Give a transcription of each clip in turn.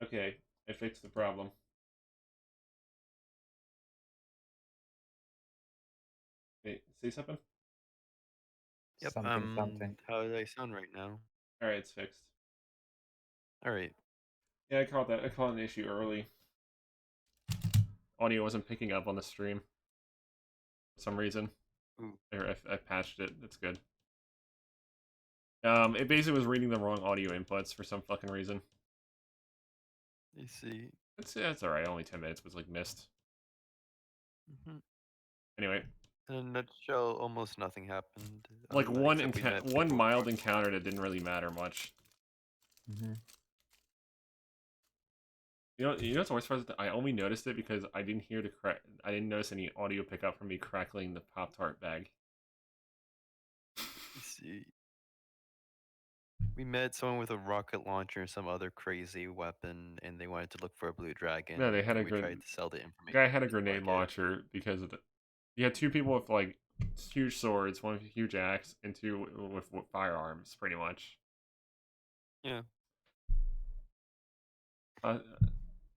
Okay, I fixed the problem. Hey, say something? Yep. Something, something. How do I sound right now? Alright, it's fixed. All right. Yeah, I caught an issue early. Audio wasn't picking up on the stream for some reason. Ooh, I patched it. It's good. It basically was reading the wrong audio inputs for some fucking reason. I see. It's alright. Only 10 minutes was like missed. Hmm. Anyway, In a nutshell, almost nothing happened, like except we met one people mild talking. encounter that didn't really matter much. Hmm. You know what's the worst part? I only noticed it because I didn't hear the crack. I didn't notice any audio pickup from me crackling the Pop Tart bag. I see. We met someone with a rocket launcher and some other crazy weapon, and they wanted to look for a blue No, they dragon, had a and we good tried to sell the information guy had a to the grenade market. launcher because of the. You had two people with like huge swords, one with a huge axe, and two with firearms, pretty much. Yeah. Uh,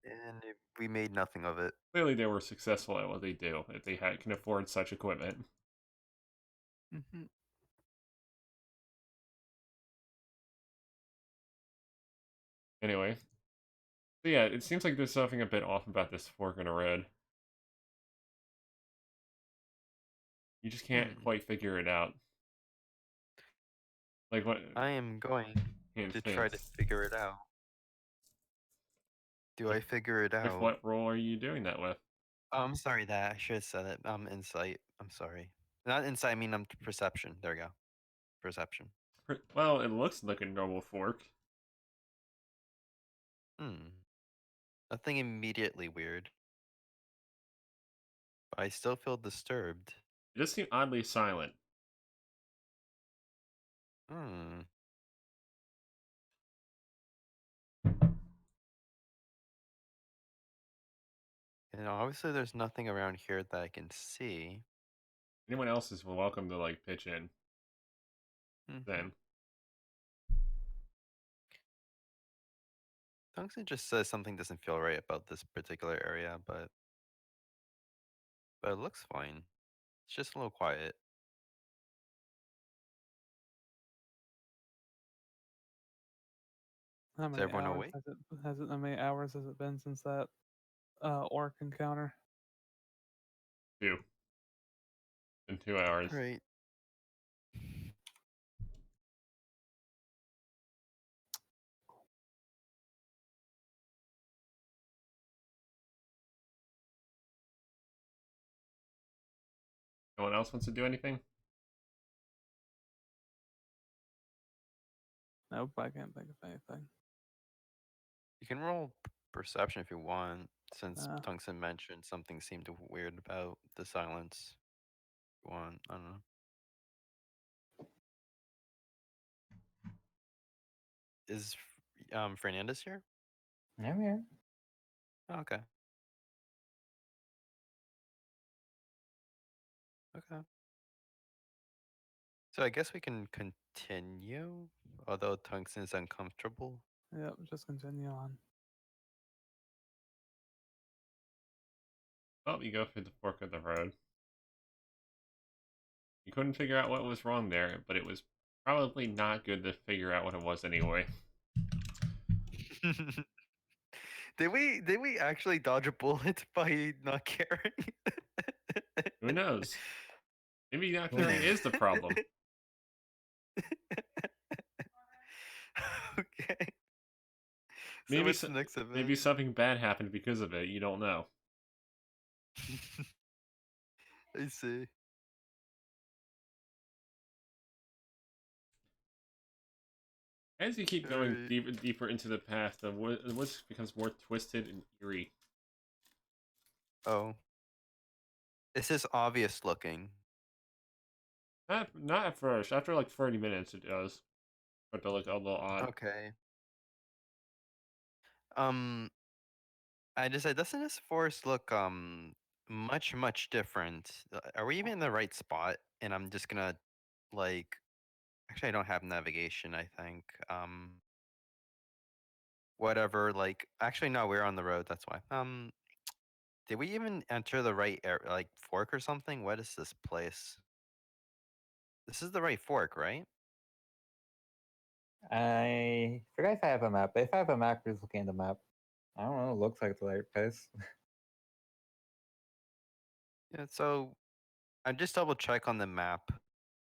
And we made nothing of it. Clearly, they were successful at what they do if they can afford such equipment. Hmm. Anyway, so yeah, it seems like there's something a bit off about this fork in the road. You just can't Hmm. quite figure it out. Like what? I am going Hint, to try hint. to figure it out. Do I Like, figure it like out? what role are you doing that with? Oh, I'm sorry that I should have said it. Insight. I'm sorry. Not insight, I mean perception. There we go. Perception. Well, it looks like a normal fork. Hmm. Nothing immediately weird. But I still feel disturbed. It just seems oddly silent. Hmm. And obviously there's nothing around here that I can see. Anyone else is welcome to like pitch in. Hmm. Then Tungsten just says something doesn't feel right about this particular area, but it looks fine. It's just a little quiet. How Is many everyone hours awake? has it how many hours has it been since that orc encounter? two in 2 hours. Alright. No one else wants to do anything. Nope, I can't think of anything. You can roll perception if you want, since Uh, Tungsten mentioned something seemed weird about the silence. If you want, I don't know. Is Fernandez here? Yeah, yeah. Oh, okay. Okay. So I guess we can continue, although Tungsten's uncomfortable. yep, just continue on. Well, you go through the fork of the road. You couldn't figure out what was wrong there, but it was probably not good to figure out what it was anyway. Did we actually dodge a bullet by not caring? Who knows? Maybe not Who caring knows? is the problem. Okay. So Maybe what's so, the next maybe event? something bad happened because of it. You don't know. I see. As you keep going Alright. deeper into the past, the woods becomes more twisted and eerie. Oh. This is obvious looking. Not at first. After like 30 minutes, it does start to look a little odd. Okay. Um, I just said, doesn't this forest look much different? Are we even in the right spot? And I'm just gonna like actually I don't have navigation, I think. whatever. Like, actually, no, we're on the road. That's why. Did we even enter the right like fork or something? What is this place? This is the right fork, right? I forgot if I have a map, but if I have a map, just looking at the map. I don't know, it looks like the right place. Yeah. So I just double check on the map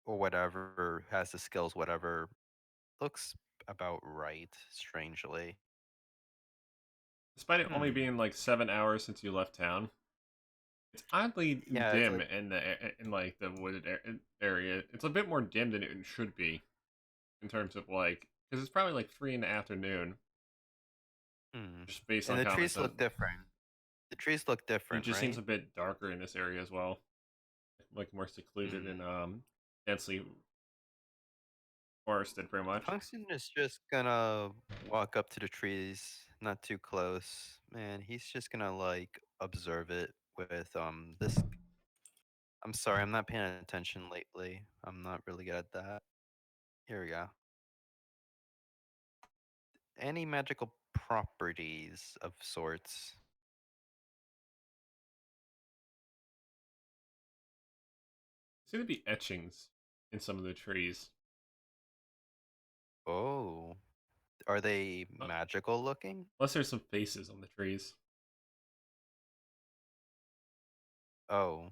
or whatever has the skills. Whatever looks about right. Strangely. Despite it only being like 7 hours since you left town, it's oddly Yeah, it's dim like in like the wooded area. It's a bit more dim than it should be in terms of like because it's probably like 3 in the afternoon, just based and on the common trees sense. look different. The trees look It different, just seems right? a bit darker in this area as well, like more secluded and densely forested, pretty much. Tungsten is just gonna walk up to the trees, not too close. Man, he's just gonna like observe it with this. I'm sorry, I'm not paying attention lately. I'm not really good at that. Here we go. Any magical properties of sorts? Seem to be etchings in some of the trees. Oh, are they magical looking? Plus, there's some faces on the trees. Oh,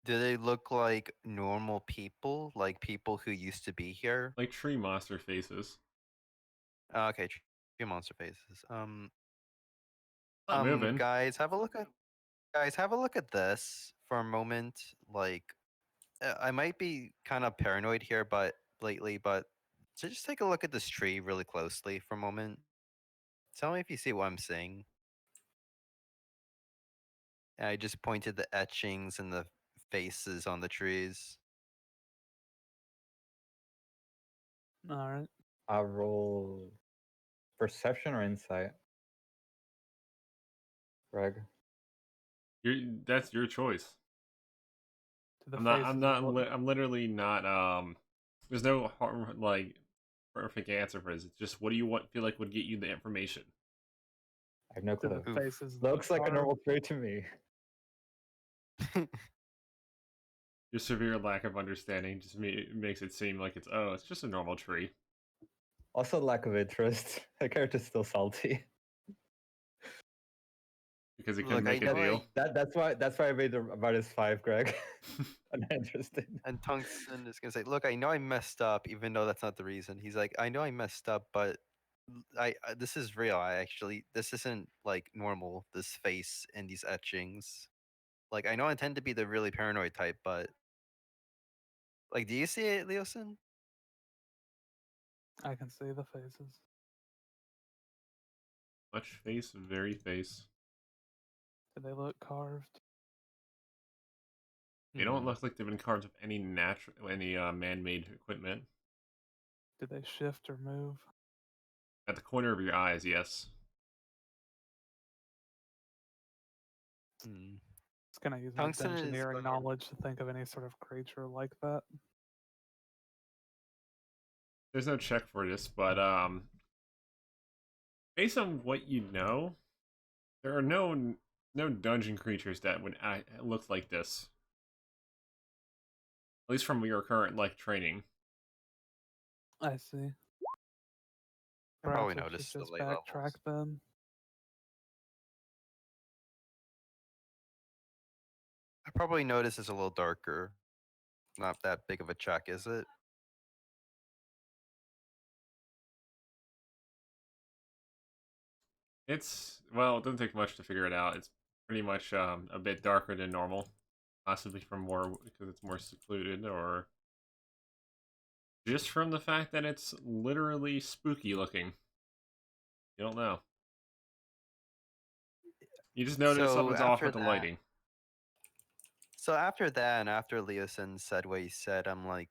do they look like normal people, like people who used to be here? Like tree monster faces. Okay, tree monster faces. Not moving. Guys, have a look at this for a moment. Like, I might be kind of paranoid here, but lately, but so just take a look at this tree really closely for a moment. Tell me if you see what I'm seeing. And I just pointed the etchings and the faces on the trees. All right. I'll roll perception or insight. Greg. That's your choice. Do the I'm not. faces I'm not. look? I'm literally not. There's no like perfect answer for this. It's just what do you want? Feel like would get you the information? I have no Do clue. the Oof. faces Looks like a carved? normal tree to me. Your severe lack of understanding just makes it seem like it's just a normal tree. Also, lack of interest. The character's still salty. Because he couldn't Look, I make a know deal. That's why I made the minus 5, Greg. I'm not interested. and Tungsten is gonna say, "Look, I know I messed up, even though that's not the reason." He's like, "I know I messed up, but this is real. This isn't like normal. This face and these etchings. Like, I know I tend to be the really paranoid type, but like, do you see it, Leosin? I can see the faces. Much face, very face. Do they look carved? They don't look like they've been carved of any man-made equipment. Do they shift or move? At the corner of your eyes, yes. It's gonna use my Tungsten is engineering gonna- knowledge to think of any sort of creature like that. There's no check for this, but based on what you know, there are no dungeon creatures that would look like this. At least from your current like training. I see. I probably Perhaps I should noticed the just late backtrack levels. then. I probably noticed it's a little darker. Not that big of a check, is it? Well, it doesn't take much to figure it out. It's pretty much a bit darker than normal, possibly from more because it's more secluded, or just from the fact that it's literally spooky looking. You don't know. You just notice So something's off after with the that, lighting. So after that, and after Leosin said what he said, I'm like,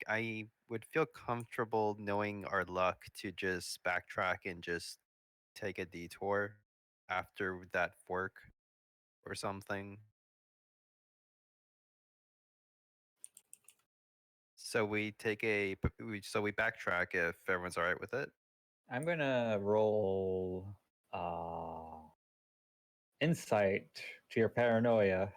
I would feel comfortable knowing our luck to just backtrack and just take a detour after that fork or something. So we take so we backtrack if everyone's all right with it. I'm gonna roll insight to your paranoia.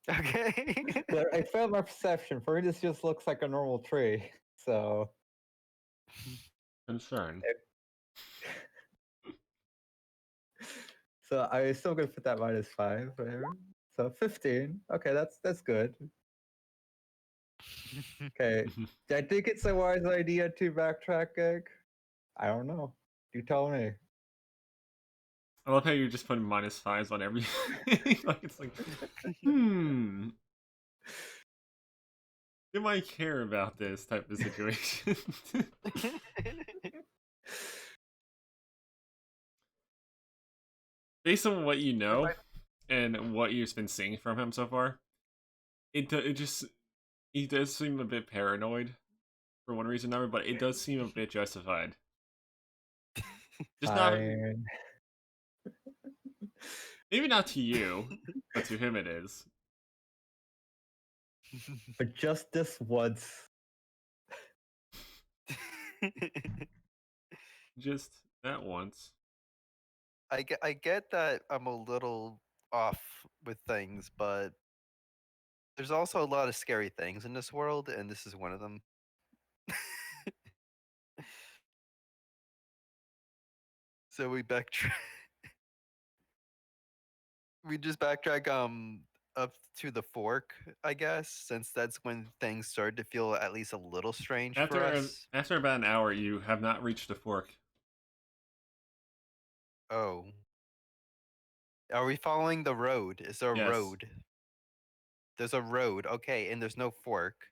Okay. But I failed my perception. For me, this just looks like a normal tree. So Concern. so I still gonna put that -5 there. So 15. Okay, that's good. Okay. I think it's a wise idea to backtrack, Egg. I don't know. You tell me. I love how you're just putting -5s on everything. Like it's like, do I care about this type of situation? Based on what you know and what you've been seeing from him so far, it just he does seem a bit paranoid for one reason or another, but it does seem a bit justified. Just not Fine. maybe not to you, but to him it is. But just this once. Just that once. I get that I'm a little off with things, but there's also a lot of scary things in this world, and this is one of them. So we backtrack. We just backtrack up to the fork, I guess, since that's when things started to feel at least a little strange for us. After about an hour, you have not reached the fork. Oh. Are we following the road? Is there a Yes. road? There's a road, okay, and there's no fork.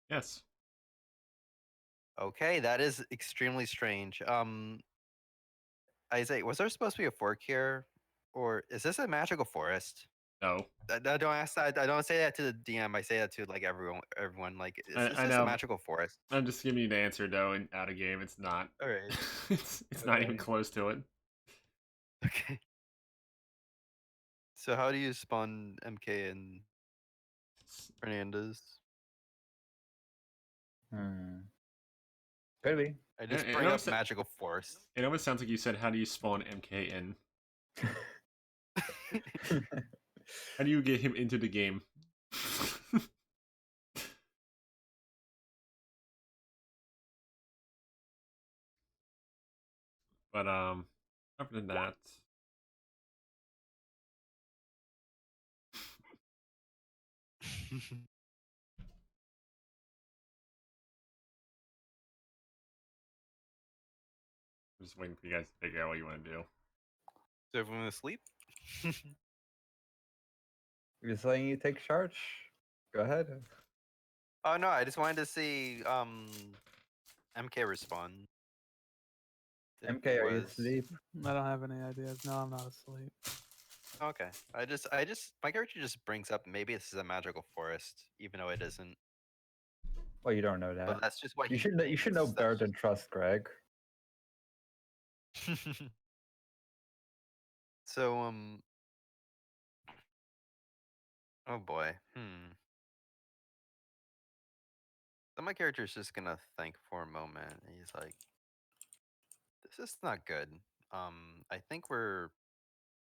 Yes. Okay, that is extremely strange. Isaac, was there supposed to be a fork here? Or is this a magical forest? No. I don't ask that. I don't say that to the DM. I say that to like everyone. Everyone like, is I this a know. magical forest? I'm just giving you the answer though, and out of game, it's not. All right. It's not even Okay. close to it. Okay. So how do you spawn MK and Fernandez? Could be. I just It bring up almost, magical forest. it almost sounds like you said, "How do you spawn MK in? How do you get him into the game?" But other than that, I'm just waiting for you guys to figure out what you want to do. Is everyone asleep? Just letting you take charge. Go ahead. Oh no, I just wanted to see MK respond. If MK, are you was- asleep? I don't have any ideas. No, I'm not asleep. Okay. My character just brings up maybe this is a magical forest, even though it isn't. Well, you don't know But that. that's just what You he should know. You should know thinks, better that's than trust Greg. So oh boy. So my character's just gonna think for a moment. And he's like, this is not good. I think we're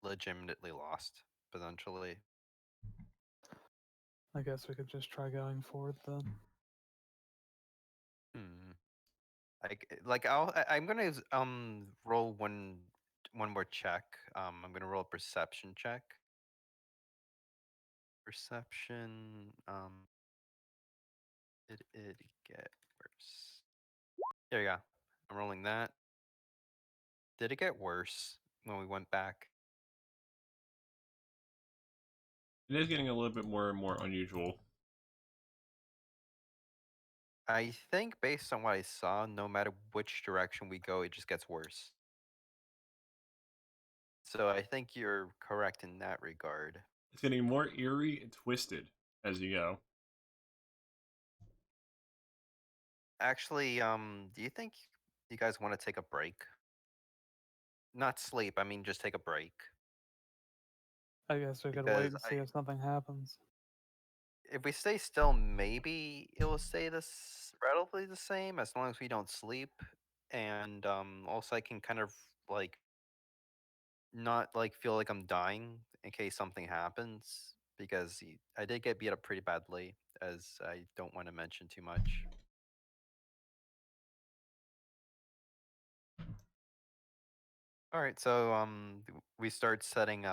legitimately lost, potentially. I guess we could just try going forward then. I'm gonna roll one more check. I'm gonna roll a perception check. Perception. Did it get worse? There you go. I'm rolling that. Did it get worse when we went back? It is getting a little bit more and more unusual. I think based on what I saw, no matter which direction we go, it just gets worse. So I think you're correct in that regard. It's getting more eerie and twisted as you go. Actually, do you think you guys want to take a break? Not sleep, I mean just take a break. I guess we could Because wait and see if something happens. if we stay still, maybe it will stay this relatively the same as long as we don't sleep. And also I can kind of like not like feel like I'm dying in case something happens because I did get beat up pretty badly, as I don't want to mention too much. All right, so we start setting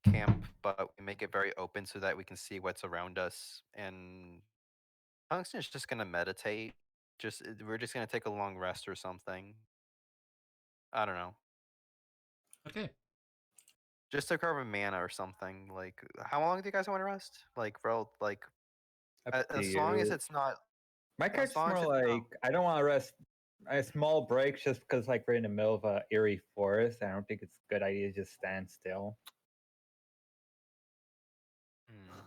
camp, but we make it very open so that we can see what's around us. And Tungsten is just gonna meditate. We're just gonna take a long rest or something. I don't know. Okay. Just to cover mana or something. Like, how long do you guys want to rest? Like, Up to as long as you. it's not, My as character's long as more it's not. like I don't want to rest a small breaks just because like we're in the middle of a eerie forest. I don't think it's a good idea to just stand still. Hmm.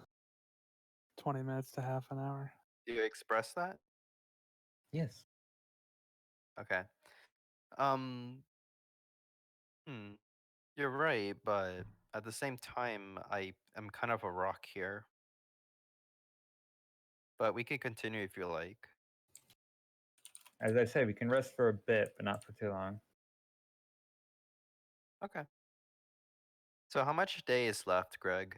20 minutes to half an hour. Do you express that? Yes. Okay. Um. Hmm. You're right, but at the same time, I am kind of a rock here. But we can continue if you like. As I say, we can rest for a bit, but not for too long. Okay. So how much day is left, Greg?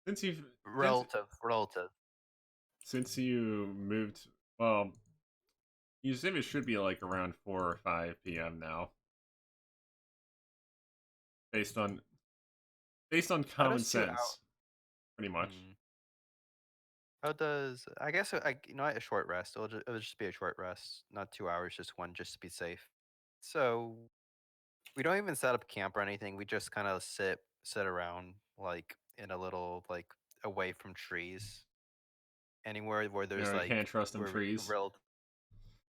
Since you've Relative. since you moved, well, you said it should be like around 4 or 5 p.m. now, based on How common does 2 hours? sense, pretty much. How does I guess a short rest. It'll just be a short rest, not 2 hours, just one, just to be safe. So we don't even set up camp or anything. We just kind of sit around like in a little like away from trees, anywhere where You there's know, you like can't trust them where we can trees.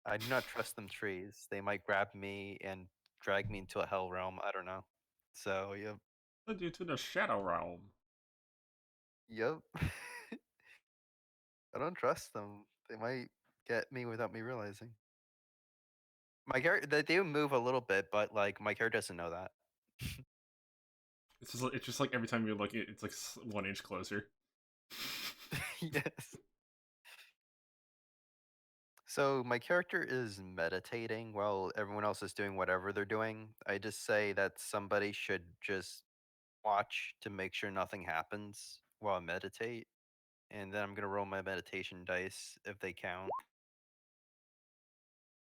I do not trust them trees. They might grab me and drag me into a hell realm. I don't know. So Send you to the shadow realm. yep. I don't trust them. They might get me without me realizing. My character, they do move a little bit, but like my character doesn't know that. It's just like every time you look, it's like 1 inch closer. Yes. So my character is meditating while everyone else is doing whatever they're doing. I just say that somebody should just watch to make sure nothing happens while I meditate, and then I'm gonna roll my meditation dice if they count.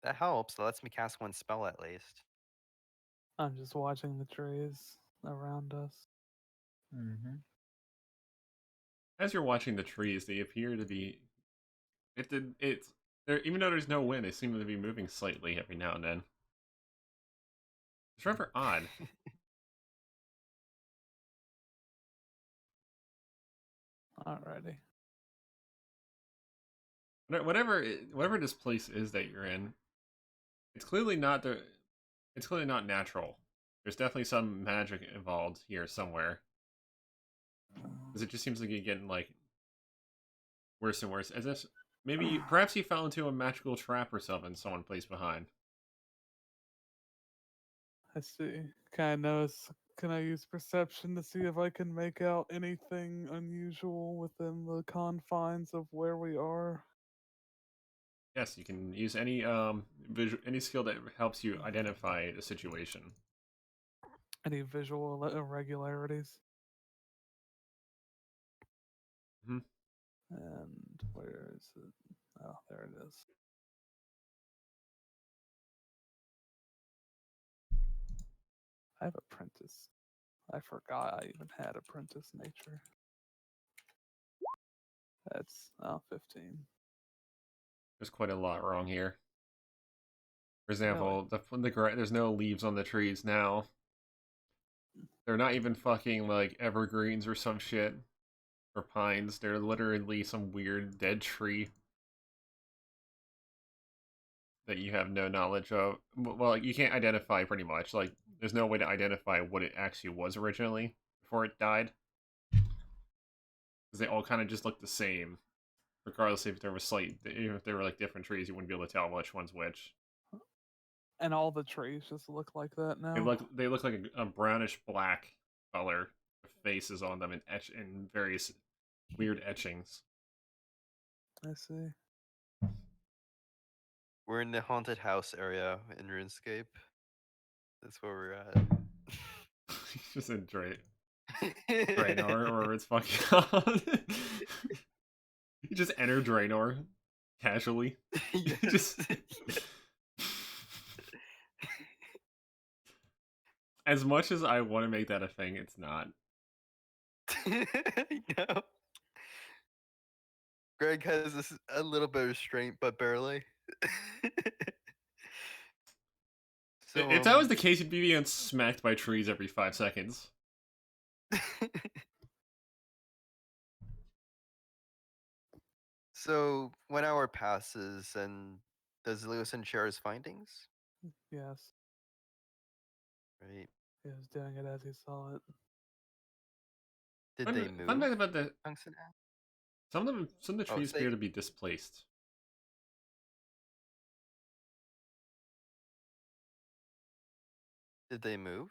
That helps. That lets me cast one spell at least. I'm just watching the trees around us. Mm-hmm. As you're watching the trees, they appear to be. It's there. Even though there's no wind, they seem to be moving slightly every now and then. It's rather odd. Alrighty. Whatever this place is that you're in, it's clearly not the. It's clearly not natural. There's definitely some magic involved here somewhere. Because it just seems like you're getting like worse and worse. As if perhaps you fell into a magical trap or something someone placed behind. I see. Can I use perception to see if I can make out anything unusual within the confines of where we are? Yes, you can use any any skill that helps you identify the situation. Any visual irregularities? Hmm. And where is it? Oh, there it is. I have apprentice. I forgot I even had apprentice nature. That's 15. There's quite a lot wrong here. For Really? example, there's no leaves on the trees now. They're not even fucking like evergreens or some shit or pines. They're literally some weird dead tree that you have no knowledge of. Well, like, you can't identify pretty much. Like, there's no way to identify what it actually was originally before it died. Because they all kind of just look the same, regardless if there was even if they were like different trees, you wouldn't be able to tell which one's which. And all the trees just look like that now. They look like a brownish black color with faces on them and etched in various weird etchings. I see. We're in the haunted house area in RuneScape. That's where we're at. He's just in Draenor, or it's fucking called. You just enter Draenor casually. Yes. Just as much as I want to make that a thing, it's not. No. Greg has this a little bit of restraint, but barely. So If that was the case, you'd be being smacked by trees every 5 seconds. So 1 hour passes, and does Lewison share his findings? Yes, Right? he was doing it as he saw it. Did Fun they fact move? about the Tungsten axe? some of the Oh, trees say- appear to be displaced. Did they move?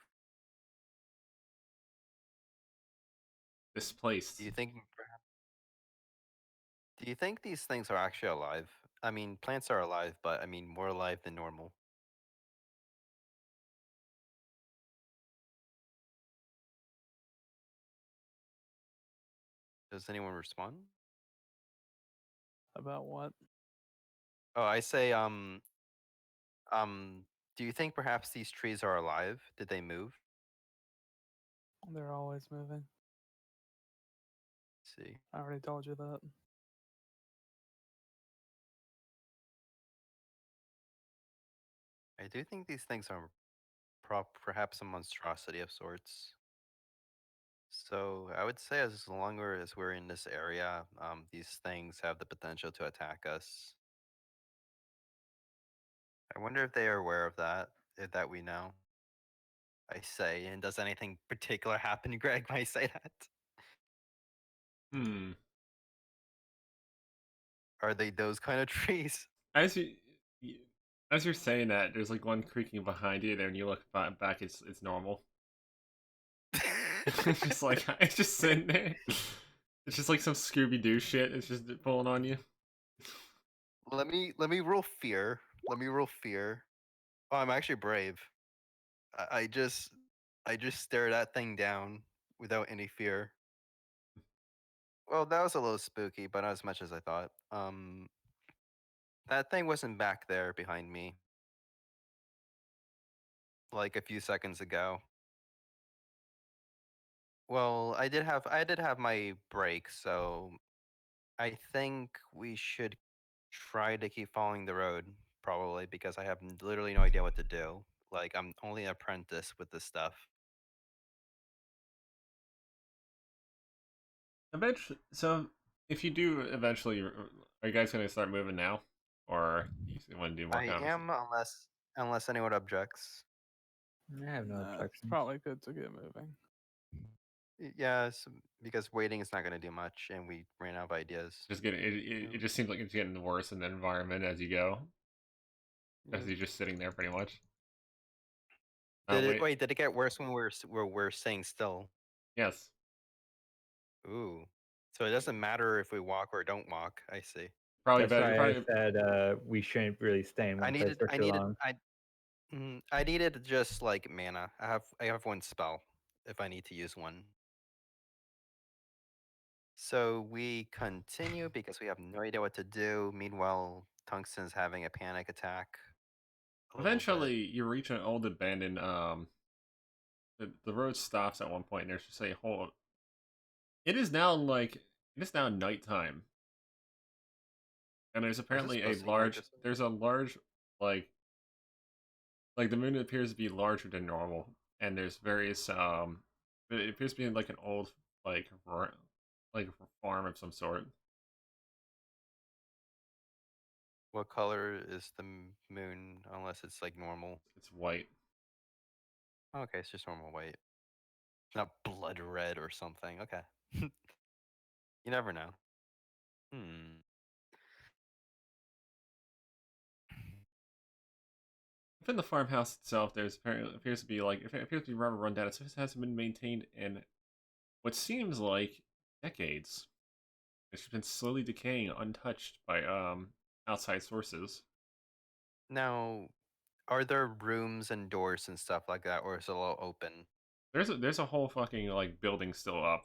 Displaced. Do you think? Do you think these things are actually alive? I mean, plants are alive, but I mean more alive than normal. Does anyone respond? About what? Oh, I say, do you think perhaps these trees are alive? Did they move? They're always moving. Let's see. I already told you that. I do think these things are perhaps a monstrosity of sorts. So I would say as long as we're in this area, these things have the potential to attack us. I wonder if they are aware of that, if that we know. I say, and does anything particular happen, Greg, when I say that? Hmm. Are they those kind of trees? As as you're saying that, there's like one creaking behind you, and you look back, it's normal. It's just like it's just sitting there. It's just like some Scooby Doo shit. It's just pulling on you. let me roll fear. Let me roll fear. Oh, I'm actually brave. I just stare that thing down without any fear. Well, that was a little spooky, but not as much as I thought. That thing wasn't back there behind me like a few seconds ago. Well, I did have my break, so I think we should try to keep following the road, probably, because I have literally no idea what to do. Like, I'm only an apprentice with this stuff. Eventually, so if you do eventually, are you guys gonna start moving now, or you want to do more I conversation? am, unless anyone objects. I have no Nah, it's objections. probably good to get moving. Yes, because waiting is not going to do much, and we ran out of ideas. Just getting it just seems like it's getting worse in the environment as you go, as Yeah. you're just sitting there pretty much. Wait, did it get worse when we're staying still? Yes. Ooh. So it doesn't matter if we walk or don't walk. I see. Probably That's better. why Probably I said we shouldn't really stay in one place for too long. I needed just like mana. I have one spell if I need to use one. So we continue because we have no idea what to do. Meanwhile, Tungsten's having a panic attack. a little bit. eventually you reach an old abandoned. The road stops at one point, and there's just a whole. It is now nighttime, and there's apparently a supposed to be night large. this way? There's a large like the moon appears to be larger than normal, and there's various It appears to be like an old like farm of some sort. What color is the moon? Unless it's like normal. It's white. Okay, it's just normal white. Not blood red or something. Okay. You never know. Hmm. Within the farmhouse itself, appears to be rather run down. It hasn't been maintained in what seems like decades. It's been slowly decaying, untouched by outside sources. Now, are there rooms and doors and stuff like that, or is it all open? There's a whole fucking like building still up.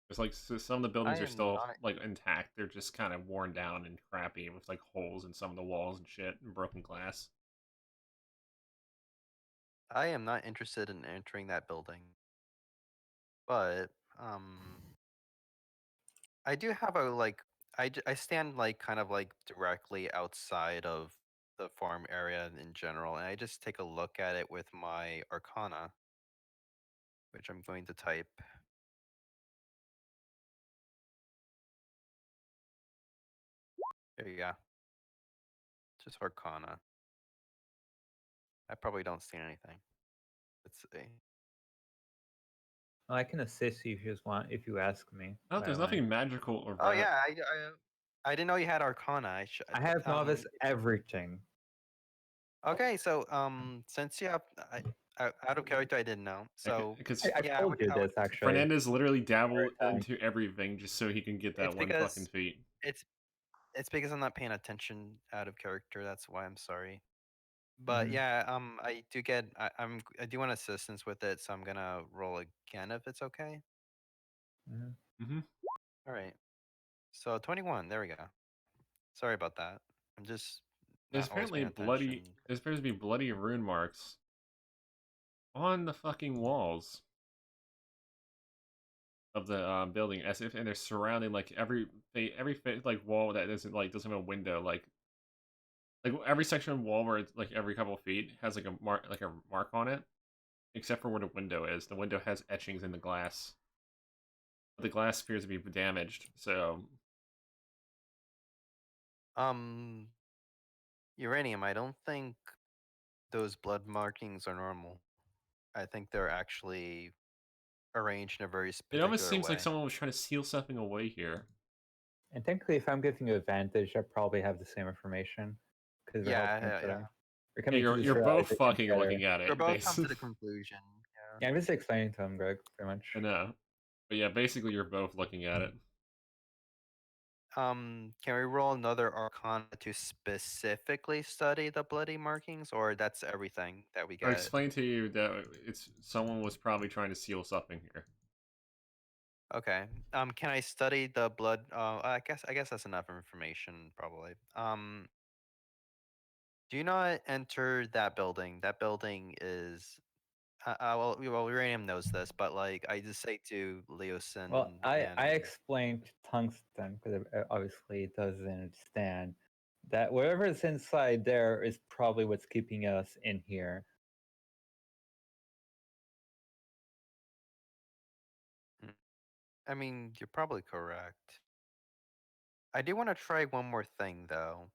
There's like some of the I buildings are am still not. like intact. They're just kind of worn down and crappy with like holes in some of the walls and shit and broken glass. I am not interested in entering that building. But I do have a like. I stand like kind of like directly outside of the farm area in general, and I just take a look at it with my Arcana, which I'm going to type. There you go. Just Arcana. I probably don't see anything. Let's see. I can assist you if you just want, if you ask me. Oh, by there's the way. nothing magical or Oh yeah, I didn't know you had Arcana. I should. I have novice everything. Okay, so since you have, out of character, I didn't know. So because I yeah, told you I would. this actually. Fernandez literally dabbled time. into everything just so he can get that It's one fucking because feat. it's because I'm not paying attention out of character. That's why I'm sorry. But Mhm. yeah, I do get. I do want assistance with it, so I'm gonna roll again if it's okay. Mhm. Mm-hmm. All right. So 21. There we go. Sorry about that. I'm just There's not always apparently paying attention. There's supposed to be bloody rune marks on the fucking walls of the building, as if and they're surrounding like like wall that doesn't have a window. Like every section of wall where it's like every couple of feet has like a mark on it, except for where the window is. The window has etchings in the glass. But the glass appears to be damaged, so Um, Uranium. I don't think those blood markings are normal. I think they're actually arranged in a very it almost particular seems like way. someone was trying to seal something away here. And technically, if I'm giving you advantage, I probably have the same information because we're Yeah, helping each yeah, other. yeah. We're Yeah, coming to this you're both realization fucking together. looking at We're it, both come to basically. the conclusion. Yeah, I'm just explaining to him, Greg, pretty much. I know. But yeah, basically you're both looking at it. Can we roll another Arcana to specifically study the bloody markings, or that's everything that we Or get? explain to you that it's someone was probably trying to seal something here. Okay. Can I study the blood? I guess that's enough information, probably. Do not enter that building. That building is. Well, Uranium knows this, but like I just say to Leosin Well, I and explained tungsten because obviously it doesn't understand that whatever is inside there is probably what's keeping us in here. Mm, I mean, you're probably correct. I do want to try one more thing though.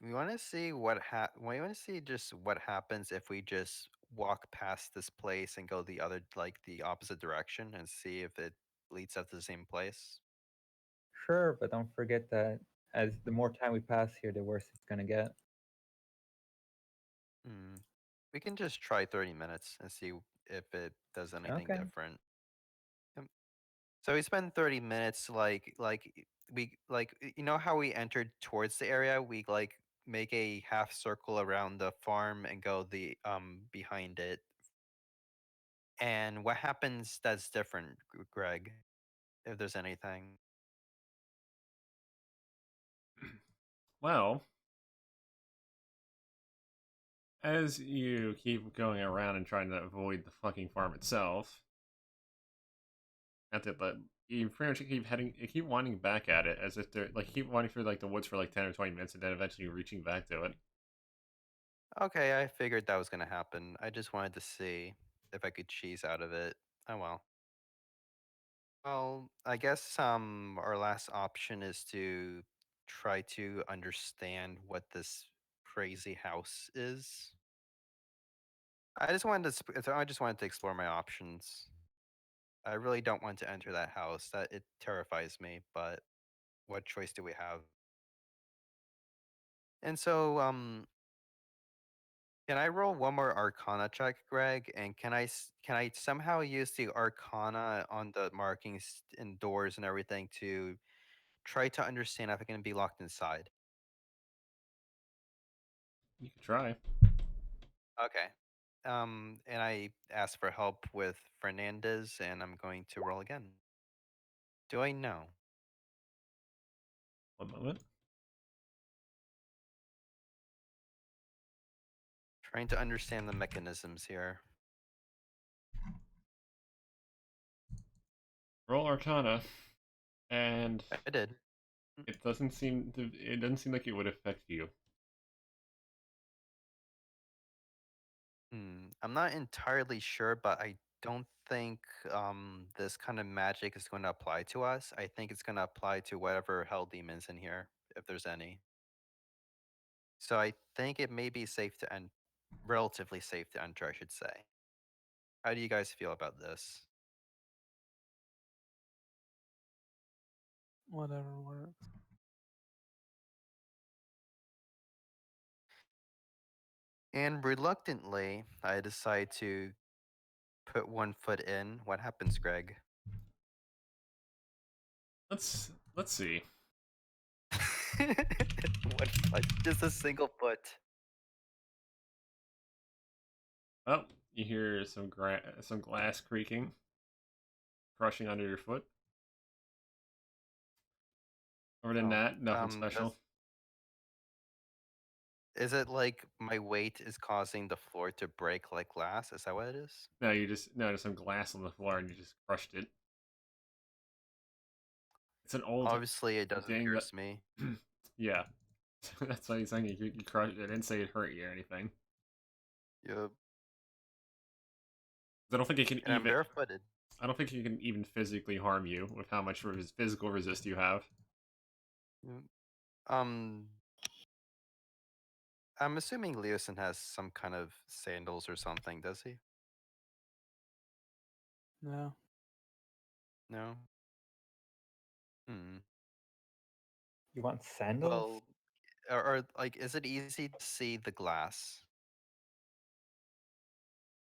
We want to see we want to see just what happens if we just walk past this place and go the opposite direction and see if it leads up to the same place. Sure, but don't forget that as the more time we pass here, the worse it's gonna get. Hmm. We can just try 30 minutes and see if it does anything Okay. different. Yep. So we spend 30 minutes you know how we entered towards the area, we like make a half circle around the farm and go the behind it. And what happens that's different, Greg, if there's anything? Well, as you keep going around and trying to avoid the fucking farm itself, not that, but you pretty much keep winding back at it as if they're like keep winding through like the woods for like 10 or 20 minutes, and then eventually reaching back to it. Okay, I figured that was gonna happen. I just wanted to see if I could cheese out of it. Oh well. Well, I guess our last option is to try to understand what this crazy house is. I just wanted to explore my options. I really don't want to enter that house. That it terrifies me, but what choice do we have? And so, yeah, Can I roll one more Arcana check, Greg? And can I somehow use the Arcana on the markings and doors and everything to try to understand if I can be locked inside? You can try. Okay. And I asked for help with Fernandez, and I'm going to roll again. Do I know? One moment. Trying to understand the mechanisms here. Roll Arcana, and I did. it doesn't seem to. It doesn't seem like it would affect you. I'm not entirely sure, but I don't think this kind of magic is going to apply to us. I think it's going to apply to whatever hell demons in here, if there's any. So I think it may be safe to enter, relatively safe to enter, I should say. How do you guys feel about this? Whatever works. And reluctantly, I decide to put one foot in. What happens, Greg? Let's see. One foot, just a single foot. Oh, you hear some glass creaking, crushing under your foot. Other than Oh, that, nothing special. Is it like my weight is causing the floor to break like glass? Is that what it is? No, you just noticed some glass on the floor and you just crushed it. It's an old Obviously, it doesn't thing that. pierce me. Yeah, that's why he's saying you crushed it. I didn't say it hurt you or anything. Yep. I don't think it can And I'm even. barefooted. I don't think it can even physically harm you with how much physical resist you have. Yep. I'm assuming Leosin has some kind of sandals or something, does he? No. No? Hmm. You want sandals? Well, or like, is it easy to see the glass?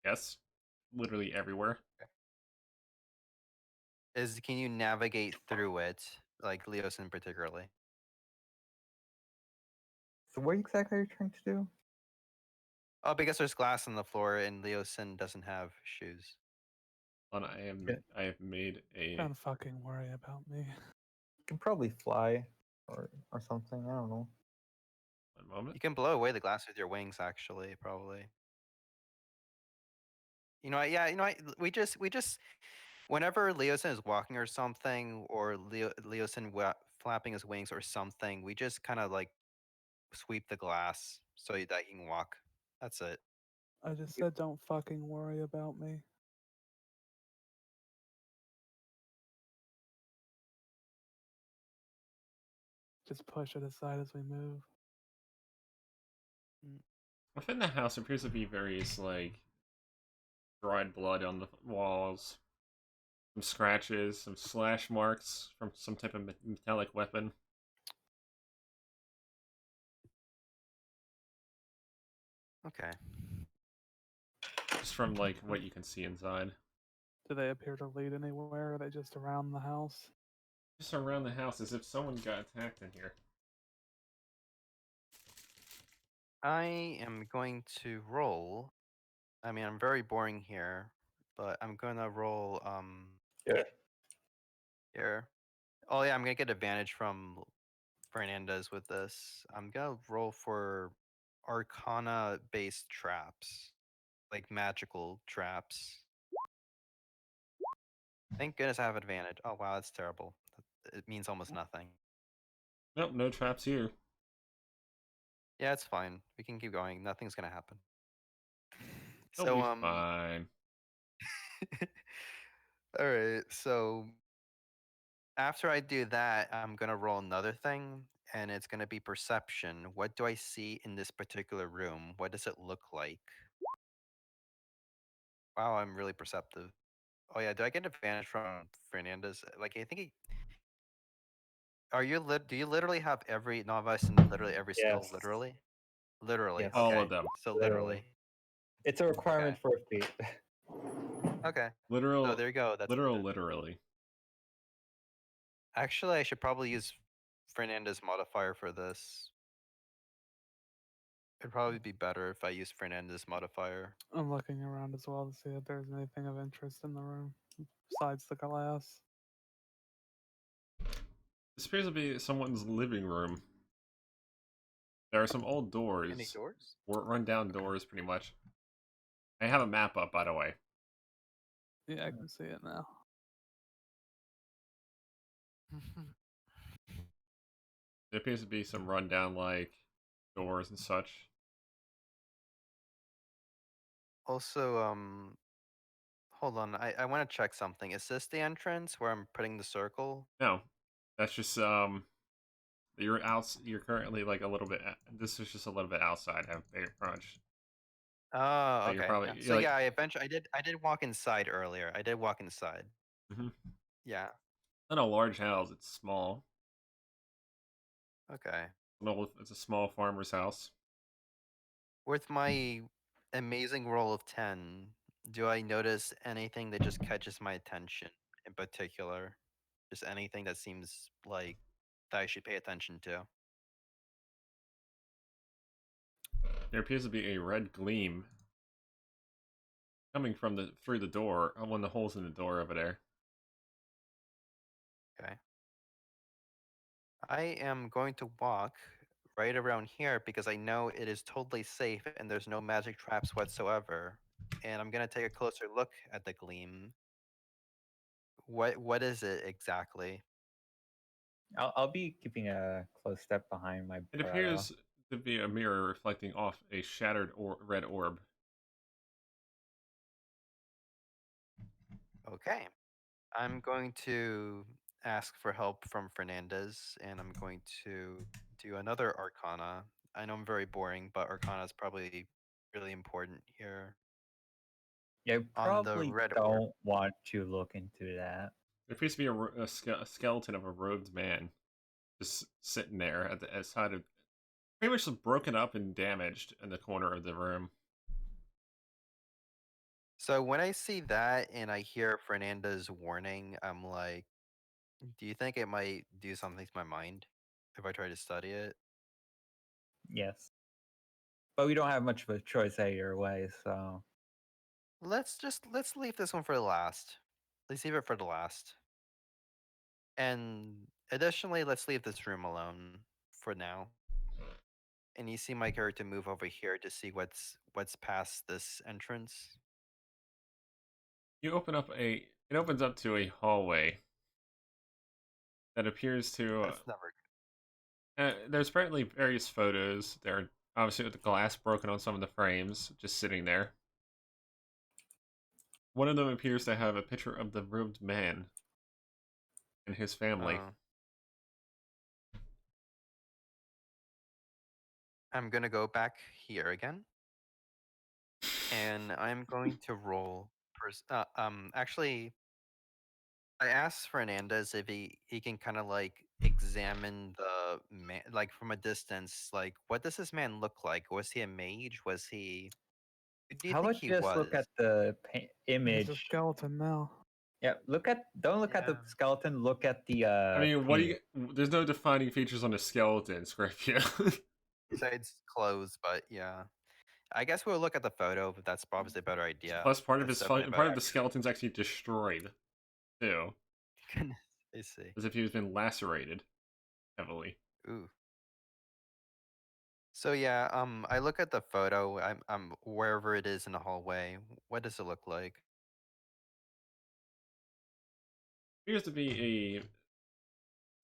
Yes, literally everywhere. Can you navigate through it, like Leosin particularly? So what exactly are you trying to do? Oh, because there's glass on the floor and Leosin doesn't have shoes. And Yeah. I have made a. Don't fucking worry about me. You can probably fly or something. I don't know. One moment. You can blow away the glass with your wings, actually, probably. Yeah, we just whenever Leosin is walking or something, or Leosin flapping his wings or something, we just kind of like sweep the glass so that he can walk. That's it. I just said don't fucking worry about me. Just push it aside as we move. Within the house appears to be various like dried blood on the walls, some scratches, some slash marks from some type of metallic weapon. Okay. Just from like what you can see inside. Do they appear to lead anywhere? Or are they just around the house? Just around the house as if someone got attacked in here. I am going to roll. I mean, I'm very boring here, but I'm gonna roll Yeah. here. Oh yeah, I'm gonna get advantage from Fernandez with this. I'm gonna roll for Arcana based traps, like magical traps. Thank goodness I have advantage. Oh wow, that's terrible. It means almost nothing. Nope, no traps here. Yeah, it's fine. We can keep going. Nothing's gonna happen. It'll So be fine. all right. So after I do that, I'm gonna roll another thing, and it's gonna be perception. What do I see in this particular room? What does it look like? Wow, I'm really perceptive. Oh yeah, do I get advantage from Fernandez? Like I think he. Do you literally have every novice and literally every skill? Yes. Literally. Literally. Yes. All Okay. of them. So Literally. literally. It's a requirement for a feat. Okay. So Literal, there you go. That's literally. Actually, I should probably use Fernandez modifier for this. It'd probably be better if I use Fernandez modifier. I'm looking around as well to see if there's anything of interest in the room besides the glass. This appears to be someone's living room. There are some old doors. Any doors? Run down doors, pretty much. I have a map up, by the way. Yeah, I can see it now. There appears to be some rundown, like, doors and such. Also, hold on. I want to check something. Is this the entrance where I'm putting the circle? No, that's just, you're out. You're currently, like, a little bit, this is just a little bit outside of Bigger Crunch. Oh, So you're okay. probably- Yeah. you're So like- yeah, I did walk inside earlier. I did walk inside. Mhm. Yeah. Not a large house, it's small. Okay. It's a small farmer's house. With my amazing roll of 10, do I notice anything that just catches my attention in particular? Just anything that seems like that I should pay attention to? There appears to be a red gleam coming from through the door, one of the holes in the door over there. Okay. I am going to walk right around here because I know it is totally safe and there's no magic traps whatsoever. And I'm gonna take a closer look at the gleam. What is it exactly? I'll be keeping a close step behind my It brother. appears to be a mirror reflecting off a shattered red orb. Okay. I'm going to ask for help from Fernandez and I'm going to do another Arcana. I know I'm very boring, but Arcana is probably really important here. Yeah, you On the probably red don't orb. want to look into that. There appears to be a skeleton of a robed man just sitting there at the side of, pretty much broken up and damaged in the corner of the room. So when I see that and I hear Fernandez warning, I'm like, do you think it might do something to my mind if I try to study it? Yes. But we don't have much of a choice either way, so Let's leave this one for the last. Let's leave it for the last. And additionally, let's leave this room alone for now. And you see my character move over here to see what's past this entrance. You open up it opens up to a hallway that appears to, That's never there's apparently various photos. There are obviously with the glass broken on some of the frames, just sitting there. One of them appears to have a picture of the robed man and his family. I'm gonna go back here again. And I'm going to roll. Actually, I asked Fernandez if he can kind of like examine the man, like from a distance. Like, what does this man look like? Was he a mage? Was he? Who do you how think about he just was? look at the He's image? a skeleton now. Yeah, don't look at the Yeah. skeleton, look at the I mean, what do penis. you? There's no defining features on the skeleton, Scorpio. Besides clothes, but yeah. I guess we'll look at the photo, but that's probably a better idea. Plus, part of That's his definitely a part better of the skeleton's actually destroyed, too, idea. I see. as if he's been lacerated heavily. Ooh. So yeah, I look at the photo. I'm wherever it is in the hallway. What does it look like? Appears to be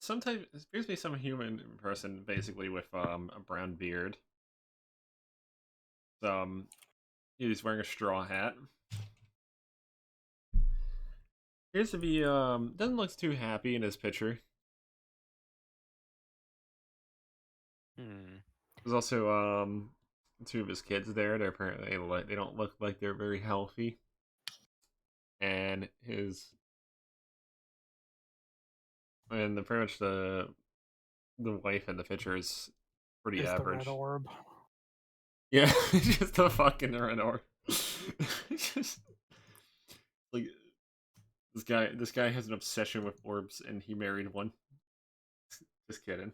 appears to be some human person, basically with a brown beard. He's wearing a straw hat. Appears to be doesn't look too happy in his picture. Hmm. There's also two of his kids there. They're apparently they don't look like they're very healthy. And pretty much the wife in the picture is pretty It's the average. red orb. Yeah, just a fucking red orb. It's just like this guy has an obsession with orbs, and he married one. Just kidding.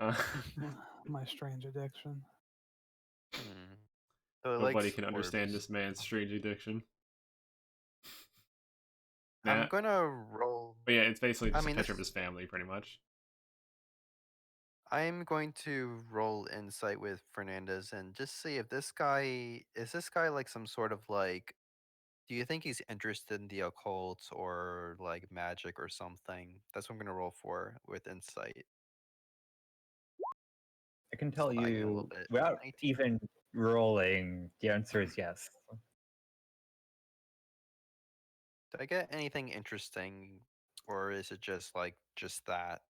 Uh, My strange addiction. Hmm. So it nobody likes can understand orbs. this man's strange addiction. I'm Nah, gonna roll. but yeah, it's basically I just a mean, picture of this. his family, pretty much. I'm going to roll insight with Fernandez and just see if this guy is this guy like some sort of like. Do you think he's interested in the occult or like magic or something? That's what I'm gonna roll for with insight. I can Just tell lagging a little you bit. without 19. even rolling, the answer is yes. Did I get anything interesting, or is it just like just that?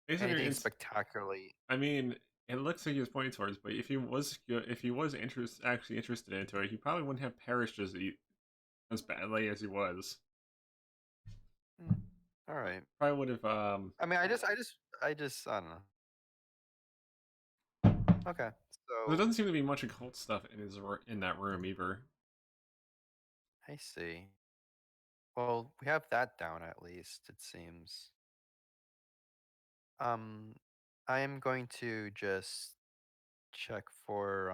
Basically, Anything it's. spectacularly? I mean, it looks like he was pointing towards, but if he was actually interested into it, he probably wouldn't have perished as badly as he was. Hmm. All right. Probably would have. I mean, I don't know. Okay, There so doesn't seem to be much occult stuff in that room either. I see. Well, we have that down at least, it seems. Um, I am going to just check for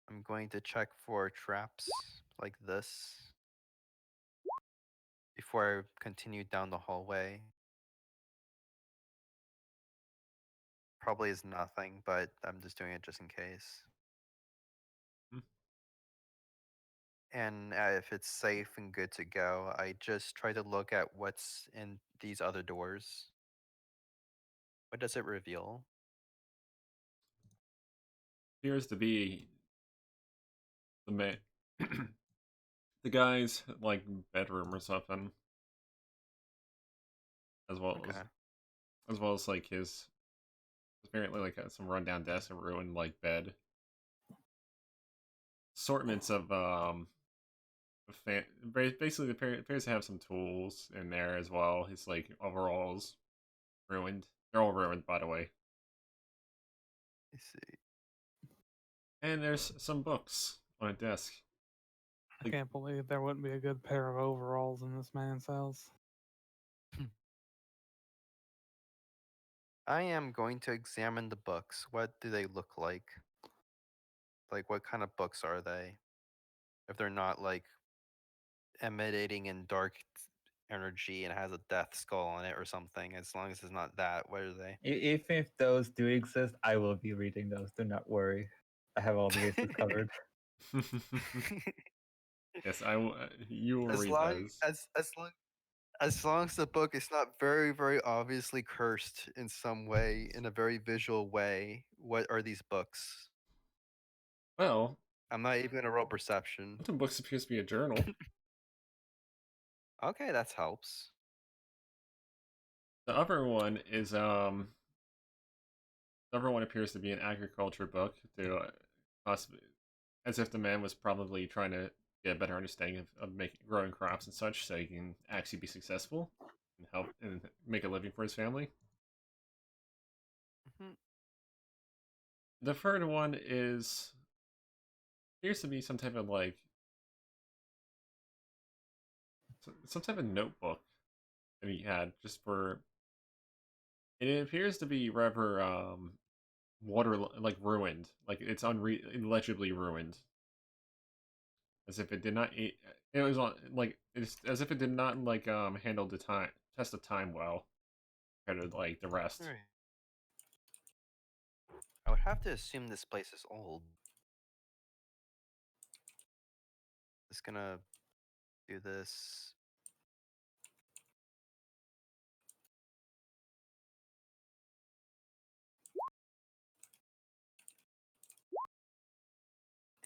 I'm going to check for traps like this before I continue down the hallway. Probably is nothing, but I'm just doing it just in case. Hmm. And if it's safe and good to go, I just try to look at what's in these other doors. What does it reveal? Appears to be the man, the guy's like bedroom or something, as well Okay. as like his apparently like some rundown desk, a ruined like bed, assortments basically appears to have some tools in there as well. His like overalls ruined. They're all ruined, by the way. I see. And there's some books on a desk. I can't believe there wouldn't be a good pair of overalls in this man's house. I am going to examine the books. What do they look like? Like, what kind of books are they? If they're not like emanating in dark energy and has a death skull on it or something, as long as it's not that, what are they? If those do exist, I will be reading those. Do not worry. I have all the bases covered. Yes, I will. You will as read long those. as long as the book is not very very obviously cursed in some way, in a very visual way. What are these books? Well, I'm not even gonna roll perception. one of the books appears to be a journal. Okay, that helps. The other one is the other one appears to be an agriculture book to possibly, as if the man was probably trying to get a better understanding of making growing crops and such, so he can actually be successful and help and make a living for his family. Mhm. The third one is appears to be some type of like some type of notebook that he had just for. And it appears to be rather water like ruined, like it's illegibly ruined, as if it did not. It was on like it's as if it did not like handle the time test of time well compared to like the rest. Alright. I would have to assume this place is old. Just gonna do this.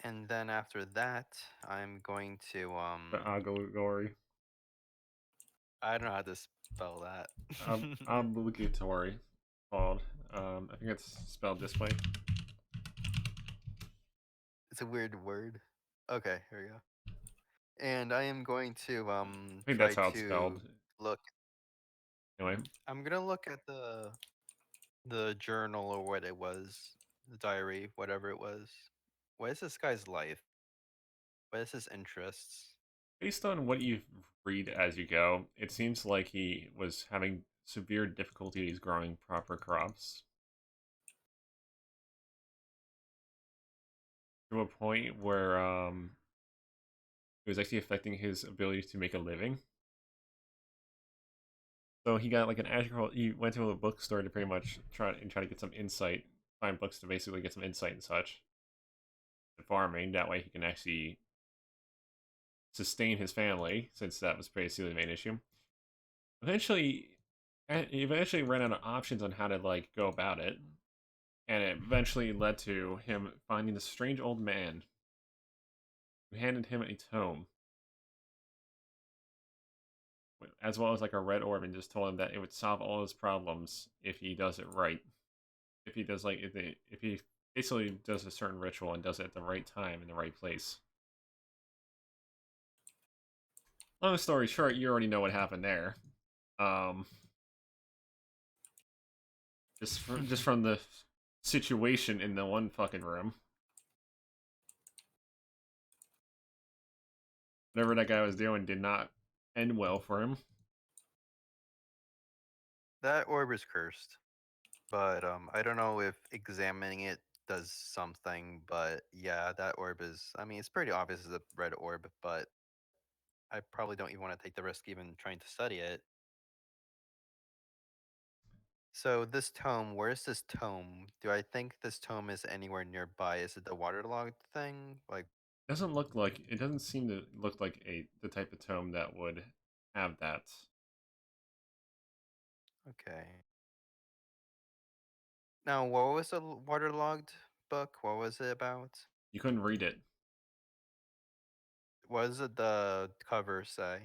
And then after that, I'm going to The Agogori, I don't know how to spell that. obligatory, called. I think it's spelled this way. It's a weird word. Okay, here we go. And I am going to I think try that's how it's to spelled. look Anyway, I'm gonna look at the journal or what it was, the diary, whatever it was. What is this guy's life? What is his interests? based on what you read as you go, it seems like he was having severe difficulties growing proper crops to a point where it was actually affecting his ability to make a living. So he got like an agriculture. He went to a bookstore to pretty much try to get some insight, find books to basically get some insight and such. To farming, that way he can actually sustain his family, since that was basically the main issue. Eventually, he eventually ran out of options on how to like go about it, and it eventually led to him finding this strange old man who handed him a tome, as well as like a red orb, and just told him that it would solve all his problems if he does it right. If he does like if he basically does a certain ritual and does it at the right time in the right place. Long story short, you already know what happened there. Just from the situation in the one fucking room. Whatever that guy was doing did not end well for him. That orb is cursed, but I don't know if examining it does something. But yeah, that orb is. I mean, it's pretty obvious as a red orb, but I probably don't even want to take the risk even trying to study it. So this tome, where's this tome? Do I think this tome is anywhere nearby? Is it the waterlogged thing? Like, It doesn't seem to look like the type of tome that would have that. okay. Now, what was the waterlogged book? What was it about? You couldn't read it. What does the cover say?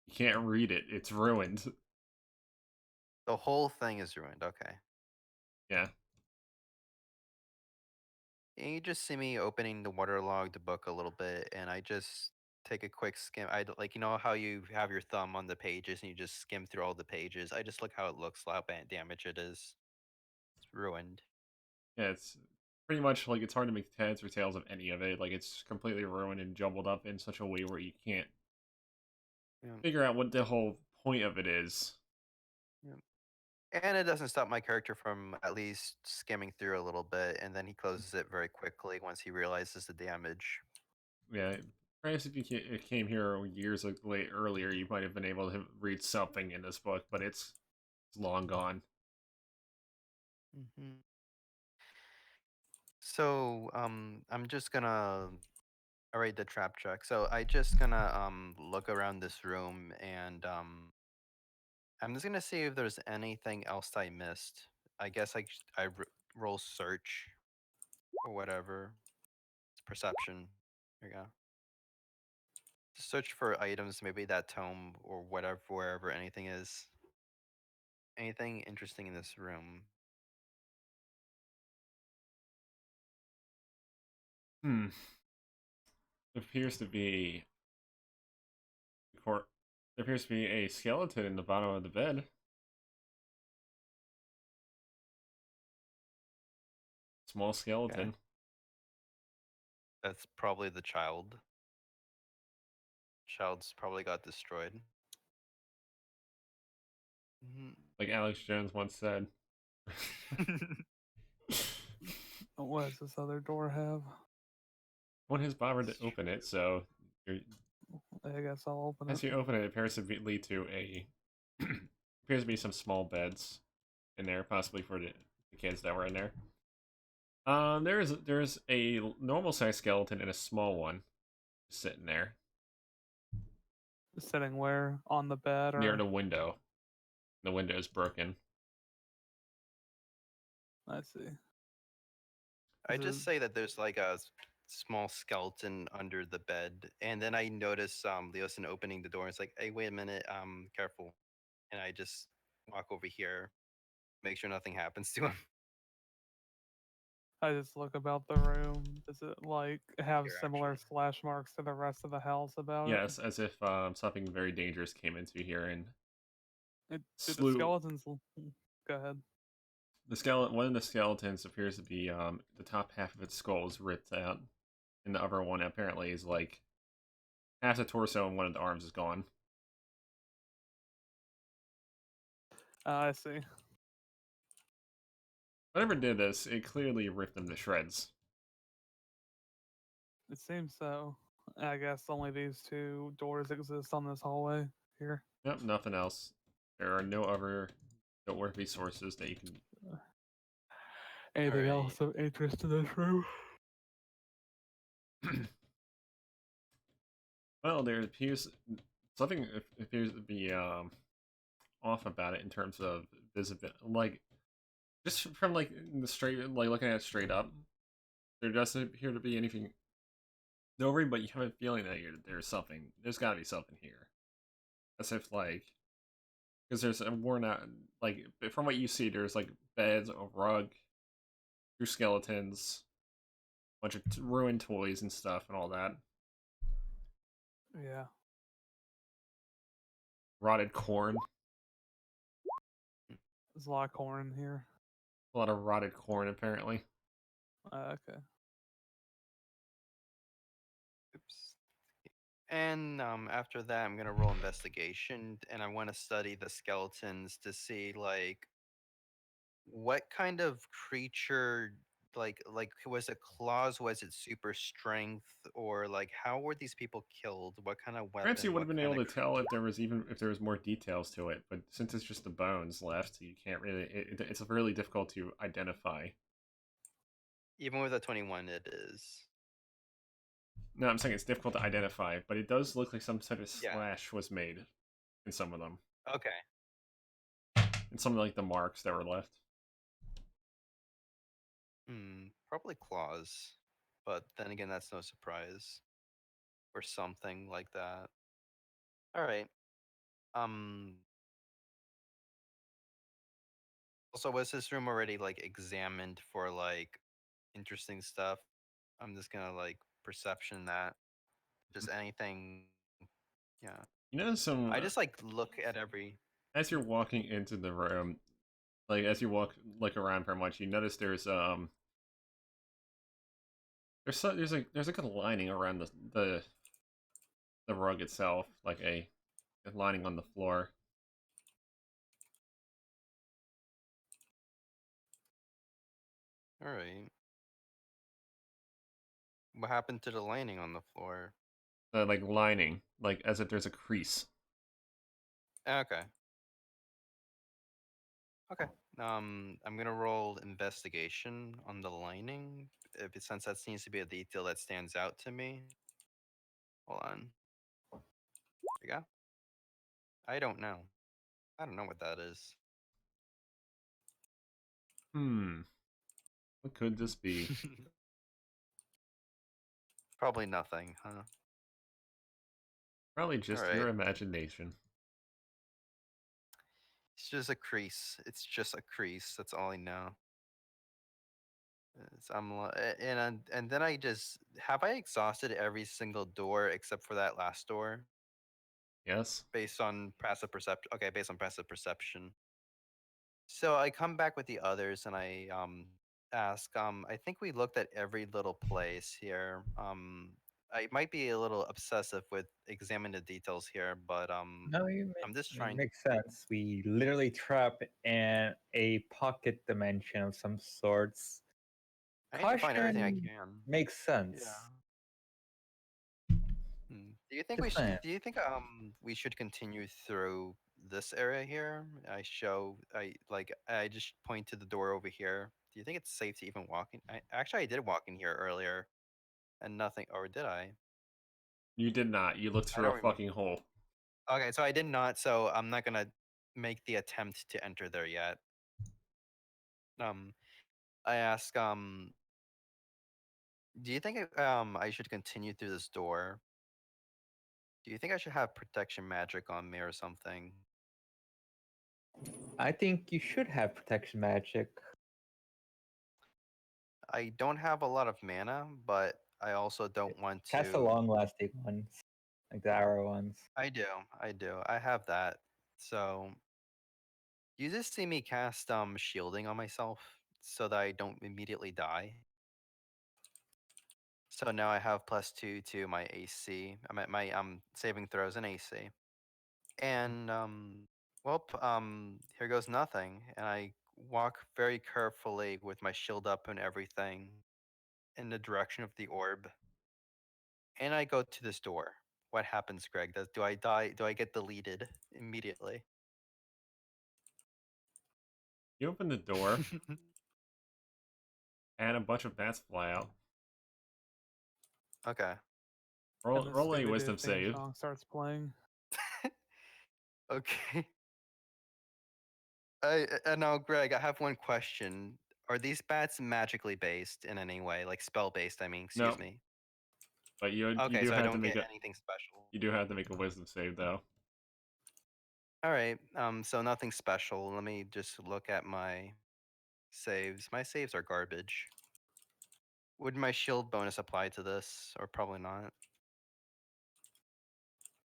You can't read it. It's ruined. The whole thing is ruined. Okay. Yeah. And you just see me opening the waterlogged book a little bit, and I just take a quick skim. I like, you know how you have your thumb on the pages and you just skim through all the pages. I just look how it looks, how bad damage it is. It's ruined. Yeah, it's pretty much like it's hard to make heads or tails of any of it. Like it's completely ruined and jumbled up in such a way where you can't Yeah. figure out what the whole point of it is. Yeah. And it doesn't stop my character from at least skimming through a little bit, and then he closes it very quickly once he realizes the damage. Yeah, perhaps if you came here years late earlier, you might have been able to read something in this book, but it's long gone. Hmm. So, I'm just gonna alright, the trap check. So I just gonna look around this room and I'm just gonna see if there's anything else I missed. I guess roll search or whatever. It's perception. There you go. Search for items, maybe that tome or whatever, wherever anything is. Anything interesting in this room? Hmm. There appears to be there appears to be a skeleton in the bottom of the bed. Small skeleton. Okay. That's probably the child. Child's probably got destroyed. Like Alex Jones once said. What does this other door have? One has bothered to open it, so I guess I'll open as it. you open it, it appears to lead to a appears to be some small beds in there, possibly for the kids that were in there. There's a normal size skeleton and a small one sitting there Sitting where? On the bed near or? the window. The window is broken. I see. I Is it- just say that there's like a small skeleton under the bed, and then I notice Leosin opening the door. It's like, hey, wait a minute, careful. And I just walk over here, make sure nothing happens to him. I just look about the room. Does it like have Here, similar actually. slash marks to the rest of the house about it? Yes, as if something very dangerous came into here and Did the slew. skeletons? Go ahead. One of the skeletons appears to be the top half of its skull is ripped out, and the other one apparently is like half the torso and one of the arms is gone. I see. Whatever did this, it clearly ripped them to shreds. It seems so. I guess only these two doors exist on this hallway here. Yep, nothing else. There are no other noteworthy sources that you can. Anything Alright. else of interest in this room? Well, there appears something appears to be off about it in terms of visibility. Like just from like the straight, like looking at it straight up, there doesn't appear to be anything nobody, but you have a feeling that there's something. There's got to be something here. As if like, because there's a worn out. Like from what you see, there's like beds, a rug, two skeletons, a bunch of ruined toys and stuff, and all that. Yeah. Rotted corn. There's a lot of corn here. A lot of rotted corn, apparently. Okay. Oops. And after that, I'm gonna roll investigation, and I want to study the skeletons to see like what kind of creature, like was it claws? Was it super strength, or like how were these people killed? What kind of Perhaps you weapon? would have What been kind able of to tell if there was more details to it, but since it's just the bones left, you can't really. It's really difficult to identify. Even with a 21, it is. No, I'm saying it's difficult to identify, but it does look like some sort of Yeah. slash was made in some of them, Okay. and some of like the marks that were left. Probably claws, but then again, that's no surprise, or something like that. All right. Um. Also, was this room already like examined for like interesting stuff? I'm just gonna like perception that. Just anything. Yeah. You know, some I just like look at every. as you're walking into the room, like as you walk around pretty much, you notice there's like a lining around the rug itself, like a lining on the floor. All right. What happened to the lining on the floor? Like lining, like as if there's a crease. Okay. Okay. I'm gonna roll investigation on the lining, since that seems to be a detail that stands out to me. Hold on. There you go. I don't know. I don't know what that is. What could this be? Probably nothing, huh? Probably All just right. your imagination. It's just a crease. It's just a crease. That's all I know. And then I just have I exhausted every single door except for that last door Yes. based on passive perception. Okay, based on passive perception. So I come back with the others and I ask I think we looked at every little place here. I might be a little obsessive with examining the details here, but No, I'm just it trying. makes sense. We literally trap in a pocket dimension of some sorts. I need to find everything I Caution can. makes sense. Yeah. Do you think Just saying. we should continue through this area here? I just point to the door over here. Do you think it's safe to even walk in? I did walk in here earlier and nothing, or did I? You did not. You looked I through don't a remember. fucking hole. Okay, so I did not, so I'm not gonna make the attempt to enter there yet. I ask, do you think I should continue through this door? Do you think I should have protection magic on me or something? I think you should have protection magic. I don't have a lot of mana, but I also don't want Cast the to. long lasting ones, like the arrow ones. I do. I have that. So You just see me cast shielding on myself so that I don't immediately die. So now I have +2 to my AC. I'm at my saving throws and AC. And here goes nothing. And I walk very carefully with my shield up and everything in the direction of the orb. And I go to this door. What happens, Greg? Do I die? Do I get deleted immediately? You open the door, and a bunch of bats fly out. Okay. Roll, And the roll a Scooby-Doo wisdom theme save. song starts playing. Okay. And now, Greg, I have one question. Are these bats magically based in any way, like spell based? I mean, excuse No, me. but you Okay, do so I have to don't make get a anything special. wisdom save though. All right. So nothing special. Let me just look at my saves. My saves are garbage. Would my shield bonus apply to this, or probably not?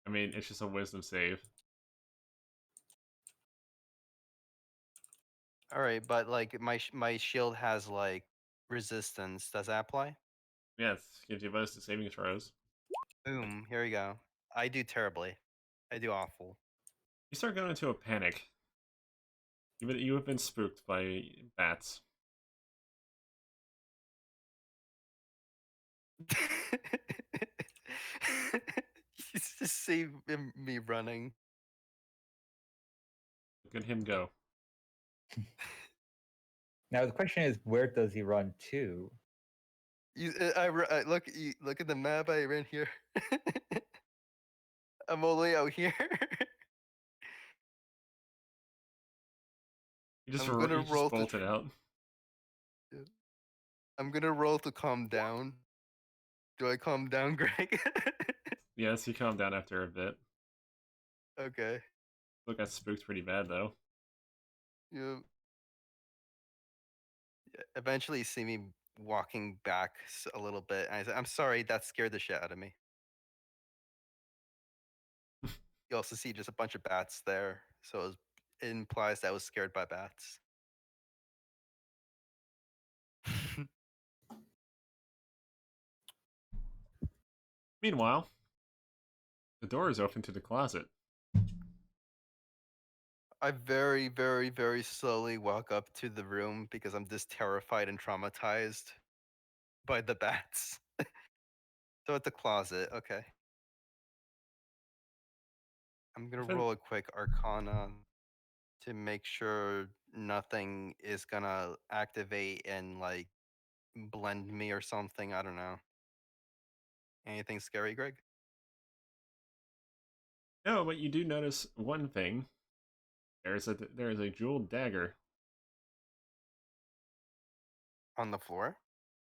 I mean, it's just a wisdom save. All right, but like my shield has like resistance. Does that apply? Yes, gives you a bonus to saving throws. Boom. Here we go. I do terribly. I do awful. You start going into a panic. You have been spooked by bats. He's just see me running. Look at him go. Now the question is, where does he run to? Look at the map. I ran here. I'm all the way out here. I'm gonna You just roll to. bolted out. I'm gonna roll to calm down. Do I calm down, Greg? Yes, you calm down after a bit. Okay. Look, got spooked pretty bad though. You eventually you see me walking back a little bit, and I say, "I'm sorry, that scared the shit out of me." You also see just a bunch of bats there, so it implies that I was scared by bats. Meanwhile, the door is open to the closet. I very, very, very slowly walk up to the room because I'm just terrified and traumatized by the bats. So it's a closet. Okay. I'm gonna Within- roll a quick Arcana to make sure nothing is gonna activate and like blend me or something. I don't know. Anything scary, Greg? No, but you do notice one thing. There is a jeweled dagger On the floor?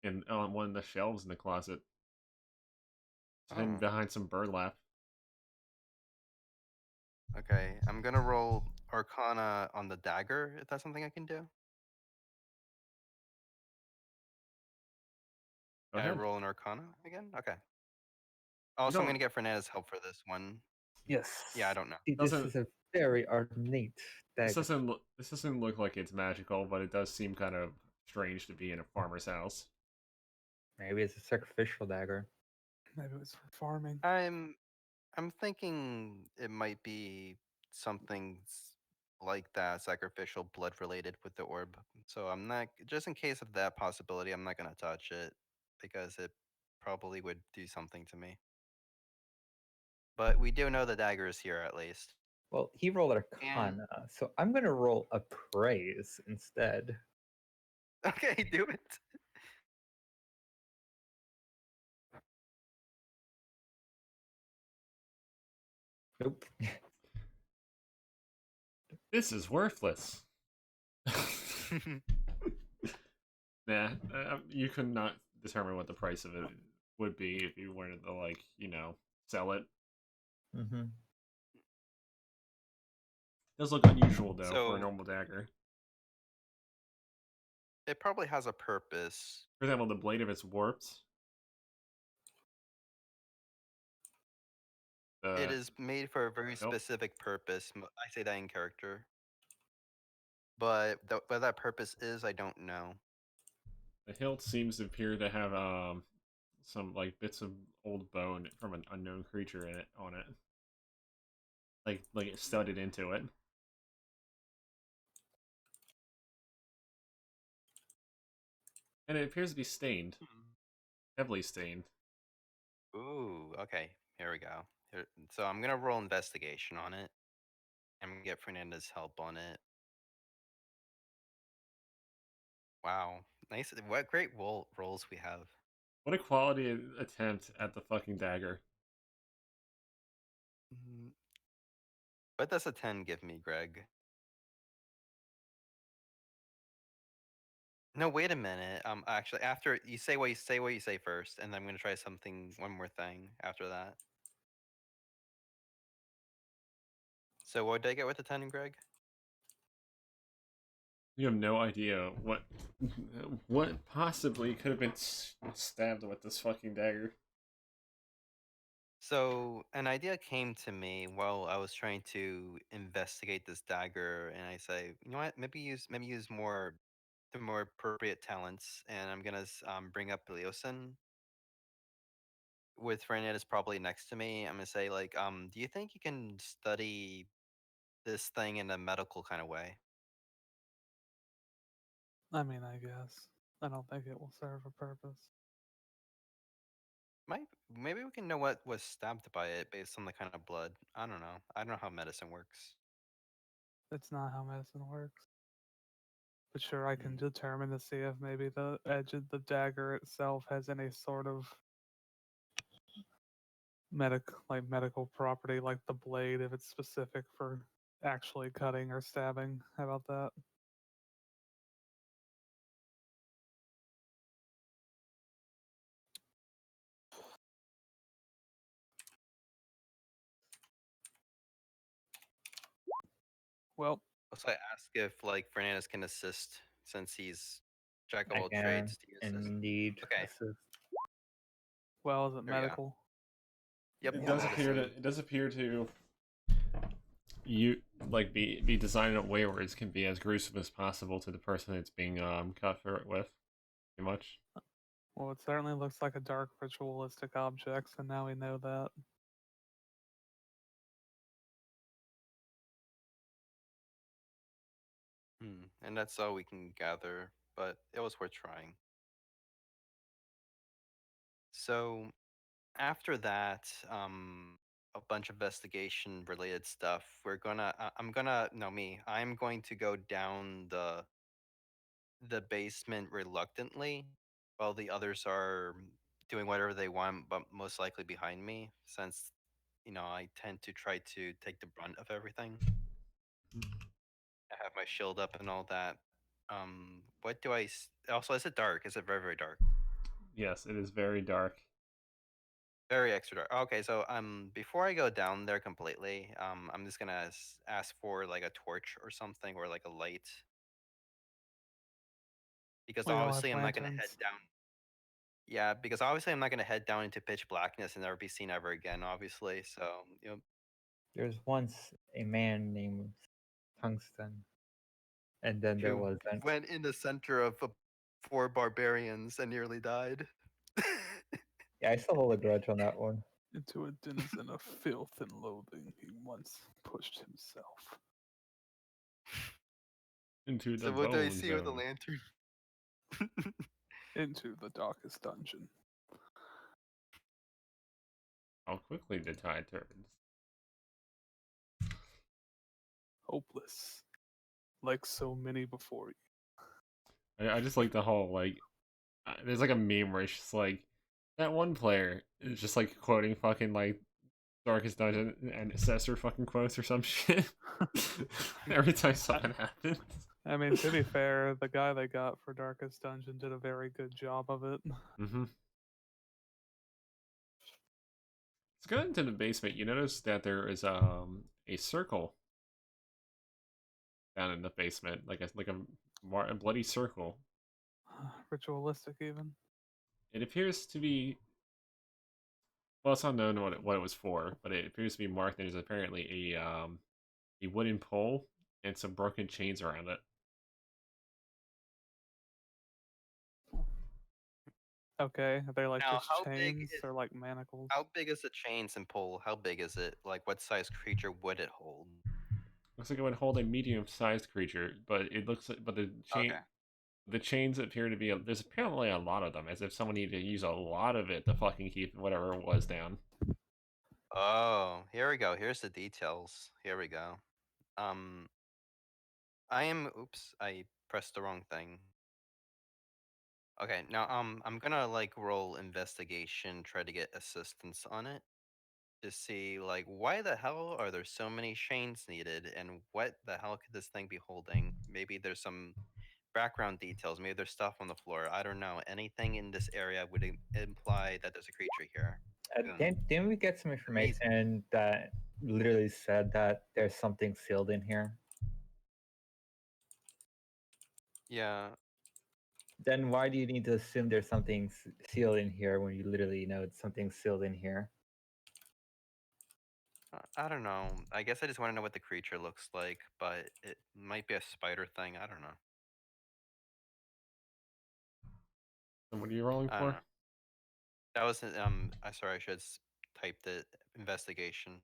on one of the shelves in the closet. It's hidden Oh, behind some burlap. okay. I'm gonna roll Arcana on the dagger if that's something I can do. Go Can I ahead. roll an Arcana again? Okay. You Also, I'm don't. gonna get Fernandez's help for this one. Yes. Yeah, I don't know. See, this Doesn't is a very ornate dagger. this doesn't look like it's magical, but it does seem kind of strange to be in a farmer's house. Maybe it's a sacrificial dagger. Maybe it was for farming. I'm thinking it might be something like that, sacrificial blood related with the orb. So I'm not, just in case of that possibility, I'm not gonna touch it because it probably would do something to me. But we do know the dagger is here at least. Well, he rolled And Arcana, so I'm gonna roll a praise instead. okay, do it. Nope. This is worthless. Nah, you could not determine what the price of it would be if you wanted to, like, sell it. Mm-hmm. Does look unusual though for a So normal dagger. it probably has a purpose. For example, the blade of it's warped. It The is made for a very nope. specific purpose. I say that in character. but what that purpose is, I don't know. The hilt seems to appear to have some like bits of old bone from an unknown creature in it on it, like it studded into it. And it appears to be stained, heavily stained. Ooh, okay. Here we go. So I'm gonna roll investigation on it. I'm gonna get Fernandez's help on it. Wow, nice. What great rolls we have. What a quality attempt at the fucking dagger. What does a 10 give me, Greg? No, wait a minute. Actually, after you say what you say first, and I'm gonna try one more thing after that. So what did I get with the 10, Greg? You have no idea what possibly could have been stabbed with this fucking dagger. So an idea came to me while I was trying to investigate this dagger, and I say, you know what? Maybe use the more appropriate talents, and I'm gonna bring up Leosin with Fernandez probably next to me. I'm gonna say like, do you think you can study this thing in a medical kind of way? I mean, I guess. I don't think it will serve a purpose. Maybe we can know what was stabbed by it based on the kind of blood. I don't know. I don't know how medicine works. It's not how medicine works. But sure, I can Hmm. determine to see if maybe the edge of the dagger itself has any sort of medical property, like the blade, if it's specific for actually cutting or stabbing. How about that? Well, Also, I ask if like Fernandez can assist since he's jack of I all can trades. Do you assist? indeed Okay, assist. well, is it there we go. medical? Yep, It all does appear to medicine. you like be designed in a way where it can be as gruesome as possible to the person it's being cut through it with. Pretty much. Well, it certainly looks like a dark ritualistic object, so now we know that. And that's all we can gather, but it was worth trying. So after that, a bunch of investigation related stuff. I'm going to go down the basement reluctantly, while the others are doing whatever they want, but most likely behind me, since I tend to try to take the brunt of everything. I have my shield up and all that. What do also? Is it dark? Is it very very dark? Yes, it is very dark. Very extra dark. Okay, so before I go down there completely, I'm just gonna ask for like a torch or something, or like a light, because We all have obviously I'm not gonna head lanterns. down. Yeah, because obviously I'm not gonna head down into pitch blackness and never be seen ever again. Obviously, so There's once a man named Tungsten, and then there who wasn't. went in the center of four barbarians and nearly died. Yeah, I still hold a grudge on that one. Into a denizen of filth and loathing he once pushed himself. Into the So what do I bone see with the zone. lantern? Into the darkest dungeon. How quickly the tide turns. Hopeless. Like so many before you. I just like the whole like. There's like a meme where it's just like that one player is just like quoting fucking like Darkest Dungeon and Ancestor fucking quotes or some shit. Every time something happens. I mean, to be fair, the guy they got for Darkest Dungeon did a very good job of it. Mm-hmm. Let's go into the basement. You notice that there is a circle down in the basement, like a bloody circle. Ritualistic, even. It appears to be it's unknown what it was for, but it appears to be marked. There's apparently a wooden pole and some broken chains around it. Okay, are they like Now, just how big chains is or like manacles? how big is the chains and pole? How big is it? Like, what size creature would it hold? Looks like it would hold a medium-sized creature, but it looks like, but Okay. the chains appear to be there's apparently a lot of them, as if someone needed to use a lot of it to fucking keep whatever it was down. Oh, here we go. Here's the details. Here we go. Oops, I pressed the wrong thing. Okay, now I'm gonna like roll investigation, try to get assistance on it to see like why the hell are there so many chains needed and what the hell could this thing be holding? Maybe there's some background details, maybe there's stuff on the floor. I don't know. Anything in this area would imply that there's a creature here. Didn't we get some Amazing. information that literally said that there's something sealed in here? Yeah, Then why do you need to assume there's something sealed in here when you literally know it's something sealed in here? I don't know. I guess I just want to know what the creature looks like, but it might be a spider thing. I don't know. And what are you rolling I don't for? know. That was I sorry, I should have typed it. Investigation.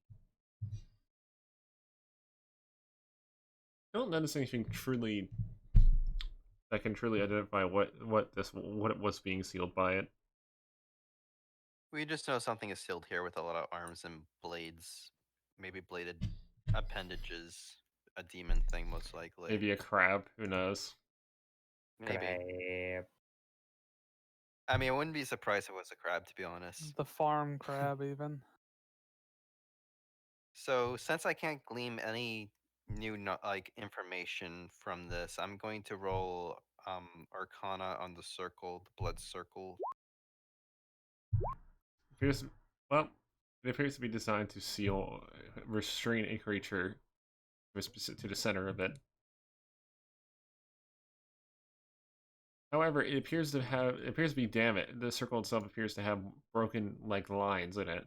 I don't notice anything truly that can truly identify what it was being sealed by it. We just know something is sealed here with a lot of arms and blades, maybe bladed appendages. A demon thing, most likely. Maybe a crab, who knows? Maybe. Crap. I mean, I wouldn't be surprised if it was a crab, to be honest. The farm crab, even. So, since I can't glean any new like information from this, I'm going to roll Arcana on the circle, the blood circle. Appears, well, it appears to be designed to seal, restrain a creature to the center of it. However, it appears to be damaged. The circle itself appears to have broken like lines in it,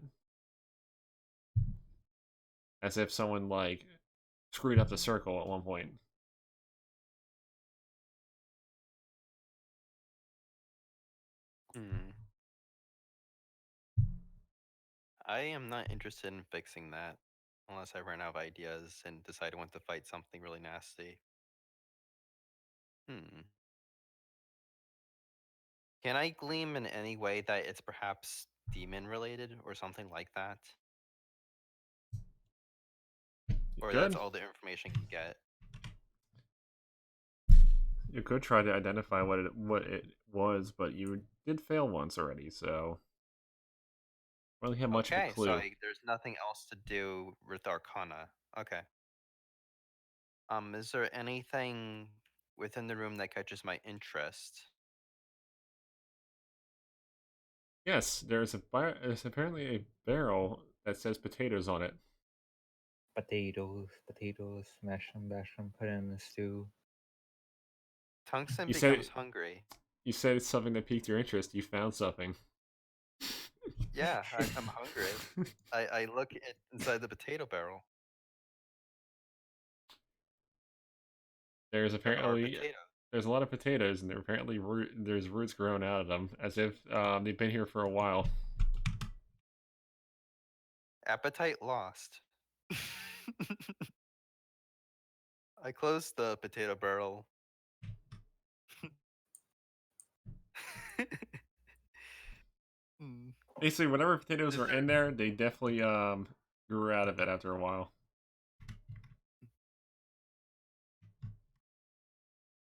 as if someone like screwed up the circle at one point. Hmm. I am not interested in fixing that unless I run out of ideas and decide I want to fight something really nasty. Hmm. Can I gleam in any way that it's perhaps demon related or something like that? You Or that's could. all the information you get? You could try to identify what it was, but you did fail once already, so really have much of a Okay, so clue. there's nothing else to do with Arcana. Okay. Is there anything within the room that catches my interest? Yes, there's apparently a barrel that says potatoes on it. Potatoes, smash them, bash them, put it in the stew. Tungsten You becomes said hungry. you said it's something that piqued your interest. You found something. Yeah, I'm hungry. I look inside the potato barrel. There's There are apparently potatoes. there's a lot of potatoes, and there's roots growing out of them, as if they've been here for a while. Appetite lost. I closed the potato barrel. Hmm. Basically, whatever potatoes Is were there? in there, they definitely grew out of it after a while.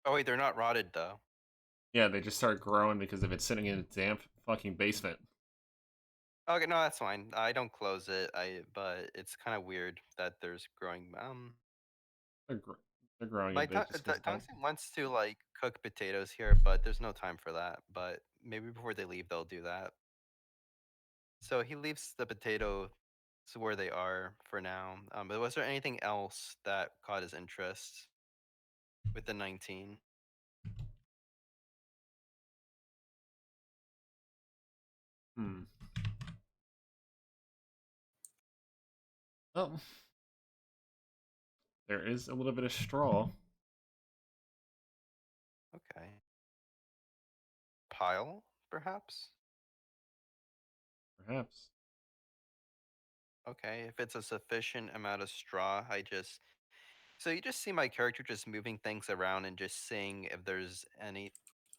Oh wait, they're not rotted though. Yeah, they just start growing because of it sitting in a damp fucking basement. Okay, no, that's fine. I don't close it. But it's kind of weird that there's growing. They're, gr- they're growing a My bit just because of that. tungsten wants to like cook potatoes here, but there's no time for that. But maybe before they leave, they'll do that. So he leaves the potatoes where they are for now. But was there anything else that caught his interest with the 19? Hmm. Well, there is a little bit of straw. Okay. Pile? perhaps? Perhaps. Okay, if it's a sufficient amount of straw, so you just see my character just moving things around and just seeing if there's any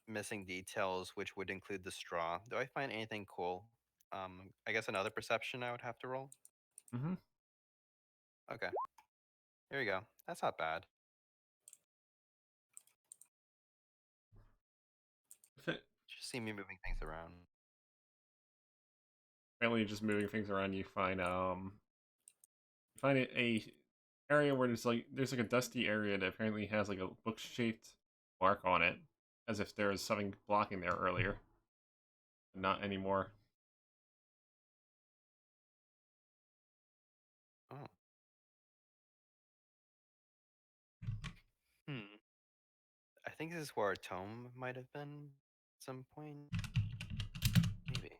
missing details, which would include the straw. Do I find anything cool? I guess another perception I would have to roll. Mm-hmm. Okay, here we go. That's not bad. Just see me moving things around. Apparently, just moving things around, you find a area where there's like a dusty area that apparently has like a book-shaped mark on it, as if there was something blocking there earlier, but not anymore. Oh. Hmm. I think this is where our tome might have been at some point. Maybe.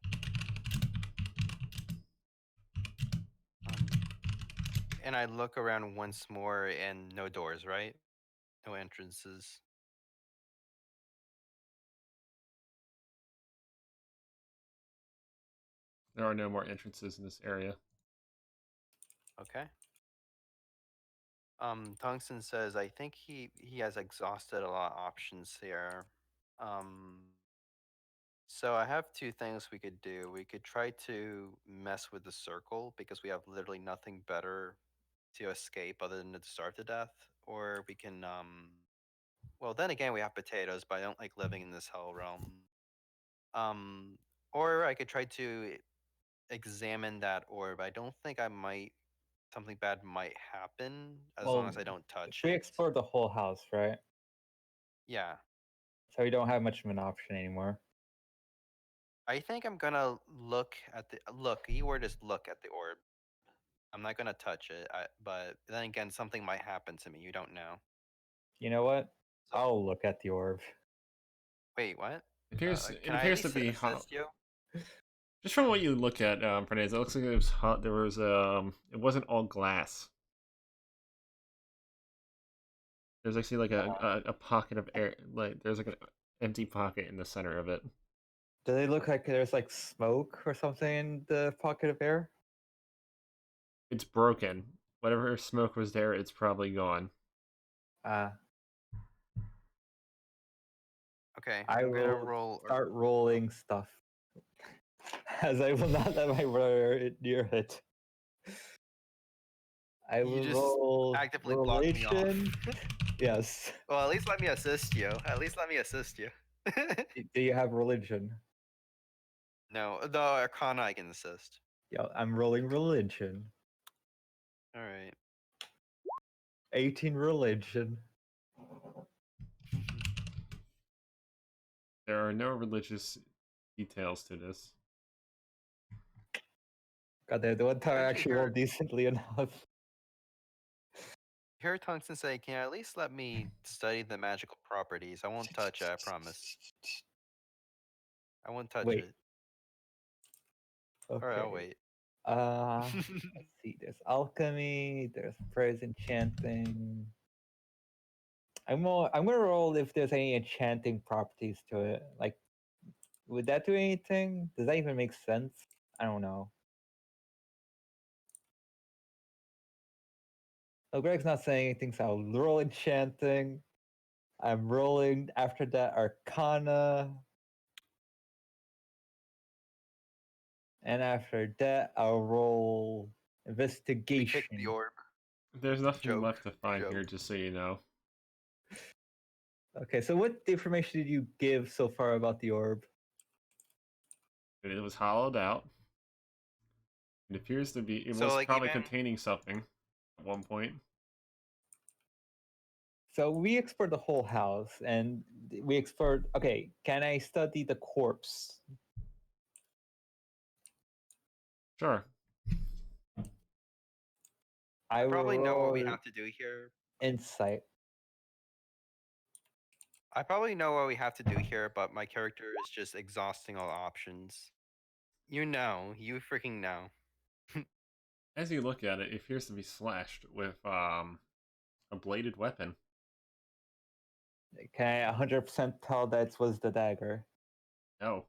And I look around once more and no doors, right? No entrances. There are no more entrances in this area. Okay. Tungsten says, I think he has exhausted a lot of options here. So I have two things we could do. We could try to mess with the circle because we have literally nothing better to escape other than to starve to death. Or we can well then again we have potatoes, but I don't like living in this hell realm. Um or I could try to examine that orb. I don't think something bad might happen as long as Well, I don't touch we it. explored the whole house, right? Yeah. So we don't have much of an option anymore. I think I'm gonna look. Keyword is look at the orb. I'm not gonna touch it. But then again, something might happen to me. You don't know. You know what? So I'll look at the orb. wait, what? It Can I at appears to least be assist you? just from what you look at, Fernandez, it looks like it was hot. There was it wasn't all glass. There's actually like a pocket of air, like there's like an empty pocket in the center of it. Does it look like there's like smoke or something in the pocket of air? It's broken. Whatever smoke was there, it's probably gone. Okay, I I'm gonna will roll. start rolling stuff, as I will not let my brother near it. I You will just roll actively block me off. religion. Yes. Well, at least let me assist you. At least let me assist you. Do you have religion? No, the Arcana I can assist. Yeah, I'm rolling religion. All right. 18 religion. There are no religious details to this. God, the one time I Don't you actually hear? rolled decently enough. Hear Tungsten say, "Can you at least let me study the magical properties? I won't touch it. I promise. I won't touch Wait. it. All right, I'll Okay. wait." Let's see. There's alchemy. There's prayers enchanting. I'm gonna roll if there's any enchanting properties to it. Like, would that do anything? Does that even make sense? I don't know. Oh, Greg's not saying anything, so I'll roll enchanting. I'm rolling after that Arcana. And after that, I'll roll We kicked the investigation. orb. There's nothing Joke. left to find here, Joke. just so you know. Okay, so what information did you give so far about the orb? It was hollowed out. It appears to be. It So was like probably even containing something at one point. So we explored the whole house, and we explored. Okay, can I study the corpse? Sure. I will probably know what we roll have to do here. insight. I probably know what we have to do here, but my character is just exhausting all options. You know, you freaking know. As you look at it, it appears to be slashed with a bladed weapon. Can I 100% tell that was the dagger? No.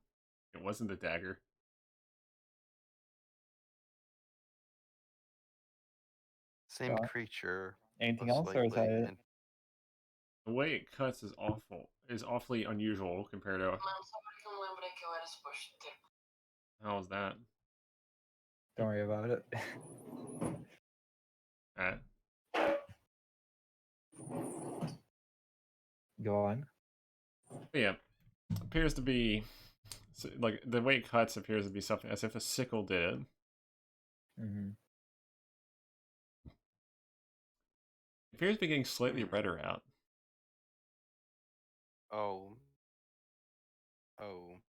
It wasn't the dagger. Same Got- creature. Anything most else, or is that likely, it? and The way it cuts is awfully unusual compared to. How was that? Don't worry about it. At Go on. But yeah, appears to be like the way it cuts appears to be something as if a sickle did it. Hmm. It appears to be getting slightly redder out. oh, oh,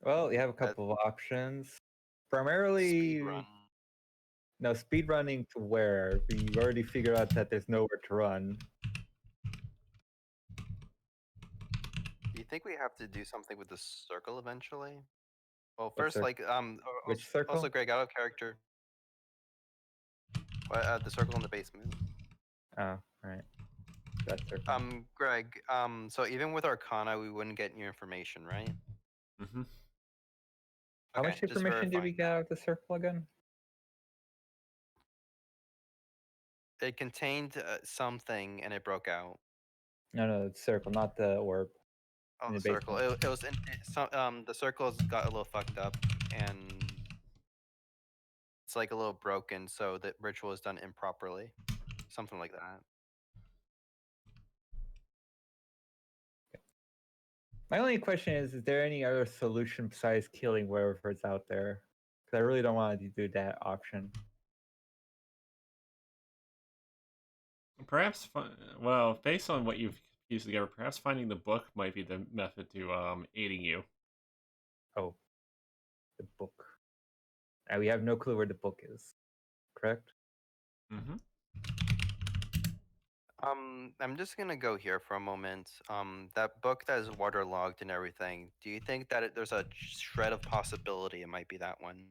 Well, you have a that couple of options. Primarily, speed run. no speed running to where? We already figured out that there's nowhere to run. Do you think we have to do something with the circle eventually? Well, What first, cir- like, Which also, circle? Greg, out of character. The circle in the basement. Oh, right. That circle. Greg, so even with Arcana, we wouldn't get new information, right? Mm-hmm. How Okay, much just information did we verifying get that. out of the circle again? It contained something and it broke out. No, the circle, not the orb. Oh, In the the circle. basement. It was in the circles got a little fucked up and it's like a little broken, so the ritual is done improperly, something like that. My only question is there any other solution besides killing wherever it's out there? Because I really don't want to do that option. Perhaps, well, based on what you've pieced together, perhaps finding the book might be the method to aiding you. Oh, the book. We have no clue where the book is. Correct? Mm-hmm. I'm just gonna go here for a moment. That book that is waterlogged and everything. Do you think that there's a shred of possibility it might be that one?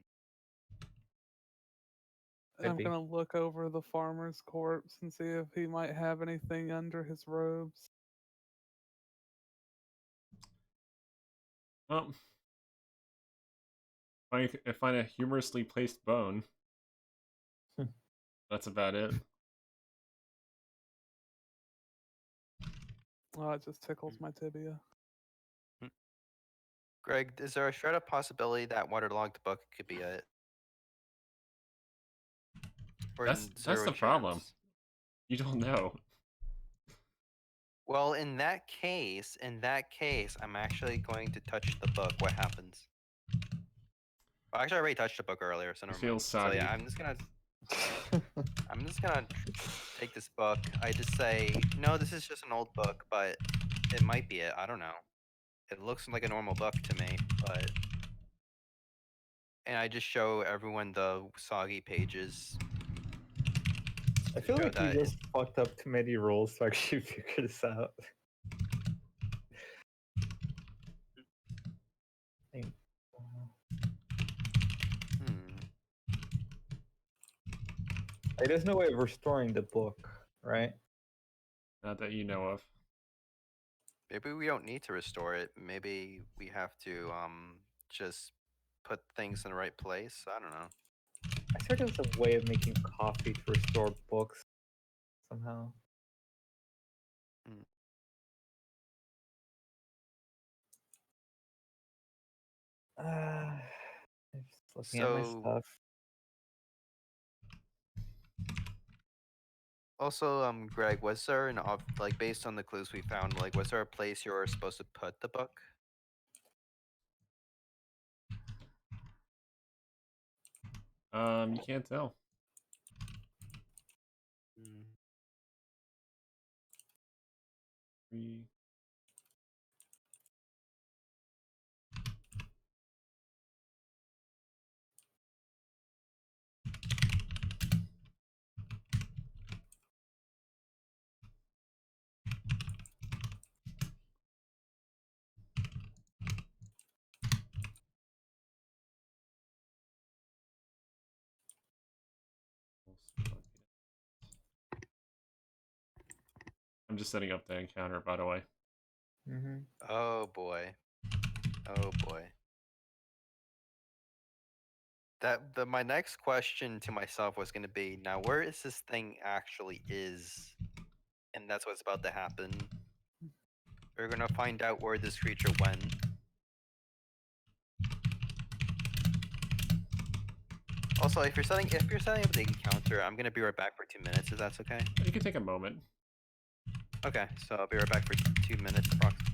Could I'm be. gonna look over the farmer's corpse and see if he might have anything under his robes. Well, find a humorously placed bone. Hmm. That's about it. Oh, it just tickles my tibia. Greg, is there a shred of possibility that waterlogged book could be it? Or That's zero the problem. chance? You don't know. Well, in that case, I'm actually going to touch the book. What happens? Well, actually, I already touched the book earlier, so It never feels mind. So soggy. yeah, I'm just gonna take this book. I just say, no, this is just an old book, but it might be it. I don't know. It looks like a normal book to me, but. And I just show everyone the soggy pages. I to feel show like we that just fucked up too many rules to actually figure this out. Think- Like, there's no way of restoring the book, right? Not that you know of. Maybe we don't need to restore it. Maybe we have to just put things in the right place. I don't know. I swear there's a way of making coffee to restore books somehow. I'm just looking at my So stuff. also, Greg, was there like based on the clues we found, like was there a place you were supposed to put the book? You can't tell. Three. I'm just setting up the encounter, by the way. Mm-hmm. Oh boy. Oh boy. My next question to myself was gonna be, now where is this thing actually is? And that's what's about to happen. We're gonna find out where this creature went. Also, if you're setting up the encounter, I'm gonna be right back for 2 minutes, if that's okay. You can take a moment. Okay, so I'll be right back for 2 minutes approximately.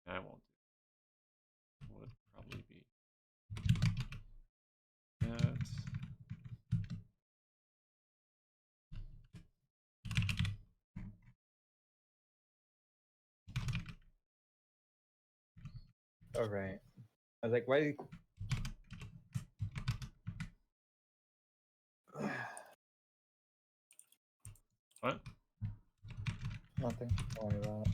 I won't. Would probably be that. All right. I was like, why? What? Nothing. Don't worry about it.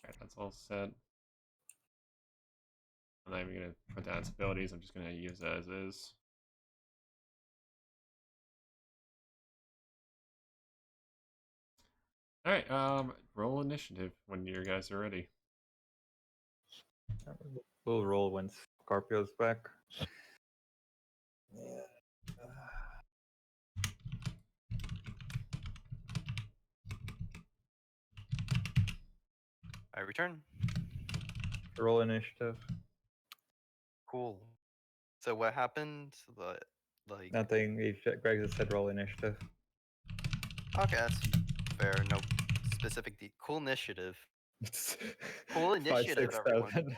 Alright, that's all set. I'm not even gonna put down its abilities, I'm just gonna use it as is. Alright, roll initiative when you guys are ready. We'll roll when Scorpio's back. Yeah. I return. Roll initiative. Cool. So what happened? Like, Nothing. Greg just said roll initiative. okay, that's fair. No specific. Cool initiative. Cool 5, initiative, 6, everyone. 7.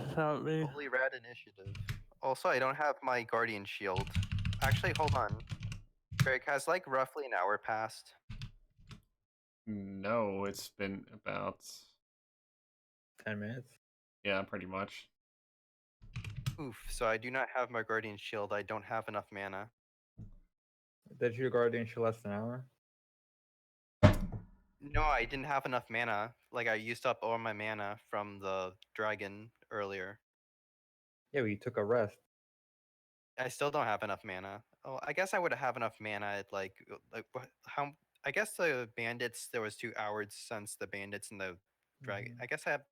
Without me. Holy rad initiative. Also, I don't have my guardian shield. Actually, hold on. Greg, has like roughly an hour passed? No, it's been about 10 minutes. yeah, pretty much. Oof. So I do not have my guardian shield. I don't have enough mana. Did your guardian shield last an hour? No, I didn't have enough mana. Like I used up all my mana from the dragon earlier. Yeah, but you took a rest. I still don't have enough mana. Oh, I guess I would have enough mana at like how? I guess the bandits. There was 2 hours since the bandits and the dragon. I guess I have.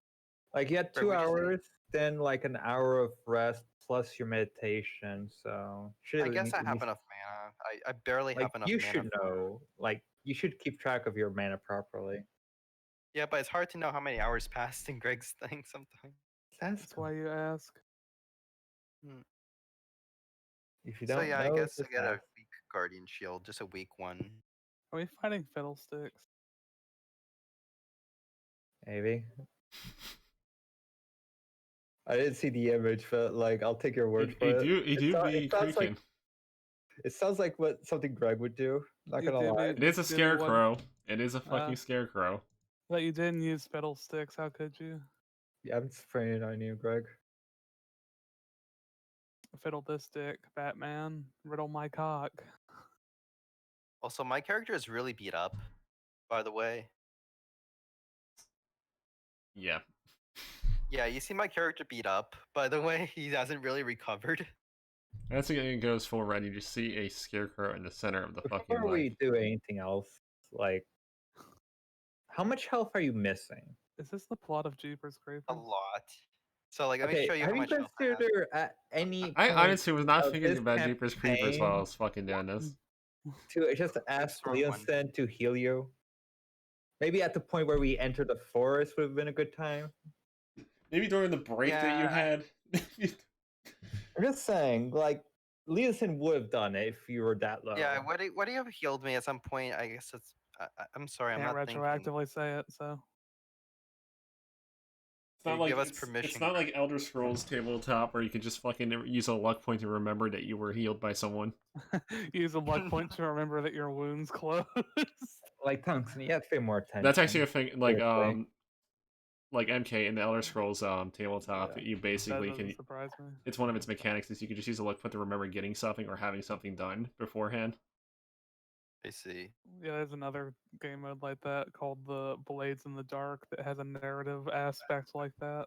Like you had Greg, 2 would you say? hours, then like an hour of rest plus your meditation. So I guess I have enough mana. I barely like have enough you mana should for. know. Like you should keep track of your mana properly. Yeah, but it's hard to know how many hours passed in Greg's thing sometimes. That's why you ask. If you So don't yeah, I know, guess I just get a ask. weak guardian shield, just a weak one. Are we fighting fiddlesticks? Maybe. I didn't see the image, but like I'll take your word for it. He do be It sounds like creaking. it sounds like what something Greg would do. Not You gonna do lie. It is a do be one- scarecrow. It is a fucking scarecrow. But you didn't use fiddlesticks. How could you? Yeah, I'm spraying it on you, Greg. Fiddle this stick, Batman. Riddle my cock. Also, my character is really beat up, by the way. Yeah. Yeah, you see my character beat up, by the way. He hasn't really recovered. As it goes forward, you just see a scarecrow in the center of the fucking Before like. we do anything else, like, how much health are you missing? Is this the plot of Jeepers Creepers? A lot. So, like, let me Okay, show you have how you much health I have. considered at any I point honestly was not of thinking this about Jeepers Creepers while I campaign was fucking doing this. to just ask wrong one. Leonson to heal you? Maybe at the point where we enter the forest would have been a good time. Maybe during the break that you Yeah, had. I'm just saying, like, Leonson would have done it if you were that low. Yeah, would he have healed me at some point? I guess it's. I'm sorry, Can't I'm not thinking. retroactively say it, so. It's not You like give us it's permission, not like Greg. Elder Scrolls tabletop where you can just fucking use a luck point to remember that you were healed by someone. Use a luck point to remember that your wound's closed. Like, Tungsten, you have to pay more attention. That's actually a thing. seriously. Like MK in the Elder Scrolls tabletop, Yeah, you that basically doesn't can. surprise me. It's one of its mechanics is you can just use a luck point to remember getting something or having something done beforehand. I see. Yeah, there's another game mode like that called the Blades in the Dark that has a narrative aspect like that.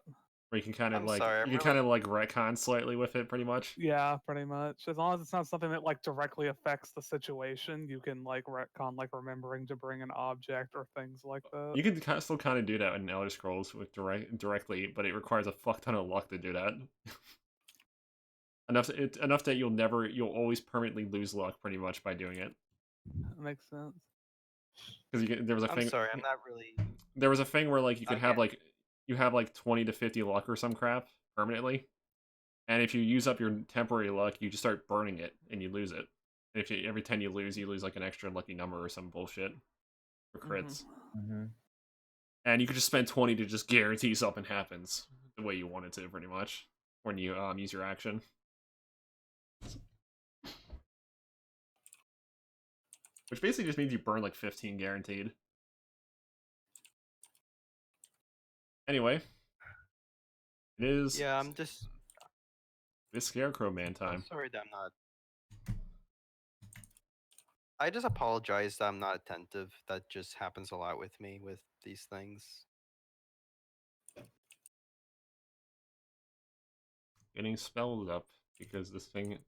Where you can kind of I'm like sorry, you can kind of like retcon slightly with it, pretty much. Yeah, pretty much. As long as it's not something that like directly affects the situation, you can like retcon like remembering to bring an object or things like that. You can still kind of do that in Elder Scrolls with directly, but it requires a fuck ton of luck to do that. enough that you'll always permanently lose luck pretty much by doing it. That makes sense. Because there was a I'm thing. sorry, I'm not really. There was a thing where like you could have Again. you have like 20 to 50 luck or some crap permanently, and if you use up your temporary luck, you just start burning it and you lose it. And if every 10 you lose like an extra lucky number or some bullshit for crits. Mm-hmm. And you could just spend 20 to just guarantee something happens the way you want it to, pretty much, when you use your action. Which basically just means you burn like 15 guaranteed. Anyway, it is. Yeah, I'm just. It's Scarecrow Man I'm time. sorry that I'm not. I just apologize that I'm not attentive. That just happens a lot with me with these things. Getting spelled up because this thing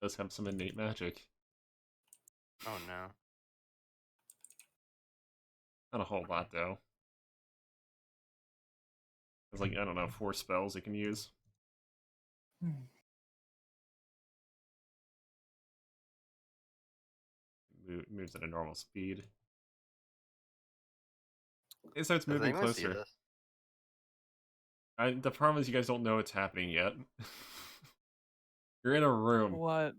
does have some innate magic. Oh no. Not a whole lot though. There's like, I don't know, 4 spells it can use. Moves at a normal speed. It starts Does moving anyone see closer. this? The problem is you guys don't know what's happening yet. You're in a room. What?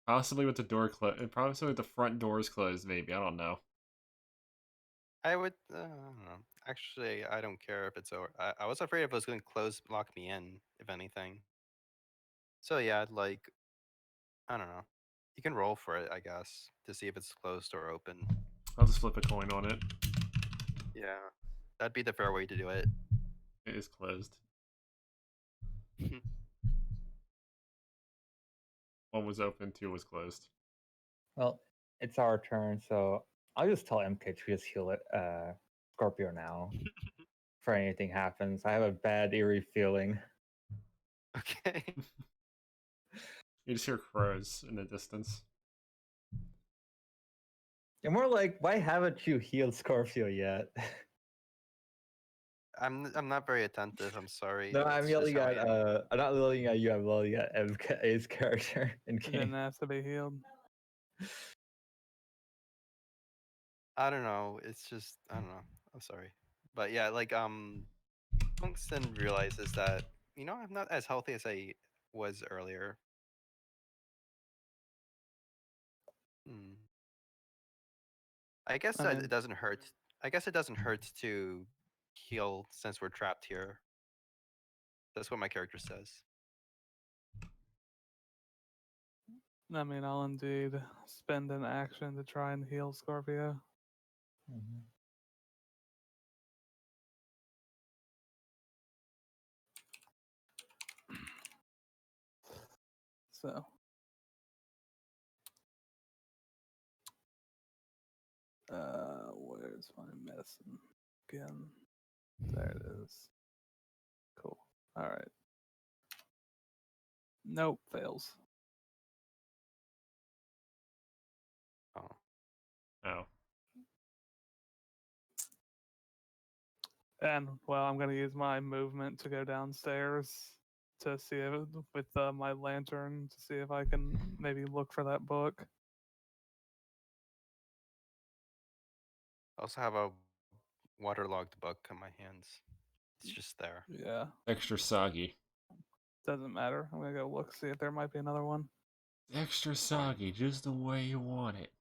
Possibly with the door closed. Possibly with the front doors closed, maybe. I don't know. I would. I don't know. Actually, I don't care if it's over. I was afraid if it was going to close, lock me in, if anything. So yeah, like, I don't know. You can roll for it, I guess, to see if it's closed or open. I'll just flip a coin on it. Yeah, that'd be the fair way to do it. It is closed. One was open, 2 was closed. Well, it's our turn, so I'll just tell MK to just heal it, Scorpio now. For anything happens, I have a bad eerie feeling. Okay. You just hear crows in the distance. You're more like, why haven't you healed Scorpio yet? I'm not very attentive. I'm sorry. No, I'm It's just yelling how I at am. I'm not yelling at you, I'm yelling at MK's character in It didn't game. have to be healed. I don't know. It's just I don't know. I'm sorry, but yeah, like Tungsten realizes that I'm not as healthy as I was earlier. Hmm. I guess I that mean- it doesn't hurt. I guess it doesn't hurt to heal since we're trapped here. That's what my character says. I mean, I'll indeed spend an action to try and heal Scorpio. Mhm. So. Where's my medicine? Again. There it is. Cool. Alright. Nope, fails. Oh. Oh. And, well, I'm going to use my movement to go downstairs to see if, with my lantern, to see if I can maybe look for that book. I also have a waterlogged book in my hands. It's just there. Yeah, Extra soggy. doesn't matter. I'm going to go look, see if there might be another one. Extra soggy, just the way you want it.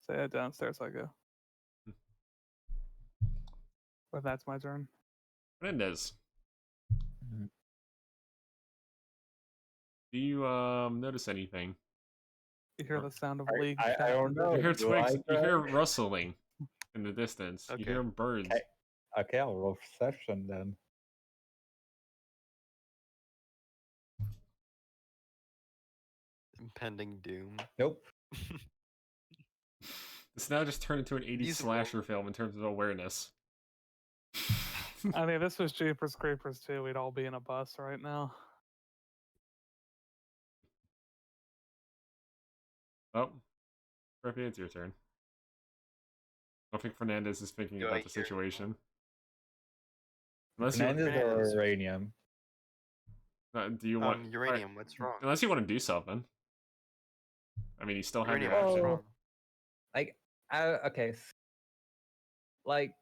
So, yeah, downstairs I go. But that's my turn. Menendez, Mhm. do you notice anything? You hear the sound of I- league I chat. don't know. You hear Do twigs. I, You hear Greg? rustling in the distance. You Okay. hear birds. Okay. Okay, I'll roll perception then. Impending doom. Nope. It's now just turned into an 80s Usable. slasher film in terms of awareness. I mean, if this was Jeepers Creepers too, we'd all be in a bus right now. Oh, Scorpio, it's your turn. I don't think Fernandez is thinking Do I about the hear- situation. Unless you, Fernandez or Fernandez. uranium? do you want Uranium, what's wrong? Unless you want to do something. I mean, you still have your Uranium, what's action. wrong? Like, okay. Like,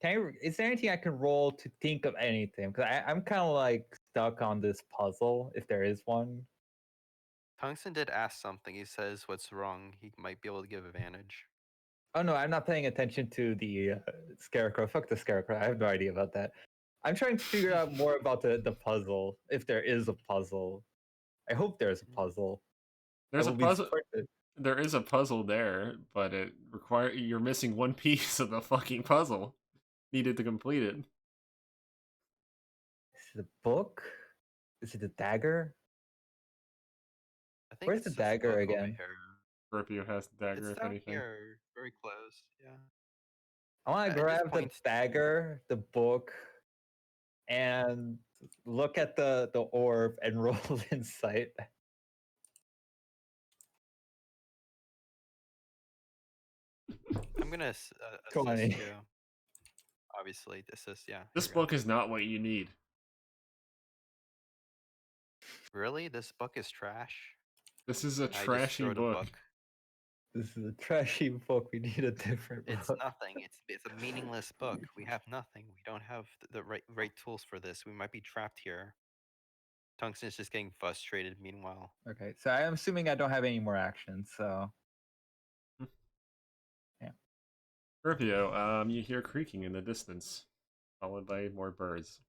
is there anything I can roll to think of anything? Because I'm kind of like stuck on this puzzle, if there is one. Tungsten did ask something. He says, "What's wrong?" He might be able to give advantage. Oh no, I'm not paying attention to the scarecrow. Fuck the scarecrow. I have no idea about that. I'm trying to figure out more about the puzzle, if there is a puzzle. I hope there's a puzzle. There's I a will be puzzle. disappointed. There is a puzzle there, but you're missing one piece of the fucking puzzle needed to complete it. Is it a book? Is it a dagger? I think Where's it's the this dagger book over again? here. Scorpio has the dagger, It's if down anything. here, very close. Yeah. I want It to just grab the points- dagger, the book, and look at the orb and roll insight. I'm gonna assist 20. you. Obviously, assist. Yeah. This here we go. book is not what you need. Really? This book is trash. This is a I just trashy throw the book. This is a trashy book. We need a different It's book. nothing. It's a meaningless book. We have nothing. We don't have the right tools for this. We might be trapped here. Tungsten's just getting frustrated. Meanwhile, Okay, so I'm assuming I don't have any more actions, so Scorpio, you hear creaking in the distance, followed by more birds.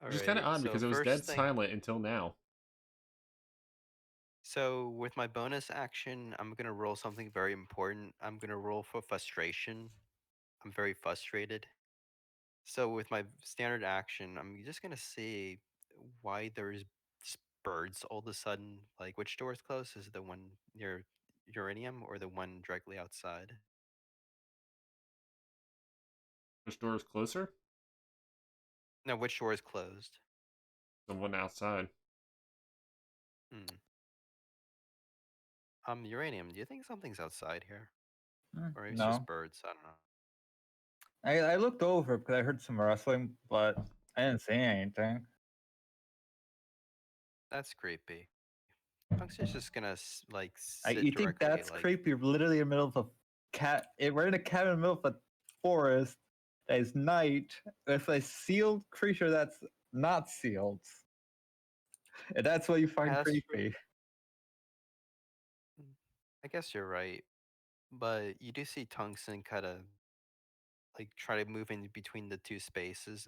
Which is kind of Alright, odd so because it was first dead thing- silent until now. So with my bonus action, I'm gonna roll something very important. I'm gonna roll for frustration. I'm very frustrated. So with my standard action, I'm just gonna see why there's just birds all of a sudden. Like, which door is closed? Is it the one near uranium or the one directly outside? Which door is closer? No, which door is closed? The one outside. Hmm. Uranium. Do you think something's outside here, or it's no. just birds? I don't know. I looked over because I heard some rustling, but I didn't see anything. That's creepy. Tungsten's just gonna like sit You think directly. that's like, creepy? We're literally in the middle of a we're in a cabin in the middle of a forest that is night with a sealed creature that's not sealed. And that's what you find that's true. creepy. I guess you're right, but you do see Tungsten kind of like try to move in between the two spaces.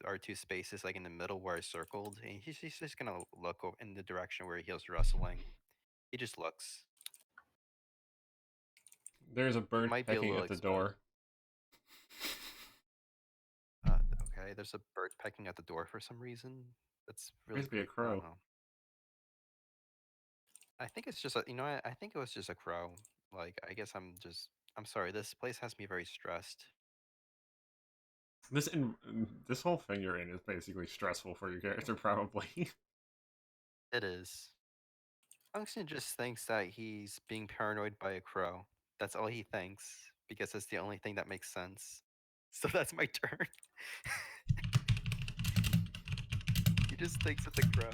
Are two spaces like in the middle where I circled, and he's just gonna look in the direction where he was rustling. He just looks. There's a He bird might be a pecking little at the exposed. door. Okay, there's a bird pecking at the door for some reason. That's really Appears to be a creepy. I don't crow. know. I think it's just a, I think it was just a crow. Like, I guess I'm sorry. This place has me very stressed. This whole thing you're in is basically stressful for your character, probably. It is. Tungsten just thinks that he's being paranoid by a crow. That's all he thinks because it's the only thing that makes sense. So that's my turn. He just thinks it's a crow.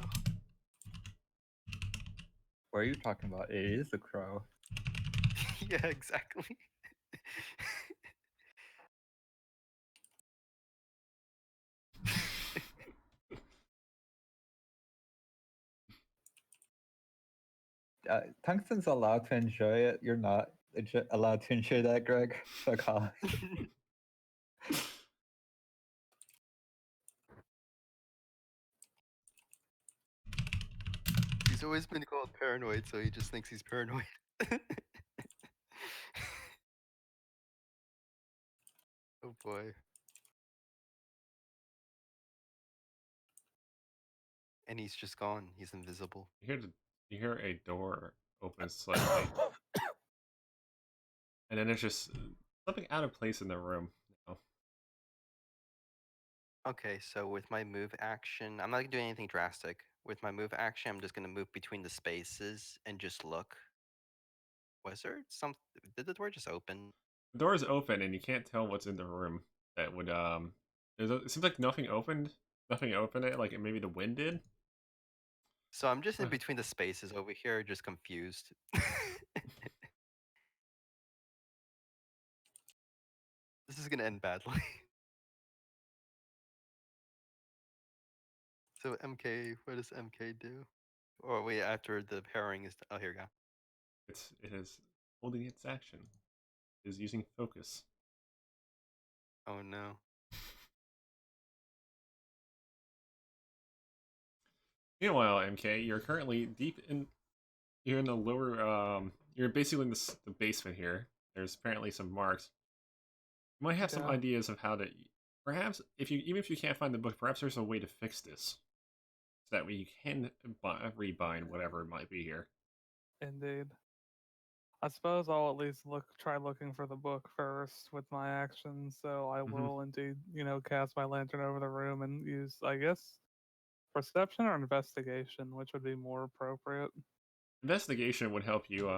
What are you talking about? It is a crow. Yeah, exactly. Tungsten's allowed to enjoy it. You're not allowed to enjoy that, Greg. Fuck off. He's always been called paranoid, so he just thinks he's paranoid. Oh boy. And he's just gone. He's invisible. You hear a door open slightly, and then there's just something out of place in the room. Now. Okay, so with my move action, I'm not doing anything drastic. With my move action, I'm just gonna move between the spaces and just look. Was there some? Did the door just open? The door is open, and you can't tell what's in the room. That would it seems like nothing opened. Nothing opened it. Like maybe the wind did. So I'm just in between the spaces over here, just confused. This is gonna end badly. So MK, what does MK do? Oh wait, after the pairing is, oh here we go. It is holding its action. It is using focus. Oh no. Meanwhile, MK, you're currently deep in. You're in the lower. You're basically in the basement here. There's apparently some marks. You might have some Yeah. ideas of how to. Perhaps even if you can't find the book, perhaps there's a way to fix this, so that way you can rebind whatever might be here. Indeed. I suppose I'll at least try looking for the book first with my actions. So I Mhm. will indeed, cast my lantern over the room and use, I guess, perception or investigation, which would be more appropriate. Investigation would help you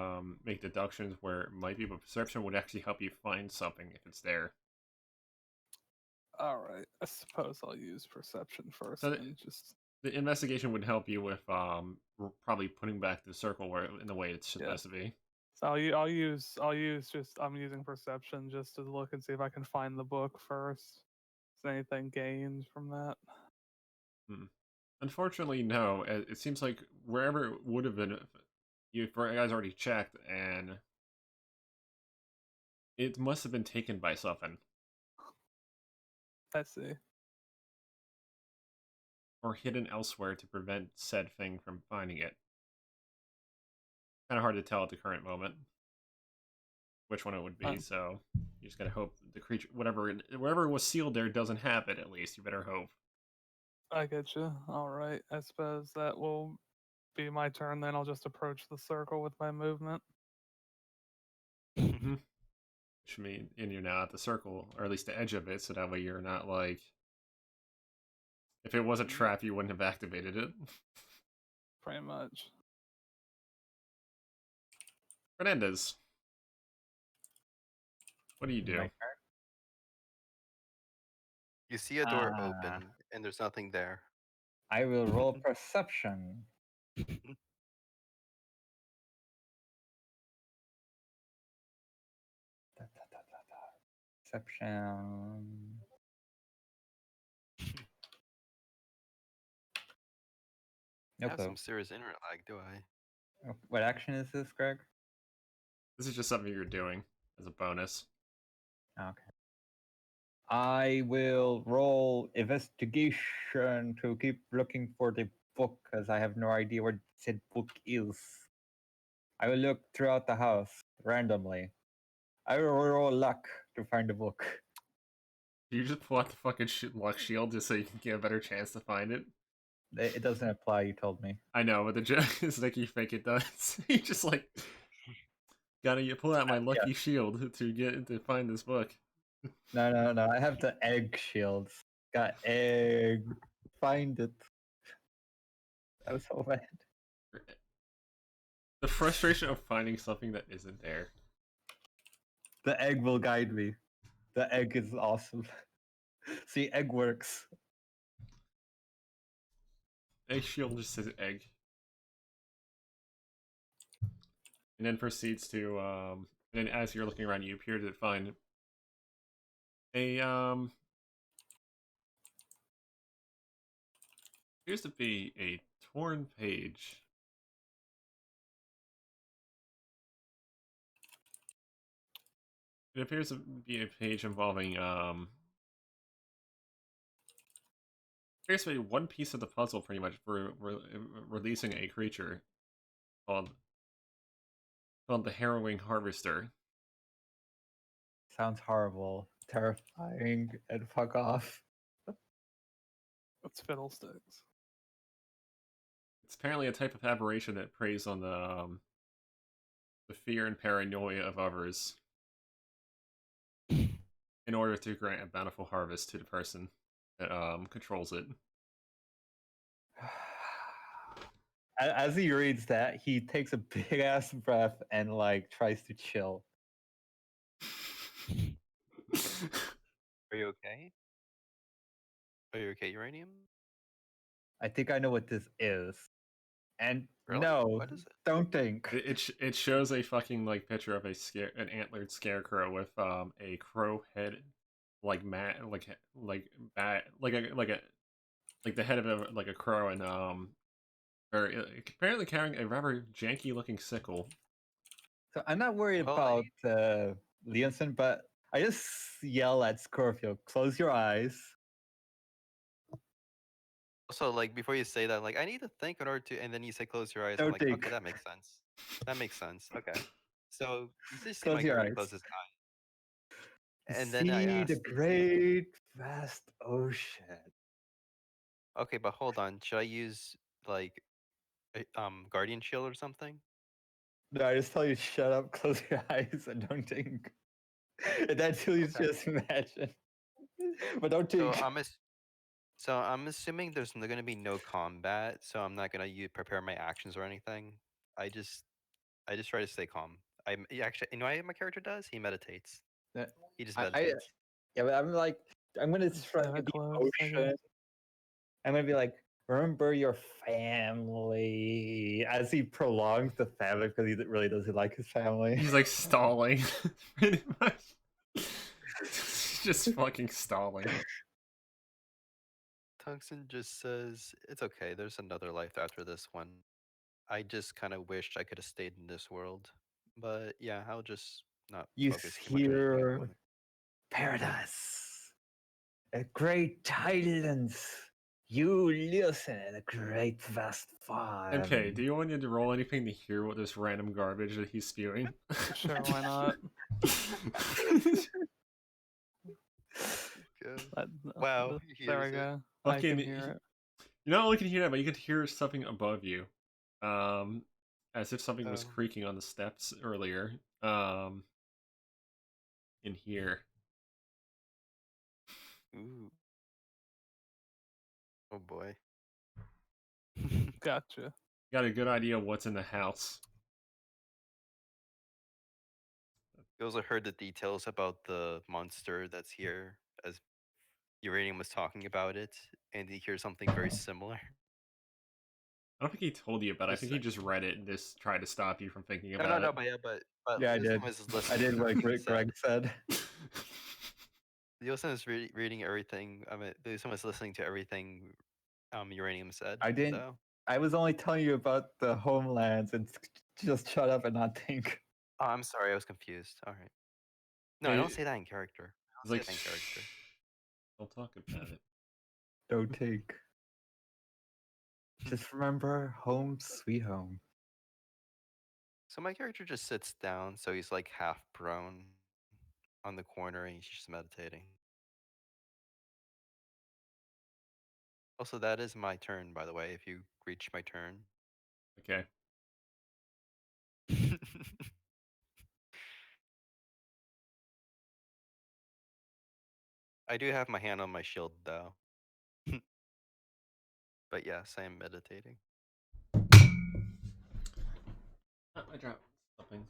make deductions where it might be, but perception would actually help you find something if it's there. All right, I suppose I'll use perception first So and just the investigation would help you with probably putting back the circle where in the way it's supposed to be. so I'll use just I'm using perception just to look and see if I can find the book first. Is anything gained from that? Unfortunately, no. It seems like wherever it would have been, you guys already checked, and it must have been taken by something I see. or hidden elsewhere to prevent said thing from finding it. Kind of hard to tell at the current moment which one it would be. So you just gotta hope the creature, whatever was sealed there, doesn't have it. At least you better hope. I get you. All right. I suppose that will be my turn then. I'll just approach the circle with my movement. Which means, and you're now at the circle, or at least the edge of it, so that way you're not like. If it was a trap, you wouldn't have activated it. Pretty much. Fernandez, what do you do? My turn. You see a door open and there's nothing there. I will roll perception. Perception. I have Okay. some serious internet lag, do I? What action is this, Greg? This is just something you're doing as a bonus. Okay. I will roll investigation to keep looking for the book, because I have no idea where said book is. I will look throughout the house randomly. I will roll luck to find the book. You just pull out the fucking luck shield just so you can get a better chance to find it. It doesn't apply, you told me. I know, but the joke is like you think it does. You just like gotta pull out my lucky shield to find this book. No. I have the egg shields. Got egg. Find it. That was so bad. The frustration of finding something that isn't there. The egg will guide me. The egg is awesome. See, egg works. Egg shield just says egg. And then proceeds to and then as you're looking around you appear to find a appears to be a torn page. It appears to be a page involving appears to be one piece of the puzzle pretty much for releasing a creature called the Harrowing Harvester. Sounds horrible, terrifying, and fuck off. That's fiddlesticks. It's apparently a type of aberration that preys on the fear and paranoia of others in order to grant a bountiful harvest to the person that controls it. As he reads that, he takes a big ass breath and like tries to chill. Are you okay? Are you okay, Uranium? I think I know what this is. And Really? no, What is it? don't think. It shows a fucking like picture of an antlered scarecrow with a crow head, like bat like the head of a crow, and or apparently carrying a rather janky looking sickle. So I'm not worried Well, about Leonson, but I just yell at Scorpio, close your eyes. Also, like before you say that, like I need to think in order to, and then you say close your eyes. I'm Don't like, think. okay, that makes sense. That makes sense. Okay, so you just see Close my your character eyes. close his eye, and then I See asked, the great vast ocean. okay, but hold on, should I use like guardian shield or something? No, I just tell you shut up, close your eyes, and don't think. And until you Okay. just imagine. But don't So think. I'm assuming there's going to be no combat, so I'm not going to prepare my actions or anything. I just try to stay calm. Actually, you know what my character does? He meditates. Uh, He just I meditates. yeah, but I'm like, I'm gonna describe Santa the Claus, I ocean. guess. I'm gonna be like, remember your family, as he prolongs the family because he really doesn't like his family. He's like stalling, pretty much. He's just fucking stalling. Tungsten just says, it's okay, there's another life after this one. I just kind of wished I could have stayed in this world. But yeah, I'll just not You focus too much on anything at the hear moment. paradise, a great tidings. You listen at a great vast farm. Okay, do you want me to roll anything to hear what this random garbage that he's spewing? Sure, why not? Good. That- Wow, he there we hears it. go. I Fucking, can hear it. you not only can hear that, but you could hear something above you, as if something was Oh. creaking on the steps earlier. In here. Ooh. Oh boy. Gotcha. Got a good idea of what's in the house. You also heard the details about the monster that's here as Uranium was talking about it, and you hear something very similar. I don't think he told you about it. I Just think he saying. just read it and just tried to stop you from thinking No, about it. but yeah, but Yeah, I Leosin did. was I listening did to what everything he Greg said. Leosin was reading everything. I mean, Leosin was listening to everything Uranium said. I didn't. So. I was only telling you about the homelands and just shut up and not think. Oh, I'm sorry, I was confused. All right. No, I Hey, don't say that in character. I It's don't like, say that in character. Don't talk about it. Don't take. Just remember, home sweet home. So my character just sits down, so he's like half prone on the corner and he's just meditating. Also, that is my turn, by the way, if you reach my turn. Okay. I do have my hand on my shield, though. But yes, I am meditating. I dropped something.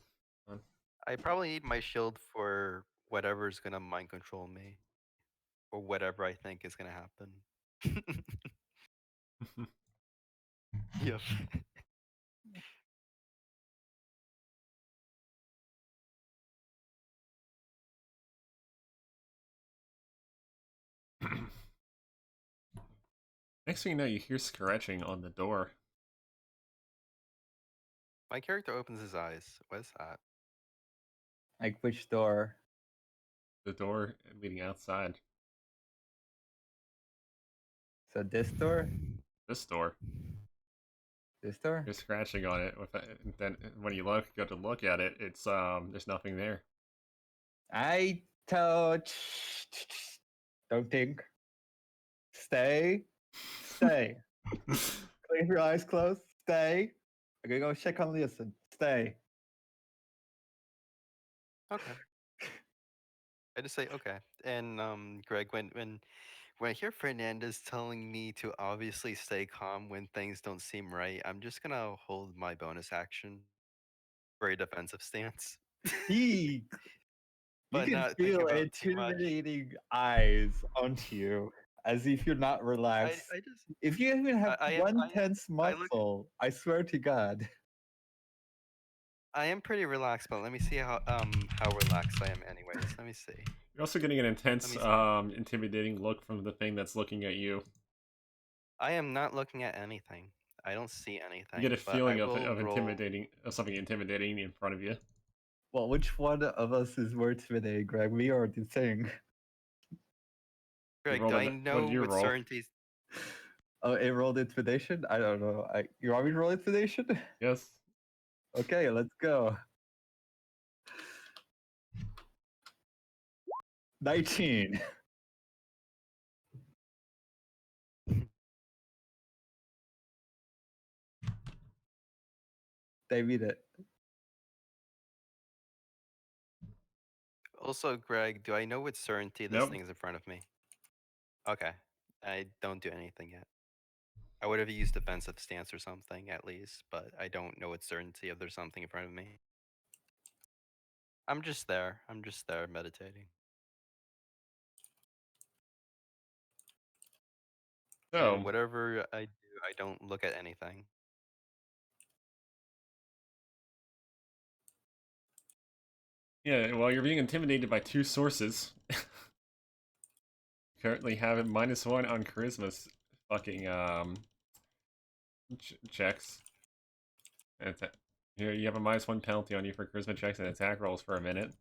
Hold I probably need my shield for whatever's gonna mind control me. Or whatever I think is gonna happen. on. Yep. Next thing you know, you hear scratching on the door. My character opens his eyes. What is that? Like which door? The door leading outside. So this door? This door. This door? You're scratching on it. And then when you go to look at it, it's there's nothing there. I touch. Don't think. Stay. Stay. Keep your eyes closed. Stay. I'm gonna go check on Listen. Stay. Okay. I just say okay. And Greg, when I hear Fernandez telling me to obviously stay calm when things don't seem right, I'm just gonna hold my bonus action for a defensive stance. He. You But can not think feel about too much. intimidating eyes onto you, as if you're not I relaxed. just If you even have I am one tense I look muscle, I swear to God. I am pretty relaxed, but let me see how relaxed I am anyways. Let me see. You're also getting an Let intense, me see. intimidating look from the thing that's looking at you. I am not looking at anything. I don't see You get a anything, but I feeling will of roll. intimidating, of something intimidating in front of you. Well, which one of us is more intimidating, Greg? Me or the thing? You Greg, do rolled I it. What know did you with roll? certainty? Oh, it rolled intimidation? I don't know. You want me to roll intimidation? Yes. Okay, let's go. 19. They beat it. Also, Greg, do I know with certainty this Nope. thing is in front of me? Okay. I don't do anything yet. I would have used defensive stance or something at least, but I don't know with certainty if there's something in front of me. I'm just there. I'm just there meditating. So, And whatever I do, I don't look at anything. yeah, well, you're being intimidated by two sources. Currently have it -1 on charisma fucking, checks. And here, you have a -1 penalty on you for charisma checks and attack rolls for a minute.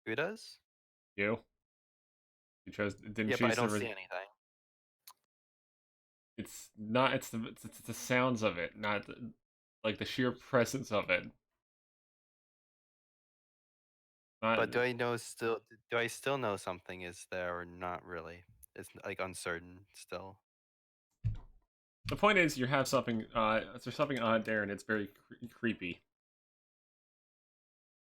Who does? You didn't Yeah, but I choose don't see anything. It's not. It's the sounds of it, not like the sheer presence of it. Not But do I know still? Do I still know something is there or not really? It's like uncertain still. the point is you have something. There's something odd there, and it's very creepy.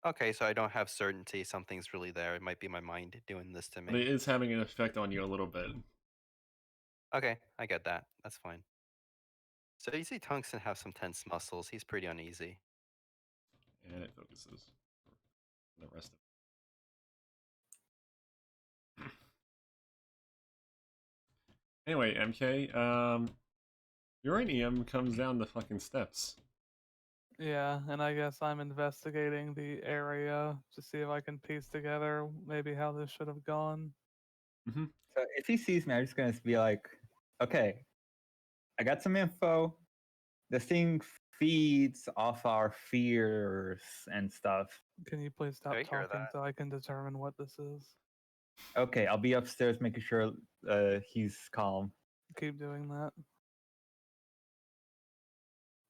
Okay, so I don't have certainty something's really there. It might be my mind doing this to But it me. is having an effect on you a little bit. Okay, I get that. That's fine. So you see Tungsten have some tense muscles. He's pretty uneasy. And it focuses the rest of it. Anyway, MK, uranium comes down the fucking steps. Yeah, and I guess I'm investigating the area to see if I can piece together maybe how this should have gone. Mm-hmm. So if he sees me, I'm just going to be like, okay, I got some info. This thing feeds off our fears and stuff. Can you please stop I hear talking that. so I can determine what this is? Okay, I'll be upstairs making sure he's calm. Keep doing that.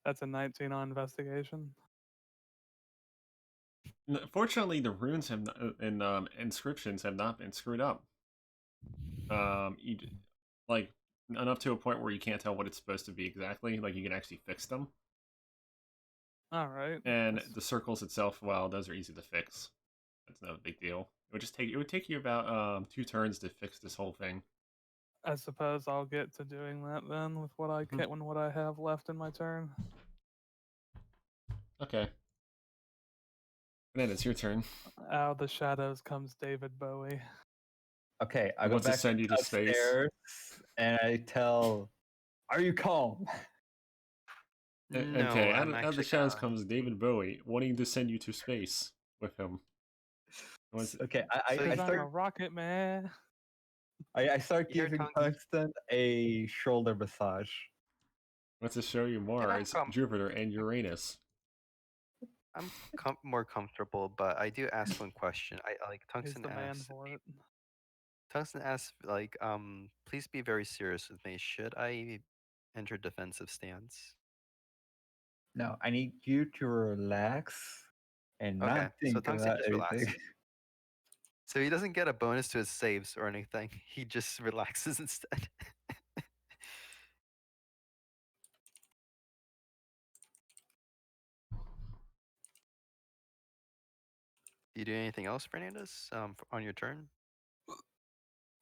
That's a 19 on investigation. Fortunately, the runes have and inscriptions have not been screwed up. Like enough to a point where you can't tell what it's supposed to be exactly. Like you can actually fix them. All right. And the circles itself, well, those are easy to fix. That's no big deal. It would take you about 2 turns to fix this whole thing. I suppose I'll get to doing that then with what I can what I have left in my turn. Okay. And then it's your turn. Out of the shadows comes David Bowie. Okay, I He go wants to back send you to space. upstairs and I tell, "Are you calm?" No, Okay, I'm out of the actually shadows comes David Bowie, wanting to send you to space with him. Okay, So I Because I'm a start rocket man. I start You hear giving Tonky? Tungsten a shoulder massage. Wants to show you Mars, Jupiter, and Uranus. I'm more comfortable, but I do ask one question. I like He's Tungsten the man asks. for it. Tungsten asks, like, please be very serious with me. Should I enter defensive stance? No, I need you to relax and Okay, not so think Tungsten about just anything. relaxes. So he doesn't get a bonus to his saves or anything. He just relaxes instead. Do you do anything else, Fernandez? On your turn?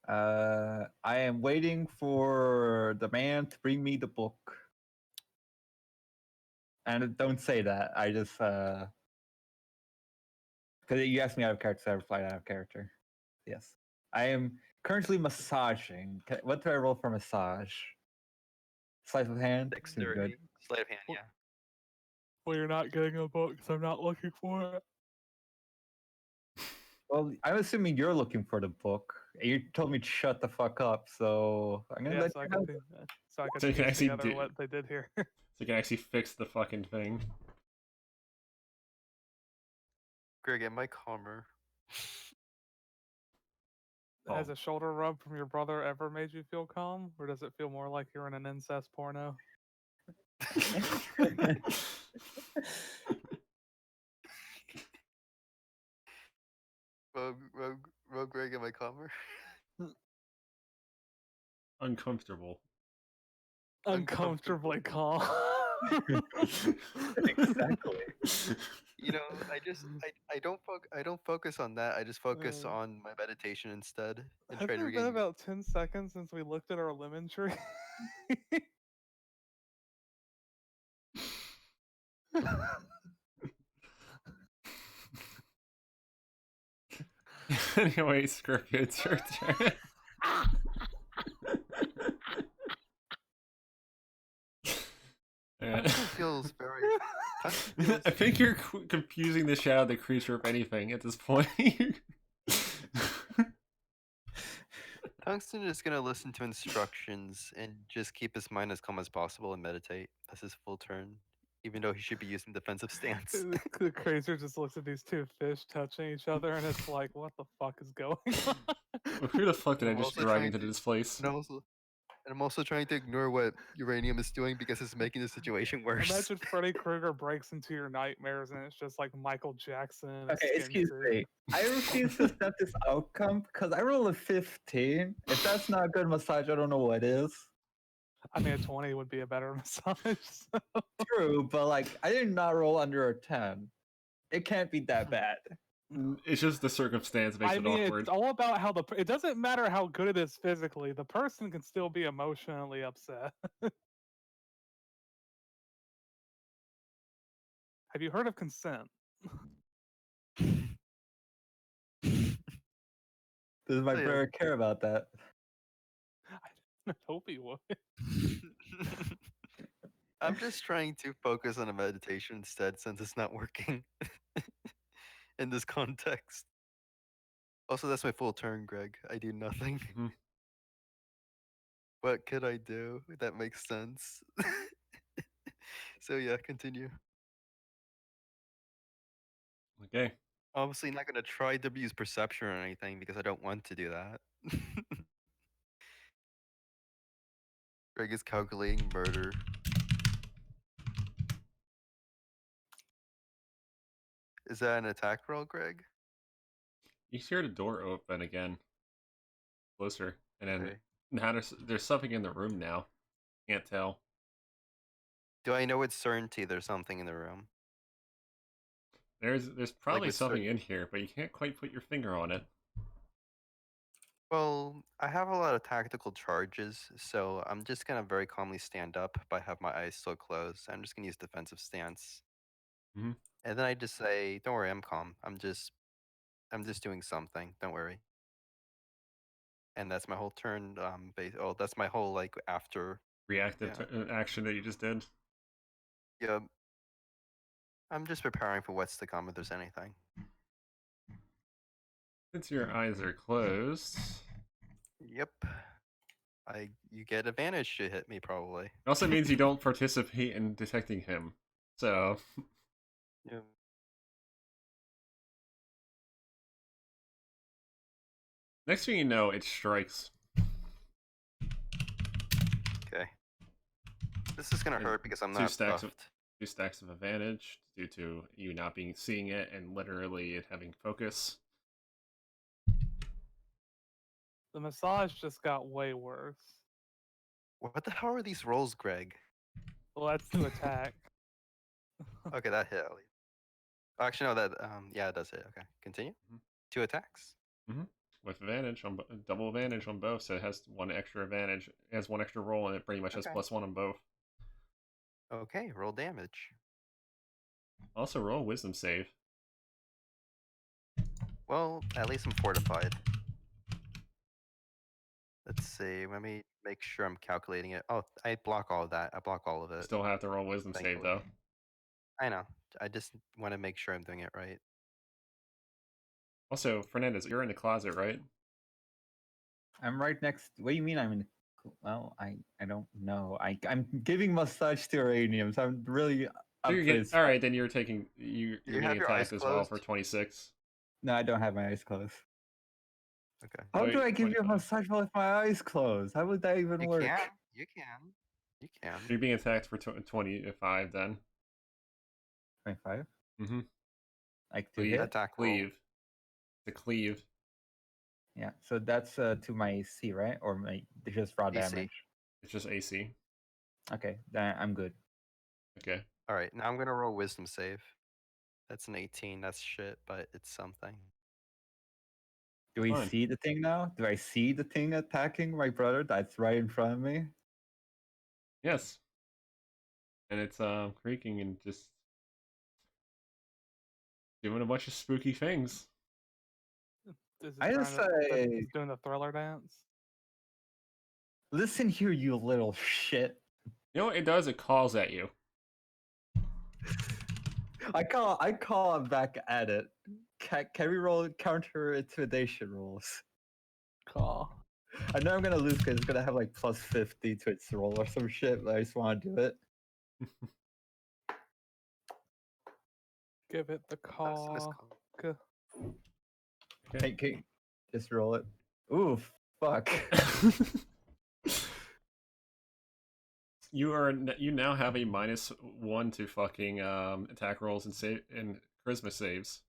I am waiting for the man to bring me the book. And don't say that. I just because you asked me out of character, so I replied out of character. Yes, I am currently massaging. What do I roll for massage? Sleight of hand. Seems good. Dexterity, sleight of hand, yeah. Well, you're not getting a book, so I'm not looking for it. Well, I'm assuming you're looking for the book. You told me to shut the fuck up, so I'm gonna Yeah, let so you I have could, it. so I could So you can piece actually together what they did here. So you can actually fix the fucking thing. Greg, am I calmer? Has a shoulder rub from your brother ever made you feel calm, or does it feel more like you're in an incest porno? Well, Greg, am I calmer? Uncomfortable. Uncomfortably calm. Exactly. You know, I don't focus on that. I just focus on my meditation instead and try Hasn't to it been regain. about 10 seconds since we looked at our lemon tree? Anyway, Scorpio, it's your turn. Tungsten feels very. Tungsten feels, I think you're confusing the shadow the creature if anything at this point. Tungsten is gonna listen to instructions and just keep his mind as calm as possible and meditate. That's his full turn, even though he should be using defensive stance. The crazer just looks at these two fish touching each other and it's like, what the fuck is going on? Who the fuck did I I'm just also drag trying into to- this place? And I'm also trying to ignore what uranium is doing because it's making the situation worse. Imagine Freddy Krueger breaks into your nightmares and it's just like Michael Jackson. in a Okay, skin excuse suit. me. I refuse to accept this outcome because I rolled a 15. If that's not a good massage, I don't know what is. I mean, a 20 would be a better massage. So. True, but like I did not roll under a 10. It can't be that bad. It's just the circumstance makes I it mean, awkward. it's all about how it doesn't matter how good it is physically. The person can still be emotionally upset. Have you heard of consent? Does my Oh, yeah. brother care about that? I hope he would. I'm just trying to focus on a meditation instead since it's not working in this context. Also, that's my full turn, Greg. I do nothing. Mhm. What could I do? That makes sense. So yeah, continue. Okay. Obviously not gonna try to use perception or anything because I don't want to do that. Greg is calculating murder. Is that an attack roll, Greg? You hear the door open again, closer, and then Okay. now there's something in the room now. Can't tell. Do I know with certainty there's something in the room? There's probably with something in here, but you can't quite put your finger on it. Well, I have a lot of tactical charges, so I'm just gonna very calmly stand up, but have my eyes still closed. I'm just gonna use defensive stance. Mhm. And then I just say, "Don't worry, I'm calm. I'm just doing something. Don't worry." And that's my whole turn. That's my whole like after. Reactive Yeah. action that you just did. Yeah. I'm just preparing for what's to come if there's anything. Since your eyes are closed, Yep. You get advantage to hit me probably. it also means you don't participate in detecting him. So Yeah. next thing you know, it strikes. Okay. This is gonna And hurt because I'm two not stacks buffed. of 2 stacks of advantage due to you not seeing it and literally it having focus. The massage just got way worse. What the hell are these rolls, Greg? Well, that's to attack. Okay, that hit at least. Actually, no, that yeah, it does hit. Okay, continue. Mhm. 2 attacks. With advantage on double advantage on both, so it has one extra advantage. It has one extra roll, and it pretty much has Okay. +1 on both. Okay, roll damage. Also, roll a wisdom save. Well, at least I'm fortified. Let's see. Let me make sure I'm calculating it. Oh, I block all of that. I block all of You it. still have to roll a wisdom save Thankfully. though. I know. I just want to make sure I'm doing it right. Also, Fernandez, you're in the closet, right? I'm right next. What do you mean I'm in? Well, I don't know. I'm giving massage to uranium, so I'm really So up you're for getting this. all right. Then you're taking you're You getting have your eyes attacked as well for closed? 26. No, I don't have my eyes closed. Okay. How do I give you a 25. massage with my eyes closed? How would that even You work? can. You can. You can. You're being attacked for 25 then. 25. Mm-hmm. Like to Cleave. hit. Attack roll. Cleave. To cleave. Yeah. So that's to my AC, right? Or my just raw AC. damage. It's just AC. Okay, then I'm good. Okay. All right. Now I'm gonna roll wisdom save. That's an 18. That's shit, but it's something. Do we Fine. see the thing now? Do I see the thing attacking my brother that's right in front of me? Yes. And it's creaking and just doing a bunch of spooky things. Is it I just say, it's doing the thriller dance? listen here, you little shit. You know what it does? It calls at you. I call it back at it. Can we roll counter intimidation rolls? Call. I know I'm gonna lose because it's gonna have like plus 50 to its roll or some shit, but I just want to do it. Give it the call. Okay. Can just roll it. Ooh, fuck. You now have a -1 to fucking attack rolls and charisma saves.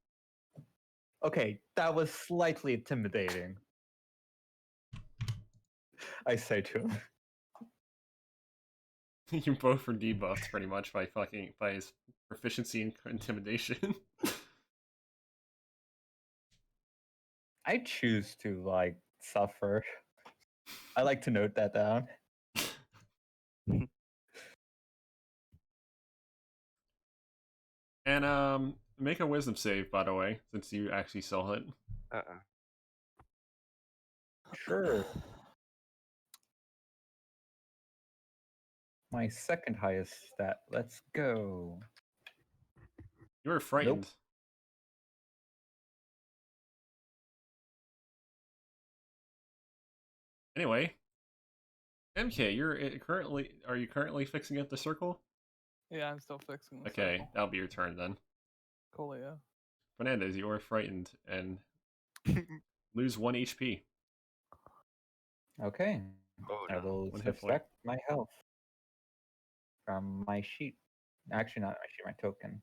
Okay, that was slightly intimidating. I say to him. You both were debuffed pretty much by his proficiency in intimidation. I choose to like suffer. I like to note that down. And make a wisdom save, by the way, since you actually saw it. Sure. My second highest stat. Let's go. You were frightened. Nope. Anyway, MK, are you currently fixing up the circle? Yeah, I'm still fixing the Okay, circle. that'll be your turn then. Coolio. Fernandez, you are frightened and lose 1 HP. Okay. Oh I no. will 1 hit point. subtract my health from my sheet. Actually, not my sheet, my token.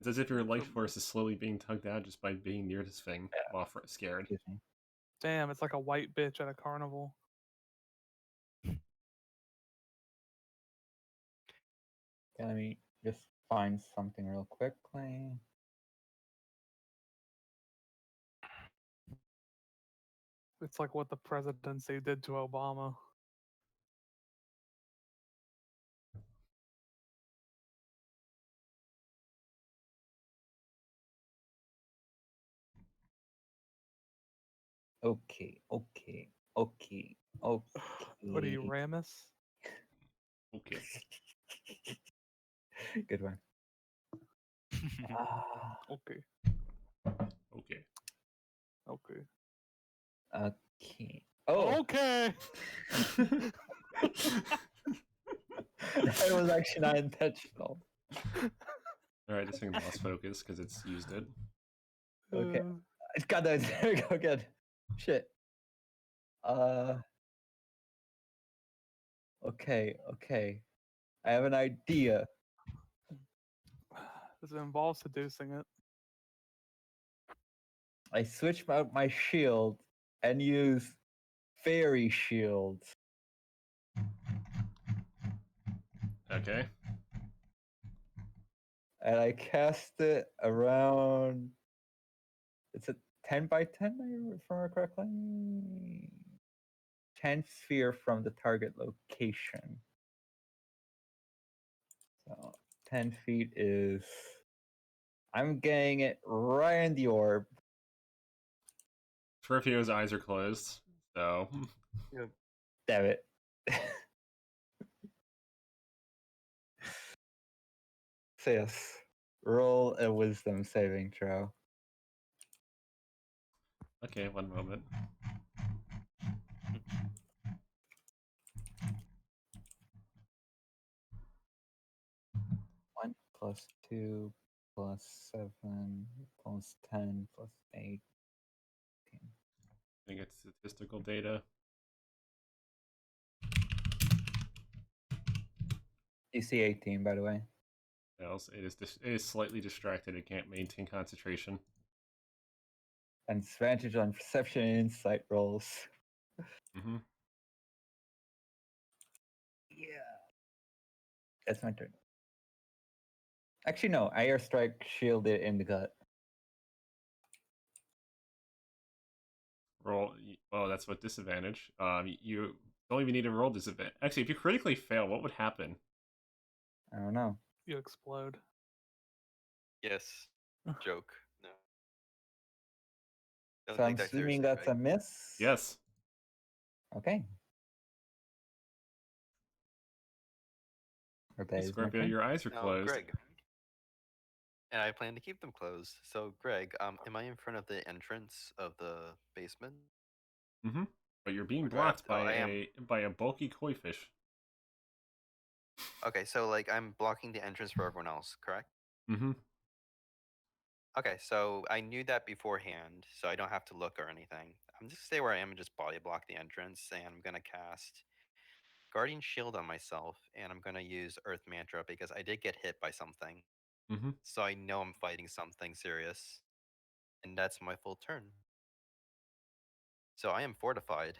It's as if your life force is slowly being tugged out just by being near this thing while scared. Excuse me. Damn, it's like a white bitch at a carnival. Okay, let me just find something real quickly. It's like what the presidency did to Obama. Okay. What are you, Ramus? Okay. Good one. Ah, Okay, Okay. okay. okay. Oh, Okay! that was actually not intentional. Alright, this thing lost focus because it's used it. Okay. Uh, It's got those. There we go. Good. Shit. Okay. I have an idea. Does it involve seducing it? I switch out my shield and use fairy shields. Okay. And I cast it around. It's a 10 by 10, if I remember correctly. 10 sphere from the target location. So 10 feet is. I'm getting it right in the orb. Scorpio's eyes are closed, so Damn it. So yes, roll a wisdom saving throw. okay, 1 moment. 1 plus 2 plus 7 plus 10 plus 8. I think it's statistical data. DC 18, by the way. Else, it is slightly distracted. It can't maintain concentration. And advantage on perception and insight rolls. Mm-hmm. Yeah. That's my turn. Actually, no. I airstrike shield it in the gut. Roll. Oh, that's what disadvantage. You don't even need to roll disadvantage. Actually, if you critically fail, what would happen? I don't know. You explode. Yes. Joke. No. Don't So I'm take that assuming seriously, that's a Greg. miss. Yes. Okay. Or that Hey, is my Scorpio, turn. your eyes are Now, closed. Greg. And I plan to keep them closed. So, Greg, am I in front of the entrance of the basement? Mm-hmm. But you're being Or do I have blocked to- oh, by I am. a bulky koi fish. Okay, so like I'm blocking the entrance for everyone else, correct? Mm-hmm. Okay, so I knew that beforehand, so I don't have to look or anything. I'm just stay where I am and just body block the entrance, and I'm gonna cast Guardian Shield on myself, and I'm gonna use Earth Mantra because I did get hit by something. Mm-hmm. So I know I'm fighting something serious. And that's my full turn. So I am fortified.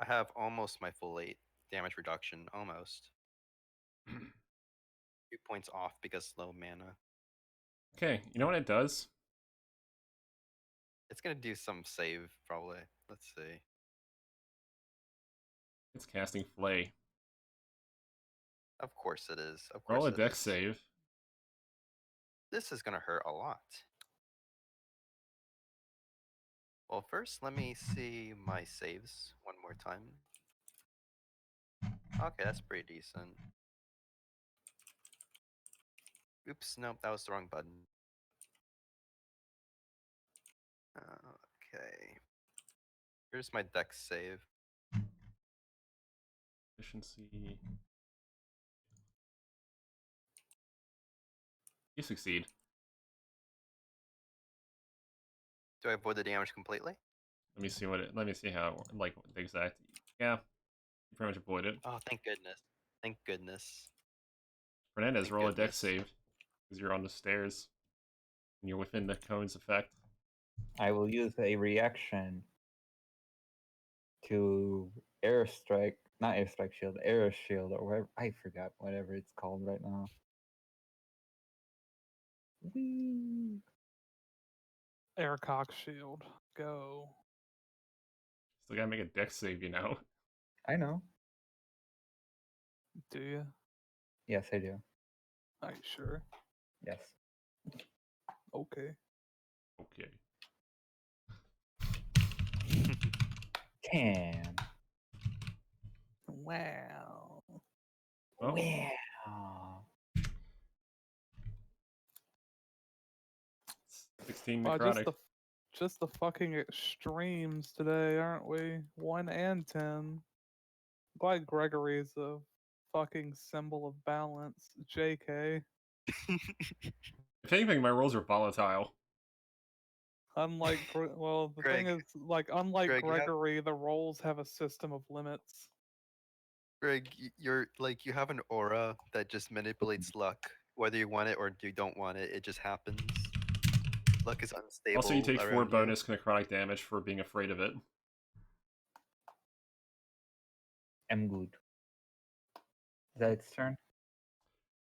I have almost my full 8 damage reduction, almost. 2 points off because low mana. Okay, you know what it does? It's gonna do some save, probably. Let's see. It's casting Flay. Of course it is. Of Roll course a it dex is. save. This is gonna hurt a lot. Well, first, let me see my saves one more time. Okay, that's pretty decent. Oops, nope, that was the wrong button. Okay. Here's my dex save. Efficiency. You succeed. Do I avoid the damage completely? Let me see let me see how like the exact. Yeah, you pretty much avoid it. Oh, thank goodness. Thank goodness. Fernandez, Thank roll a dex goodness. save because you're on the stairs and you're within the cone's effect. I will use a reaction to airstrike, not airstrike shield, air shield, or whatever. I forgot whatever it's called right now. Whee! Aircock shield. Go. Still gotta make a dex save, you know. I know. Do you? Yes, I do. Are you sure? Yes. Okay. Okay. 10. Wow. Well, Wow. 16 Wow, necrotic. just the fucking extremes today, aren't we? 1 and 10. Glad Gregory's a fucking symbol of balance. JK. If anything, my rolls are volatile. Unlike, well, the thing Greg. is, like, unlike Greg, you have- Gregory, the rolls have a system of limits. Greg, you're like you have an aura that just manipulates luck. Whether you want it or you don't want it, it just happens. Luck is unstable. Also, you take 4 around you. bonus necrotic damage for being afraid of it. I'm good. Is that its turn?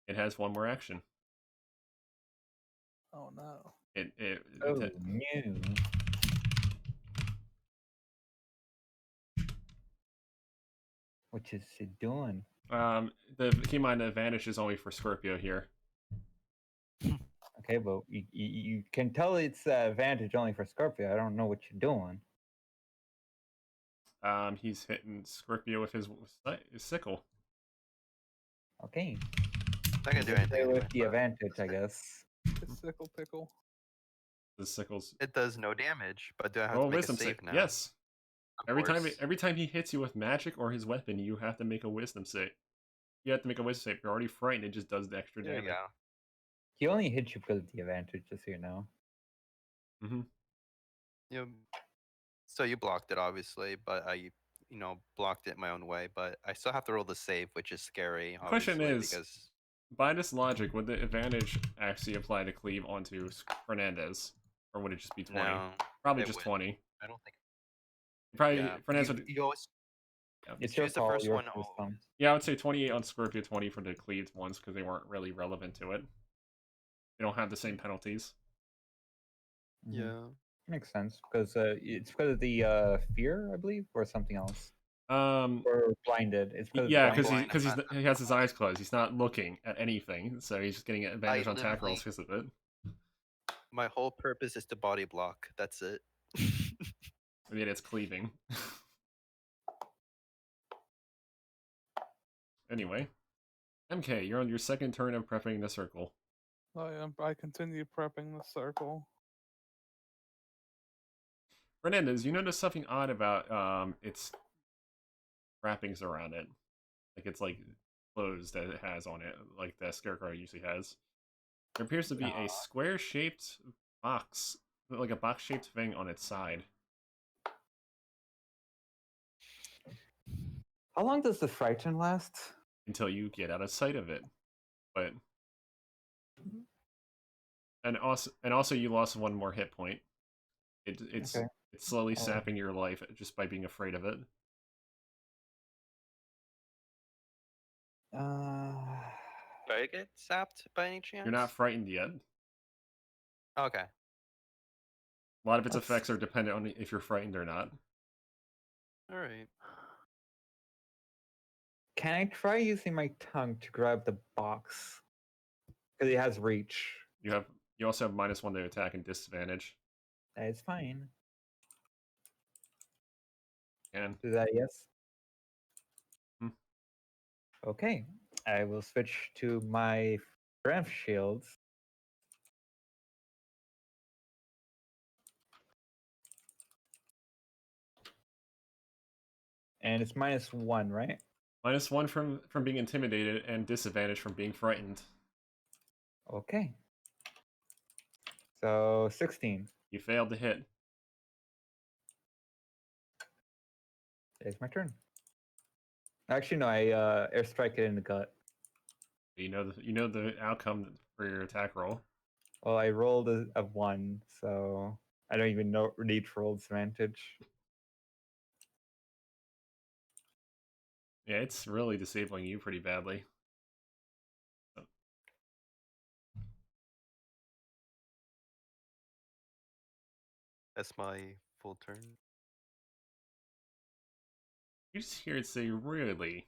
It has 1 more action. Oh no. Oh, no. What is it doing? The keep in mind the advantage is only for Scorpio here. Okay, but you can tell it's advantage only for Scorpio. I don't know what you're doing. He's hitting Scorpio with his sickle. Okay. Not gonna do Let's anything stay anyway, with the but advantage, I guess. It's sickle pickle. The sickles. It does no damage, but do I have Oh, to make a wisdom save save. now? Yes. Of Every course. time he hits you with magic or his weapon, you have to make a wisdom save. You have to make a wisdom save. You're already frightened. It just does the extra There you damage. go. He only hits you because of the advantage, just so you know. Mm-hmm. You so you blocked it obviously, but I blocked it my own way. But I still have to roll the save, which is scary. The question Obviously, is, because by this logic, would the advantage actually apply to cleave onto Fernandez, or would it just be 20? no, Probably it just would. 20. I don't think. Probably Yeah, Fernandez would. you always It's your choose the call, first your one first always. Yeah, I would say 28 on Scorpio, 20 for the cleaved ones because they weren't really relevant to it. They don't have the same penalties. Mhm. Yeah. Makes sense because it's because of the fear, I believe, or something else, Um, or blinded. It's because yeah, blinded. he has his eyes closed. He's not looking at anything, so he's just getting an advantage on attack rolls because of it. My whole purpose is to body block. That's it. I mean, it's cleaving. Anyway, MK, you're on your second turn of prepping the circle. I continue prepping the circle. Fernandez, you notice something odd about its wrappings around it. Like it's like clothes that it has on it, like the scarecrow usually has. There appears to be a square-shaped box, like a box-shaped thing on its side. How long does the frighten last? Until you get out of sight of it. But and also you lost 1 more hit point. It's Okay. it's slowly Oh. sapping your life just by being afraid of it. Uh, Do I get sapped by any chance? You're not frightened yet. Okay. A lot of its Let's- effects are dependent on if you're frightened or not. All right. Can I try using my tongue to grab the box? Because it has reach. You also have -1 to attack and disadvantage. That is fine. And Do that, yes. Hmm. Okay. I will switch to my strength shields. And it's -1, right? -1 from being intimidated and disadvantage from being frightened. Okay. So 16. You failed to hit. It's my turn. Actually, no. I airstrike it in the gut. You know the outcome for your attack roll. Well, I rolled a 1, so I don't even need to roll disadvantage. Yeah, it's really disabling you pretty badly. That's my full turn. You just hear it say, "Really?"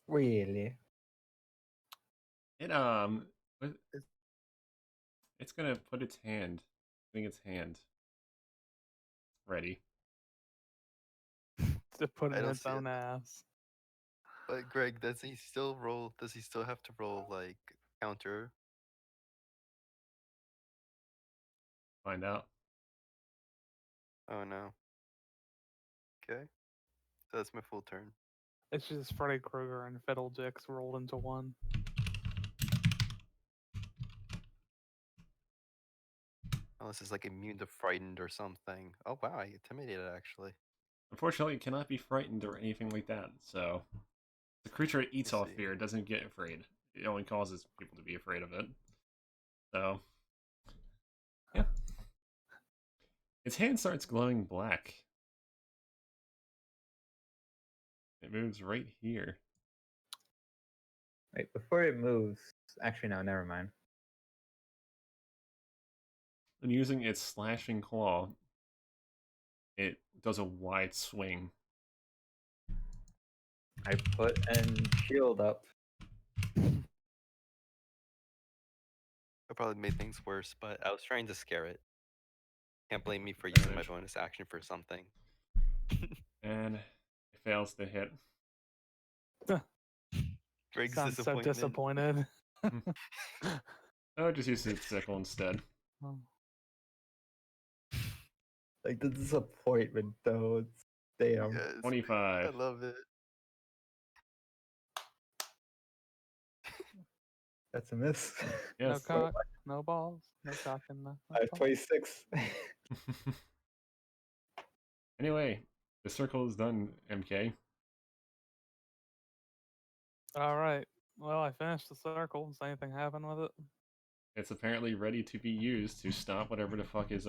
Really? It it's gonna put its hand. I think its hand ready. To put I in don't its see own it. ass. But Greg, does he still roll? Does he still have to roll like counter? Find out. Oh no. Okay. So that's my full turn. It's just Freddy Krueger and Fiddledicks rolled into one. Unless it's like immune to frightened or something. Oh wow, I intimidated actually. Unfortunately, it cannot be frightened or anything like that. So the creature it eats I off see. fear doesn't get afraid. It only causes people to be afraid of it. So yeah, its hand starts glowing black. It moves right here. Wait, before it moves. Actually, no. Never mind. And using its slashing claw, it does a wide swing. I put an shield up. I probably made things worse, but I was trying to scare it. Can't blame me for using my Advantage. bonus action for something. And it fails to hit. Greg's Sounds so disappointment. disappointed. Oh, just use its sickle instead. Oh. Like the disappointment, though. It's damn. Yes, I 25. love it. That's a miss. No Yes. cock, no balls, no cock, and no. I have 26. Anyway, the circle is done, MK. All right. Well, I finished the circle. Does anything happen with it? It's apparently ready to be used to stop whatever the fuck is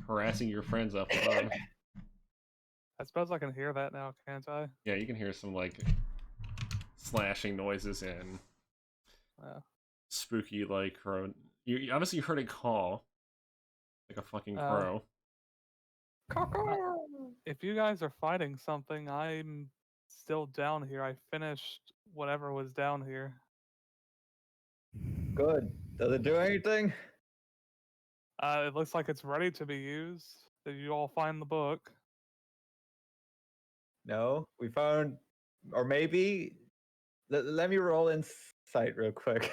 harassing your friends up above. I suppose I can hear that now, can't I? Yeah, you can hear some like slashing noises and Yeah. spooky like crow. You obviously heard it call like a fucking crow. If you guys are fighting something, I'm still down here. I finished whatever was down here. Good. Does it do anything? It looks like it's ready to be used. Did you all find the book? No. We found, or maybe. Let me roll insight real quick.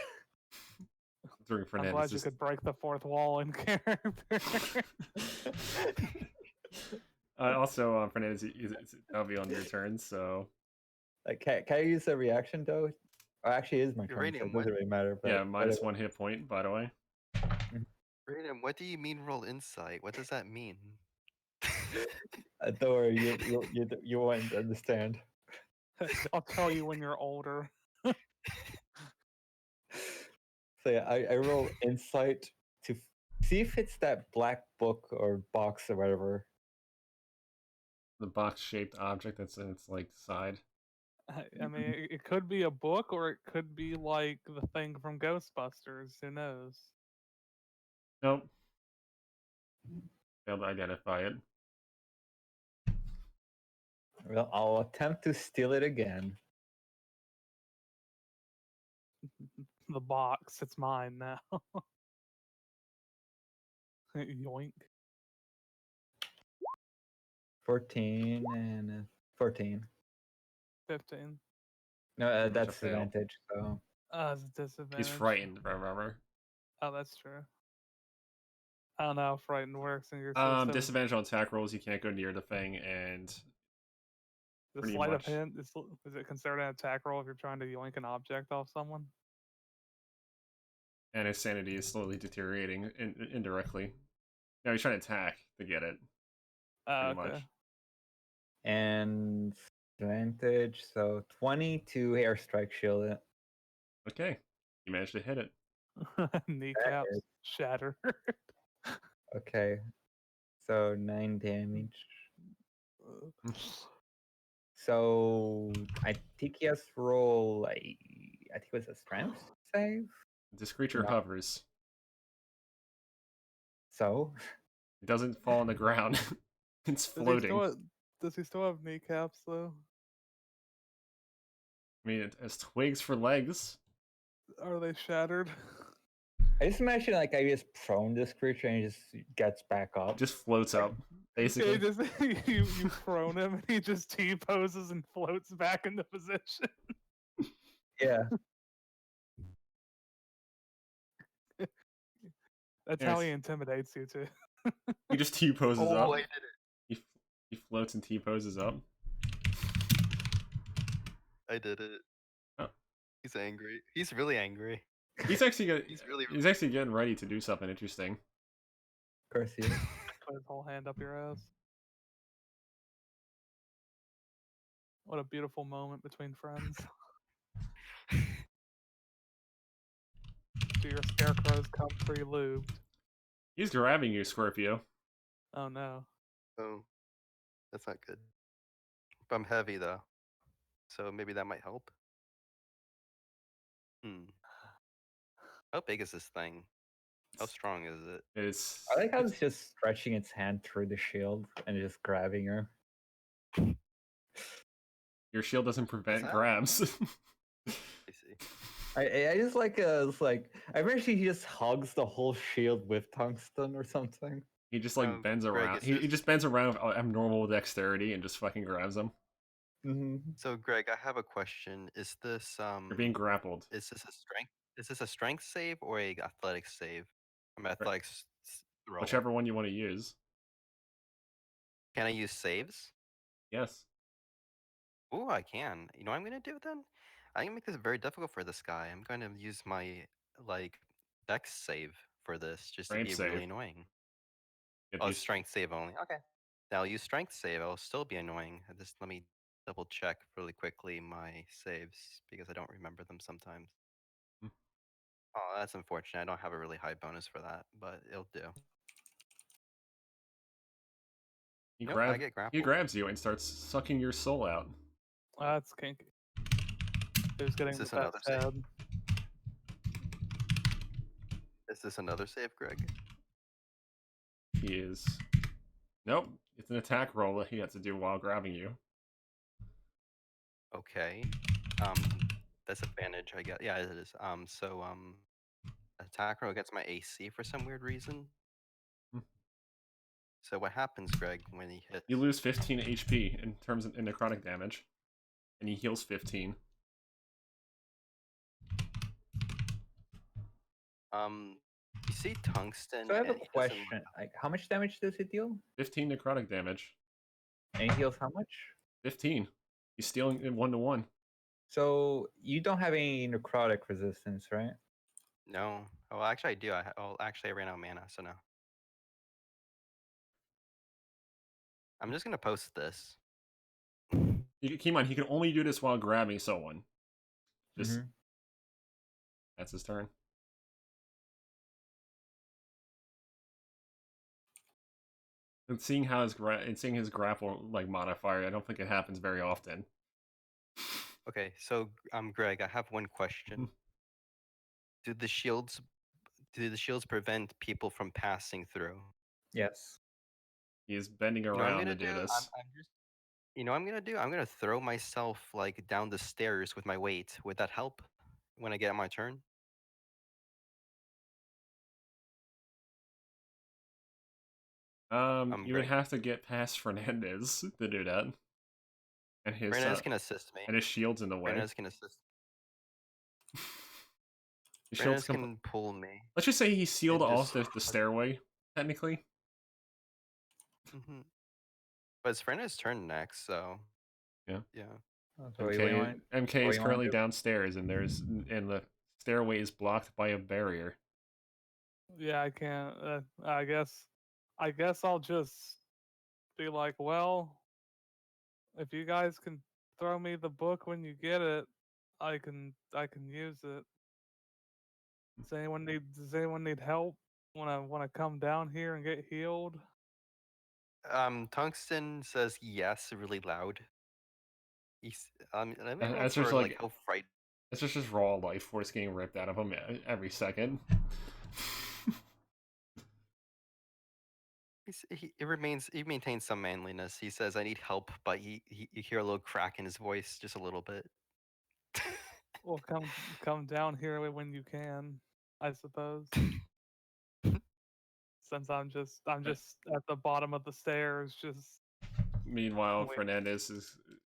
During I'm Fernandez glad you could break the fourth wall in character. also, Fernandez, that'll be on your turn. So Like, can I use a reaction though? Oh, actually, it is my turn, so Uranium, it doesn't really matter. But yeah, minus whatever. 1 hit point. By the way, Raiden, what do you mean roll insight? What does that mean? Don't worry, you won't understand. I'll tell you when you're older. So yeah, I roll insight to see if it's that black book or box or whatever. the box-shaped object that's in its like side. I mean, it could be a book or it could be like the thing from Ghostbusters. Who knows? Nope. Failed to identify it. Well, I'll attempt to steal it again. The box. It's mine now. Yoink. 14 and 14. 15. No, Pretty much a that's fail. advantage. So It's a disadvantage. He's frightened, remember? Oh, that's true. I don't know how frightened works in your system. Disadvantage on attack rolls. You can't go near the thing, and The pretty sleight of much. hand is it considered an attack roll if you're trying to yoink an object off someone? And his sanity is slowly deteriorating indirectly. Now he's trying to attack to get it. Oh, Pretty okay. much. and advantage. So 22 airstrike shield it. Okay, you managed to hit it. Kneecaps is- shatter. Okay, so 9 damage. So I think he has to roll I think it was a strength save. This creature No. hovers. So It doesn't fall on the ground. It's floating. Does he still have kneecaps though? I mean, it has twigs for legs. Are they shattered? I just imagine like I just prone this creature and he just gets back up. It just floats up, basically. Yeah, just, you prone him and he just T-poses and floats back into position. Yeah. That's how he intimidates you too. He just T-poses up. I did it. He floats and T-poses up. I did it. Oh. He's angry. He's really angry. He's actually He's actually getting ready to do something interesting. Of course he is. Put his whole hand up your ass. What a beautiful moment between friends. Do your scarecrows come pre-lubed? He's grabbing you, Scorpio. Oh no. Oh, that's not good. But I'm heavy though, so maybe that might help. How big is this thing? How strong is it? It's I like how it's just stretching its hand through the shield and just grabbing her. your shield doesn't prevent that? grabs. I see. I just like it's like I wish he just hugs the whole shield with tungsten or something. He just like Oh, bends Greg, around. is He this- just bends around with abnormal dexterity and just fucking grabs them. Mm-hmm. So Greg, I have a question. Is this You're being grappled. Is this a strength? Is this a strength save or a athletics save? I'm athletics roll. Whichever one you want to use. Can I use saves? Yes. Oh, I can. You know what I'm gonna do then? I'm gonna make this very difficult for this guy. I'm going to use my like dex save for this just to Strength be save. really annoying. Get Oh, these- strength save only. Okay. Now I'll use strength save. I'll still be annoying. Just let me double check really quickly my saves because I don't remember them sometimes. Hmm. Oh, that's unfortunate. I don't have a really high bonus for that, but it'll do. He, Nope, I get he grappled. grabs you and starts sucking your soul out. That's kinky. Who's getting Is the this another best save? head? Is this another save, Greg? He is. Nope. It's an attack roll that he has to do while grabbing you. Okay. That's advantage, I guess. Yeah, it is. Attack roll gets my AC for some weird reason. Hmm. So what happens, Greg, when he hits? You lose 15 HP in terms of necrotic damage, and he heals 15. You see tungsten. So I have a and he doesn't question. Like, how much damage does it deal? 15 necrotic damage. And he heals how much? 15. He's stealing it 1-to-1. So you don't have any necrotic resistance, right? No. Oh, actually, I do. I ran out of mana, so no. I'm just gonna post this. Keep on, he can only do this while grabbing someone. Just Mhm. That's his turn. And seeing how his grapple like modifier, I don't think it happens very often. Okay, so Greg, I have one question. Do the shields prevent people from passing through? Yes. He is bending You know what I'm around gonna to do do? this. I'm just. You know what I'm gonna do? I'm gonna throw myself like down the stairs with my weight. Would that help when I get my turn? You would Greg. have to get past Fernandez to do that. And his Fernandez can assist me. and his shield's in the way. Fernandez can assist. His Fernandez shield's can pull me. Let's just say he sealed and off just- the stairway, technically. Mhm. But it's Fernandez's turn next, so. Yeah. Yeah. So what do you want? MK what is you wanna currently do? downstairs, and the stairway is blocked by a barrier. Yeah, I can't. I guess I'll just be like, well, If you guys can throw me the book when you get it, I can use it. Does anyone need help? Wanna come down here and get healed? Tungsten says yes really loud. He's let me roll That's just for like like how fright. it's just raw life force getting ripped out of him every second. He maintains some manliness. He says, "I need help," but you hear a little crack in his voice, just a little bit. Well, come down here when you can, I suppose. Since I'm just at the bottom of the stairs, just Meanwhile, wait. Fernandez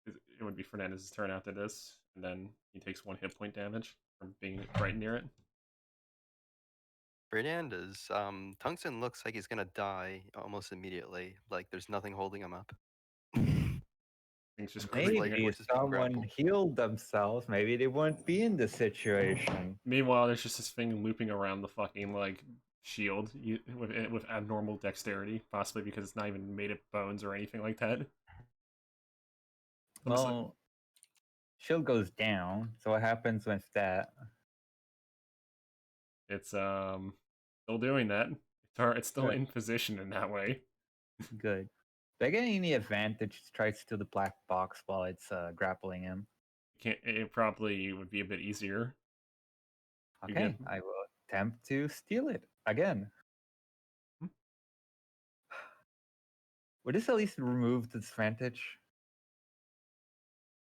it would be Fernandez's turn after this, and then he takes 1 hit point damage from being right near it. Fernandez, Tungsten looks like he's gonna die almost immediately. Like there's nothing holding him up. Things just His life creeping. Maybe if force is being someone grappled. healed themselves, maybe they wouldn't be in this situation. Meanwhile, there's just this thing looping around the fucking like shield with abnormal dexterity, possibly because it's not even made of bones or anything like that. Well, shield goes down, so what happens with that? It's still doing that. It's still Good. in position in that way. Good. Do I get any advantage to try to steal the black box while it's grappling him? It probably would be a bit easier. Okay, Again. I will attempt to steal it again. Hmm. Would this at least remove the disadvantage?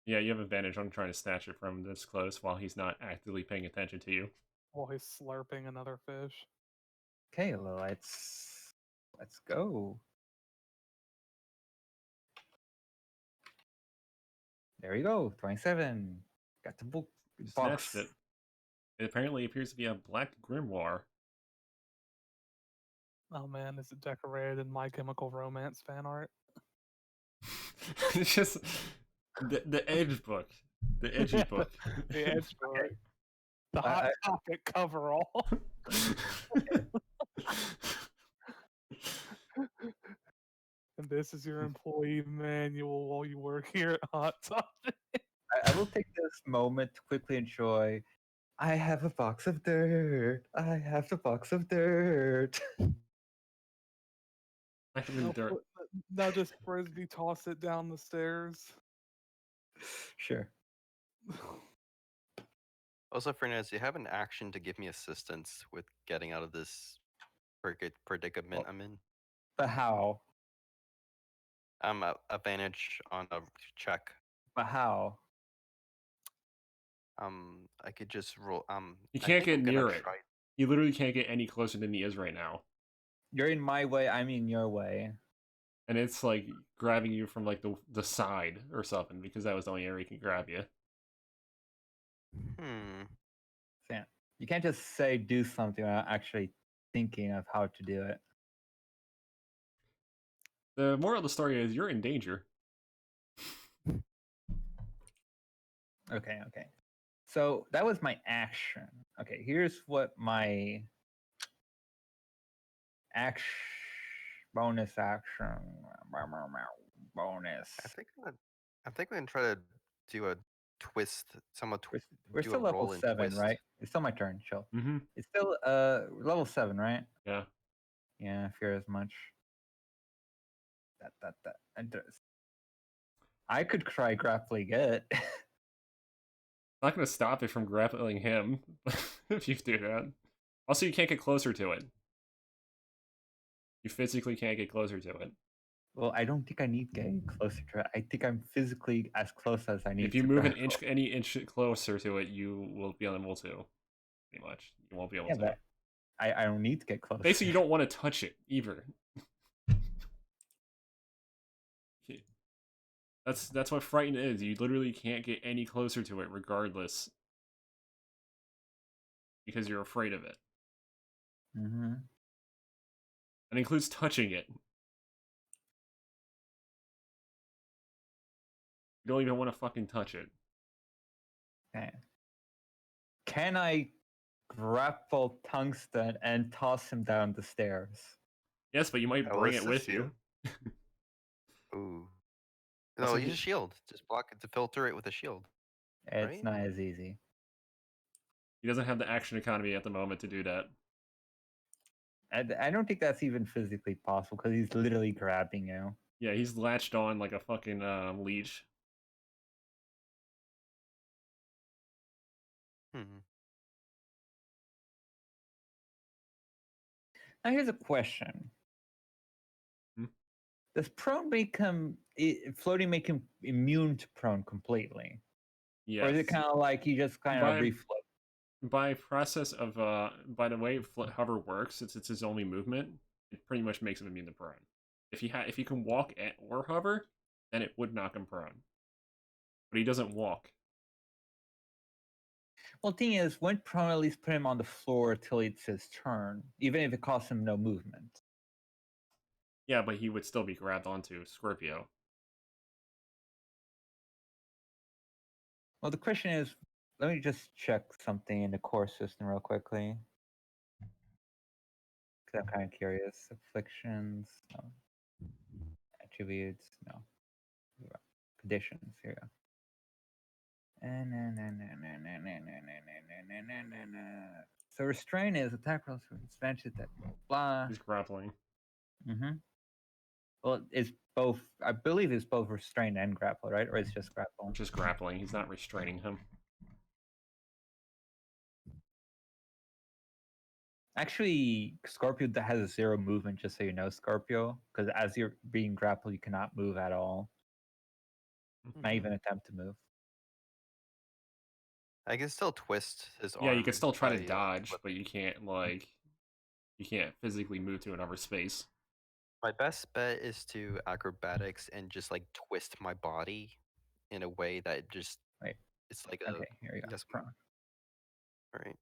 Yeah, you have advantage on trying to snatch it from this close while he's not actively paying attention to you. while he's slurping another fish. Okay, well, let's go. There we go, 27. Got the book You box. snatched it. It apparently appears to be a black grimoire. Oh man, is it decorated in My Chemical Romance fan art? It's just the edge book, the edgy book. The edge book. The I- Hot Topic coverall. And this is your employee manual while you work here at Hot Topic. I will take this moment to quickly enjoy. I have a box of dirt. I have a box of dirt. Now just frisbee toss it down the stairs. Sure. Also, Fernandez, you have an action to give me assistance with getting out of this predicament I'm in. But how? Advantage on a check. But how? I could just roll. You I can't think get I'm gonna near it. try- You literally can't get any closer than he is right now. You're in my way, I'm in your way. And it's like grabbing you from like the side or something, because that was the only area he can grab you. Sam, you can't just say do something without actually thinking of how to do it. The moral of the story is you're in danger. Okay. So that was my action. Okay, here's what my bonus action bonus. I think I'm gonna try to do a twist. We're do still a level roll and 7, twist. right? It's still my turn, chill. Mm-hmm. It's still level 7, right? Yeah. Yeah, I fear as much. That. I could try grappling it. Not gonna stop it from grappling him if you do that. Also, you can't get closer to it. You physically can't get closer to it. Well, I don't think I need getting closer to it. I think I'm physically as close as I need. If you to move grapple. any inch closer to it, you will be unable to. Pretty much, you won't be able to. But I don't need to get close. Basically, you don't want to touch it either. That's what frightened is. You literally can't get any closer to it, regardless, because you're afraid of it. Mm-hmm. That includes touching it. You don't even want to fucking touch it. Okay. Can I grapple Tungsten and toss him down the stairs? Yes, but you might I will bring it with assist you. Ooh. No, Also, use a shield. Just block it to filter it with a shield. It's Right? not as easy. he doesn't have the action economy at the moment to do that. I don't think that's even physically possible because he's literally grabbing you. Yeah, he's latched on like a fucking leech. Hmm. Now here's a question: Hmm? Does prone floating make him immune to prone completely, or is it Yes. kind of like he just kind of By refloat? by process of by the way hover works, since it's his only movement, it pretty much makes him immune to prone. If he can walk or hover, then it would knock him prone. But he doesn't walk. Well, the thing is, when prone, at least put him on the floor till it's his turn, even if it costs him no movement. Yeah, but he would still be grabbed onto Scorpio. Well, the question is, let me just check something in the core system real quickly. Because I'm kind of curious. Afflictions, no. Attributes, no. Conditions, here we go. So restrain is attack rolls for advantage that blah. He's grappling. Mm-hmm. Well, it's both. I believe it's both restrain and grapple, right? Or it's just grapple. Just grappling. He's not restraining him. Actually, Scorpio that has a 0 movement, just so you know, Scorpio. Because as you're being grappled, you cannot move at all. Not even attempt to move. I can still twist his arm. Yeah, you can still try to by, dodge, flip- but you can't you can't physically move to another space. My best bet is to acrobatics and just like twist my body in a way that just Wait. it's like a Okay, here we go. yes, Prone. right.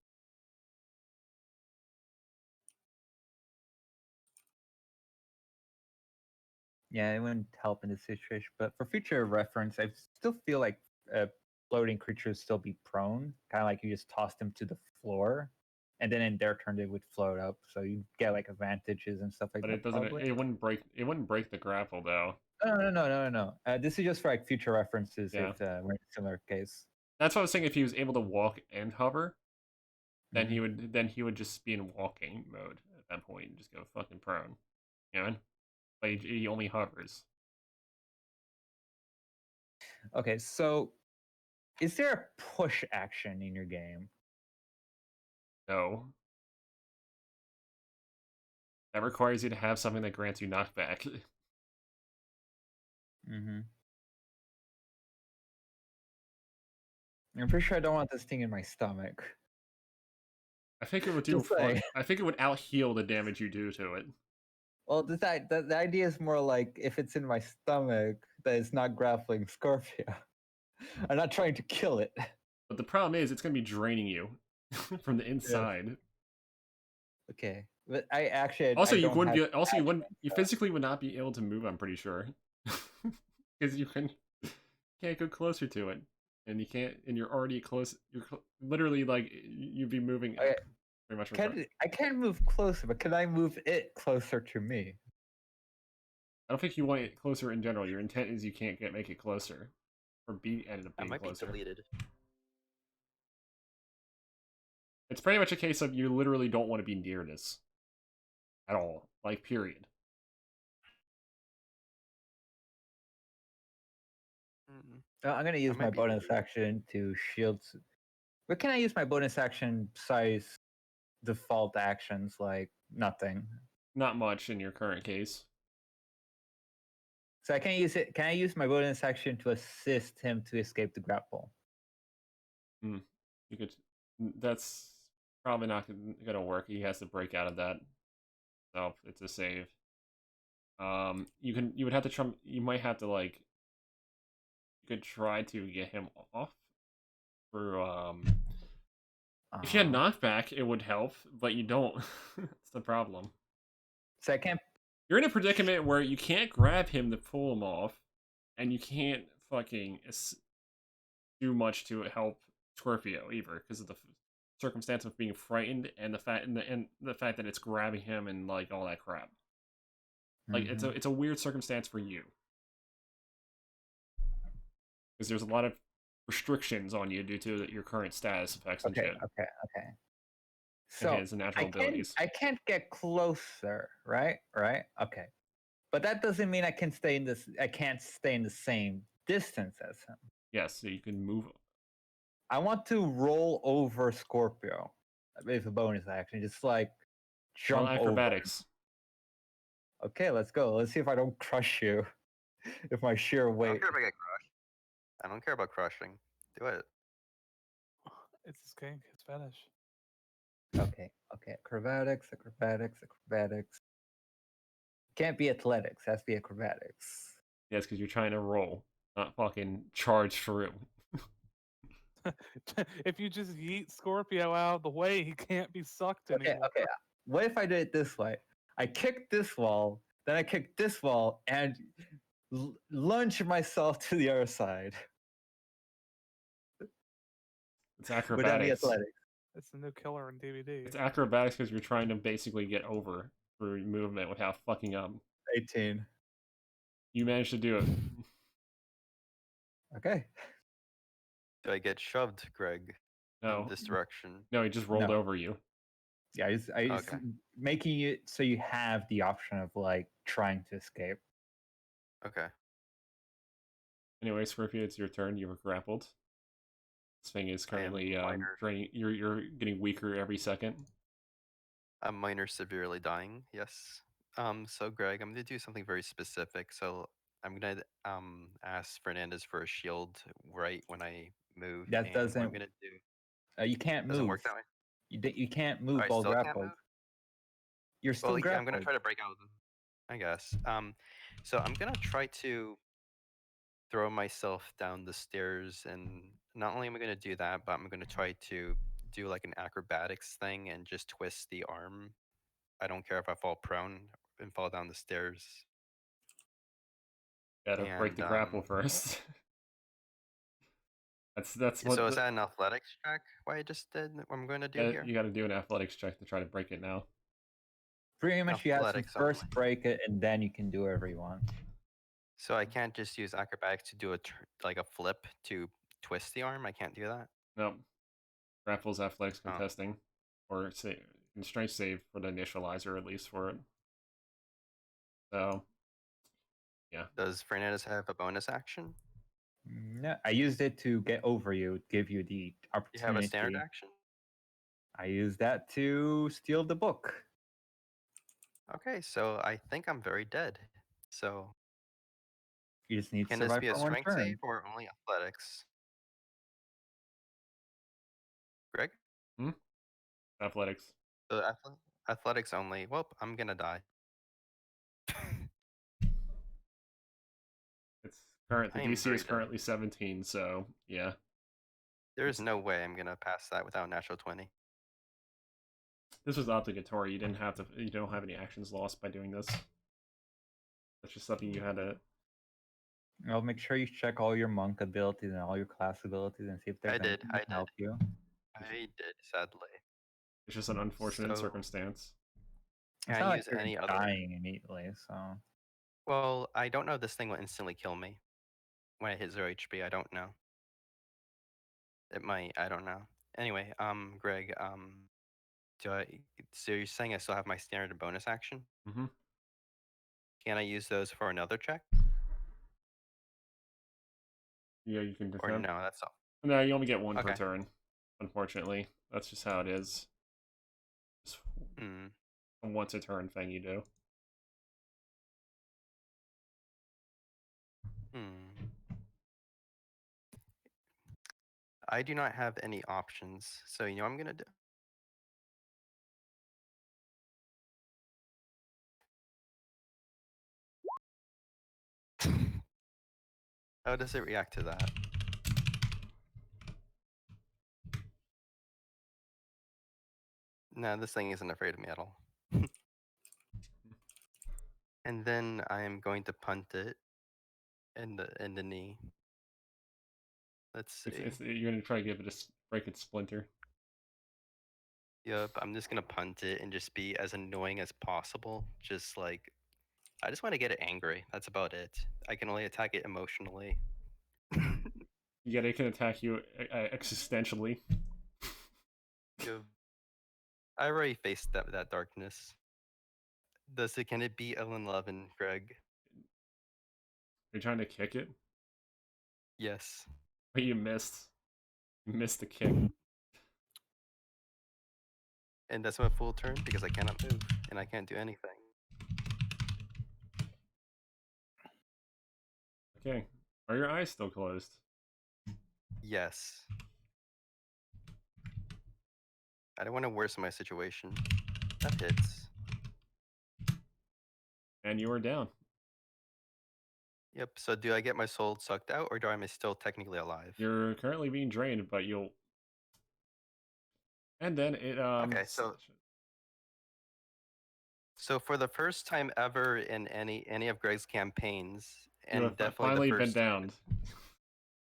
Yeah, it wouldn't help in this situation. But for future reference, I still feel like floating creatures still be prone. Kind of like you just toss them to the floor, and then in their turn they would float up. So you get like advantages and stuff like But that. it doesn't. Probably. It wouldn't break the grapple though. No. This is just for like future references Yeah. if we're in a similar case. That's what I was saying. If he was able to walk and hover, then Mhm. he would just be in walking mode at that point and just go fucking prone. You know? But he only hovers. Okay, so is there a push action in your game? No. That requires you to have something that grants you knockback. Mm-hmm. I'm pretty sure I don't want this thing in my stomach. I think it would do. Just like, I think it would out heal the damage you do to it. well, the idea is more like if it's in my stomach, that it's not grappling Scorpio. I'm not trying to kill it. But the problem is, it's going to be draining you from the inside. Okay, but I actually Also, I you don't wouldn't have be. Also, attachment, you so- physically would not be able to move. I'm pretty sure, because you can't go closer to it, and you can't. And you're already close. Literally like you'd be moving. Okay. Pretty much. I can't move closer, but can I move it closer to me? I don't think you want it closer in general. Your intent is you can't make it closer, or ended up That being might closer. be deleted. It's pretty much a case of you literally don't want to be near this at all. Like, period. I'm gonna use might my be bonus deleted. action to shield. But can I use my bonus action besides default actions like nothing? Not much in your current case. So I can use it. Can I use my bonus action to assist him to escape the grapple? You could. That's probably not gonna work. He has to break out of that. So it's a save. You can. You would have to try. You might have to like. You could try to get him off. For if you had knockback, it would help, but you don't. That's the problem. So I can't. You're in a predicament where you can't grab him to pull him off, and you can't fucking do much to help Scorpio either because of the circumstance of being frightened and the fact that it's grabbing him and like all that crap. Like it's a weird circumstance for you. because there's a lot of restrictions on you due to your current status effects and Okay, shit. okay. And So his natural abilities. I can't get closer, right? Right? Okay. But that doesn't mean I can stay in this. I can't stay in the same distance as him. Yes, so you can move. I want to roll over Scorpio. It's a bonus action, just like Roll jump over. acrobatics. Okay, let's go. Let's see if I don't crush you. If my sheer I don't weight. care if I get crushed. I don't care about crushing. Do it. It's his kink, his fetish. Okay. Acrobatics. Can't be athletics. Has to be acrobatics. Yes, because you're trying to roll, not fucking charge through. If you just yeet Scorpio out of the way, he can't be sucked anymore. Okay. What if I did it this way? I kick this wall, then I kick this wall, and lunge myself to the other side. It's Would that be acrobatics. athletics? It's the new killer in DVD. It's acrobatics because you're trying to basically get over through movement without fucking up. 18. You managed to do it. Okay. Do I get shoved, Greg, No, in this direction? no, he just rolled No. over you. Yeah, I just Okay. making it so you have the option of like trying to escape. Okay. Anyway, Scorpio, it's your turn. You were grappled. This thing is I am currently minor. draining. You're getting weaker every second. I'm minor severely dying. Yes. So Greg, I'm gonna do something very specific. So I'm gonna ask Fernandez for a shield right when I move. That and what I'm doesn't- gonna do You can't doesn't move. work that way. You can't move I while still can't grappled. move? You're still Well, yeah, I'm grappled. gonna try to break out of them, I guess. So I'm gonna try to throw myself down the stairs, and not only am I gonna do that, but I'm gonna try to do like an acrobatics thing and just twist the arm. I don't care if I fall prone and fall down the stairs. Gotta break the And, grapple first. that's what. So is that an athletics check? What I just did? What I'm going to do here? You got to do an athletics check to try to break it now. Pretty much you have to Athletics first only. break it and then you can do whatever you want. So I can't just use acrobatics to do like a flip to twist the arm. I can't do that. Nope. Grapples athletics Oh. contesting, or say strength save for the initializer at least for it. So, yeah. Does Fernandez have a bonus action? No, I used it to get over you, give you the You opportunity. have a standard action? I used that to steal the book. Okay, so I think I'm very dead. So You just need to can this survive be a for one strength turn. save or only athletics? Greg? Athletics. So athletics only. Well, I'm gonna die. It's current. The I am DC very is dead. currently 17, so yeah. There's no way I'm gonna pass that without natural 20. This was obligatory. You didn't have to. You don't have any actions lost by doing this. That's just something you had to. I'll make sure you check all your monk abilities and all your class abilities and see if there's I did, anything that can help you. I did, sadly. It's just an unfortunate So- circumstance. Can It's I not use like you're any other? dying immediately, so Well, I don't know if this thing will instantly kill me when I hit 0 HP. I don't know. It might. I don't know. Anyway, Greg, so you're saying I still have my standard and bonus action? Mm-hmm. Can I use those for another check? Yeah, you can Or defend. no, that's all. No, you only get one per Okay. turn. Unfortunately, that's just how it is. Just Hmm. a once a turn thing you do. I do not have any options, so you know what I'm gonna do? How does it react to that? No, this thing isn't afraid of me at all. And then I am going to punt it in the knee. Let's see. You're gonna try to give it break its splinter. Yep, I'm just gonna punt it and just be as annoying as possible. Just like, I just want to get it angry. That's about it. I can only attack it emotionally. Yet it can attack you existentially. I already faced that darkness. Can it be Ellen Levin, Greg? You're trying to kick it, Yes. but you missed. You missed the kick. And that's my full turn because I cannot move and I can't do anything. Okay. Are your eyes still closed? Yes. I don't want to worsen my situation. That hits. And you are down. Yep. So do I get my soul sucked out, or do I still technically alive? You're currently being drained, but you'll. And then it Okay, so for the first time ever in any of Greg's campaigns, you and have definitely finally the been first, downed.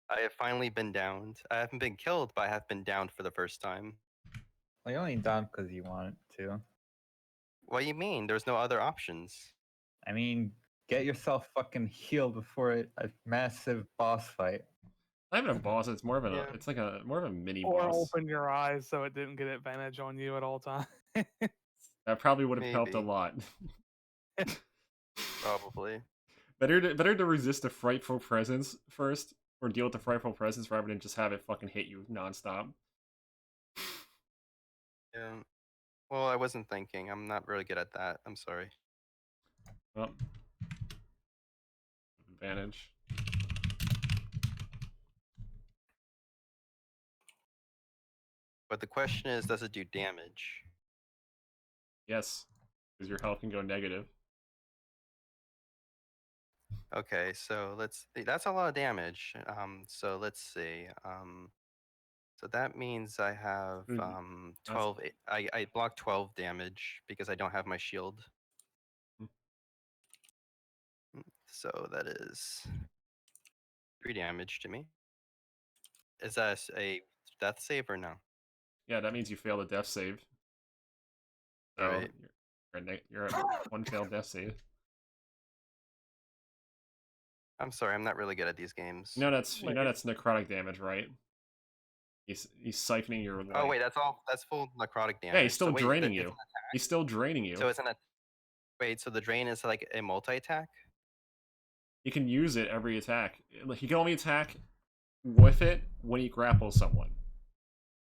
I have finally been downed. I haven't been killed, but I have been downed for the first time. Well, you only down because you want to. What do you mean? There's no other options. I mean, get yourself fucking healed before a massive boss fight. Not even a boss. It's more of a. Yeah. It's like a more of a mini Or boss. open your eyes so it didn't get advantage on you at all times. That probably would have helped a Maybe. lot. Probably. better to resist a frightful presence first, or deal with the frightful presence rather than just have it fucking hit you nonstop. Yeah. Well, I wasn't thinking. I'm not really good at that. I'm sorry. Well, advantage. But the question is, does it do damage? Yes, because your health can go negative. Okay, so that's a lot of damage. So let's see. So that means I have That's- 12. I block 12 damage because I don't have my shield. So that is 3 damage to me. Is that a death save or no? Yeah, that means you fail the death save. So Alright. you're at one failed death save. I'm sorry, I'm not really good at these games. You know that's necrotic damage, right? He's siphoning your life. Oh wait, that's full necrotic damage. Yeah, he's still So wait, draining it's you. an attack. He's still draining you. So it's an wait, so the drain is like a multi-attack? He can use it every attack. He can only attack with it when he grapples someone.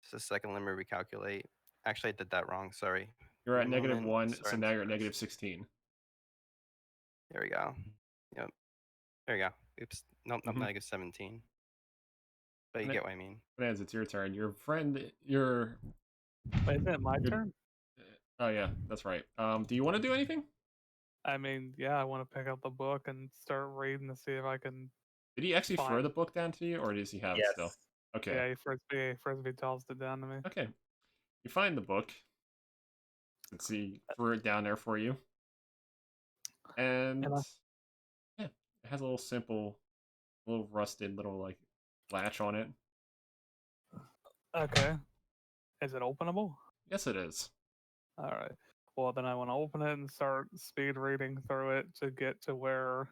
Just a second, let me recalculate. Actually, I did that wrong. Sorry. You're at Give me a moment. -1, Sorry, so I'm now you're at sorry. -16. There we go. Yep. There we go. Oops. Nope, not Mhm. -17. But you And get what I mean. Bonanza, it's your turn. Your friend, your. Wait, isn't it my turn? Oh yeah, that's right. Do you want to do anything? I mean, yeah, I want to pick up the book and start reading to see if I can. Did he actually throw Fine. the book down to you, or does he have it still? Yes. Okay. Yeah, he frisbee tossed it down to me. Okay. You find the book. Let's see, threw it down there for you. And yeah, it has a little simple, little rusted little like latch on it. Okay. Is it openable? Yes, it is. All right. Well, then I want to open it and start speed reading through it to get to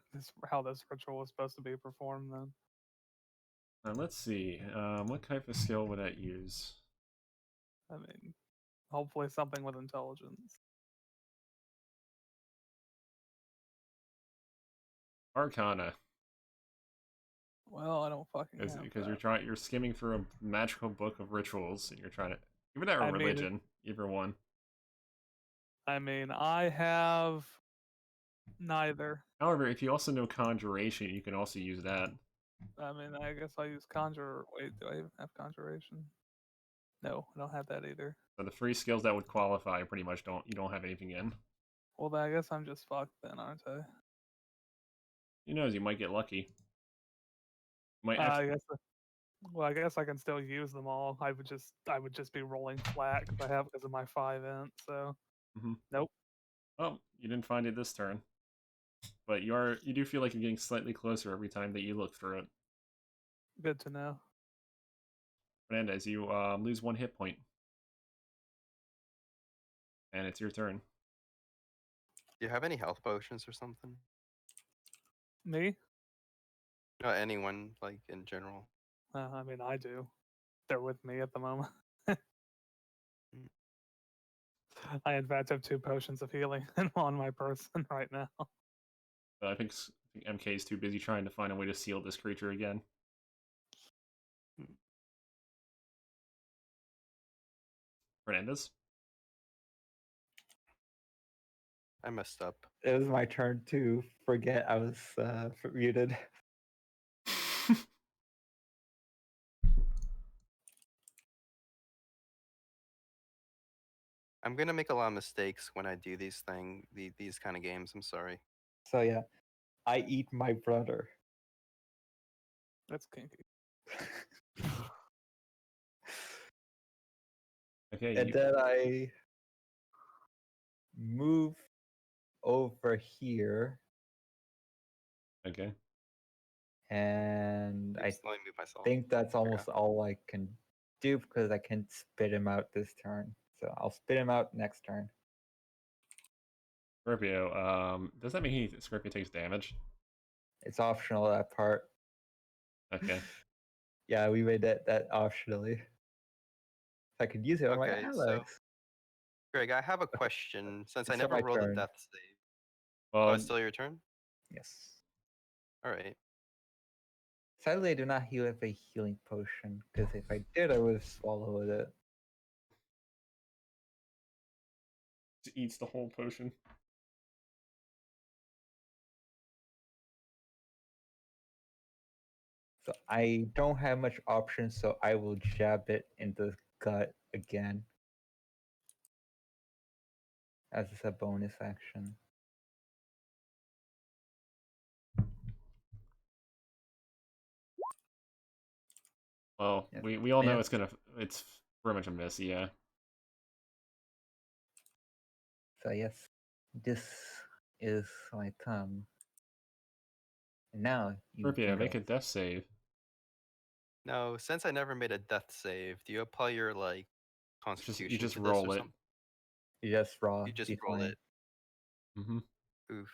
how this ritual was supposed to be performed. Then. Let's see. What type of skill would that use? I mean, hopefully something with intelligence. Arcana, Well, I don't fucking have because that. you're skimming through a magical book of rituals, and you're trying to give that or I mean, religion, either one. I mean, I have neither. However, if you also know conjuration, you can also use that. I mean, I guess I use conjure. Wait, do I even have conjuration? No, I don't have that either. So the free skills that would qualify pretty much you don't have anything in. Well, then I guess I'm just fucked then, aren't I? Who knows? You might get lucky. You might I guess. Well, I guess I can still use them all. I would just be rolling flat because of my 5 int. So, nope. Oh, you didn't find it this turn, but you do feel like you're getting slightly closer every time that you look through it. Good to know. Fernandez, you lose 1 hit point, and it's your turn. Do you have any health potions or something? Me? No, anyone, like in general. I mean, I do. They're with me at the moment. I in fact have 2 potions of healing on my person right now. But I think MK is too busy trying to find a way to seal this creature again. Fernandez? I messed up. It was my turn to forget I was muted. I'm gonna make a lot of mistakes when I do these these kind of games. I'm sorry. So yeah, I eat my brother. That's kinky. Okay, And then I move over here, okay. and I Oops, let me move myself. think that's almost Yeah. all I can do because I can spit him out this turn. So I'll spit him out next turn. Scorpio, does that mean Scorpio takes damage? It's optional, that part. Okay. Yeah, we made that optionally. I could use it on my Okay, so Alex. Greg, I have a Okay, question since I it's still never my rolled a turn. death save. Well, Oh, it's still your turn? Yes. All right. Sadly, I do not heal with a healing potion, because if I did, I would have swallowed it. it eats the whole potion. So I don't have much options, so I will jab it in the gut again. As a bonus action. Well, Yes. we all know Miss. it's pretty much a miss, yeah. So yes, this is my thumb. And now you Scorpio, can make go. a death save. Now, since I never made a death save, do you apply your like You constitution just to this or roll it. something? You just raw. You just D20. roll it. Mm-hmm. Oof.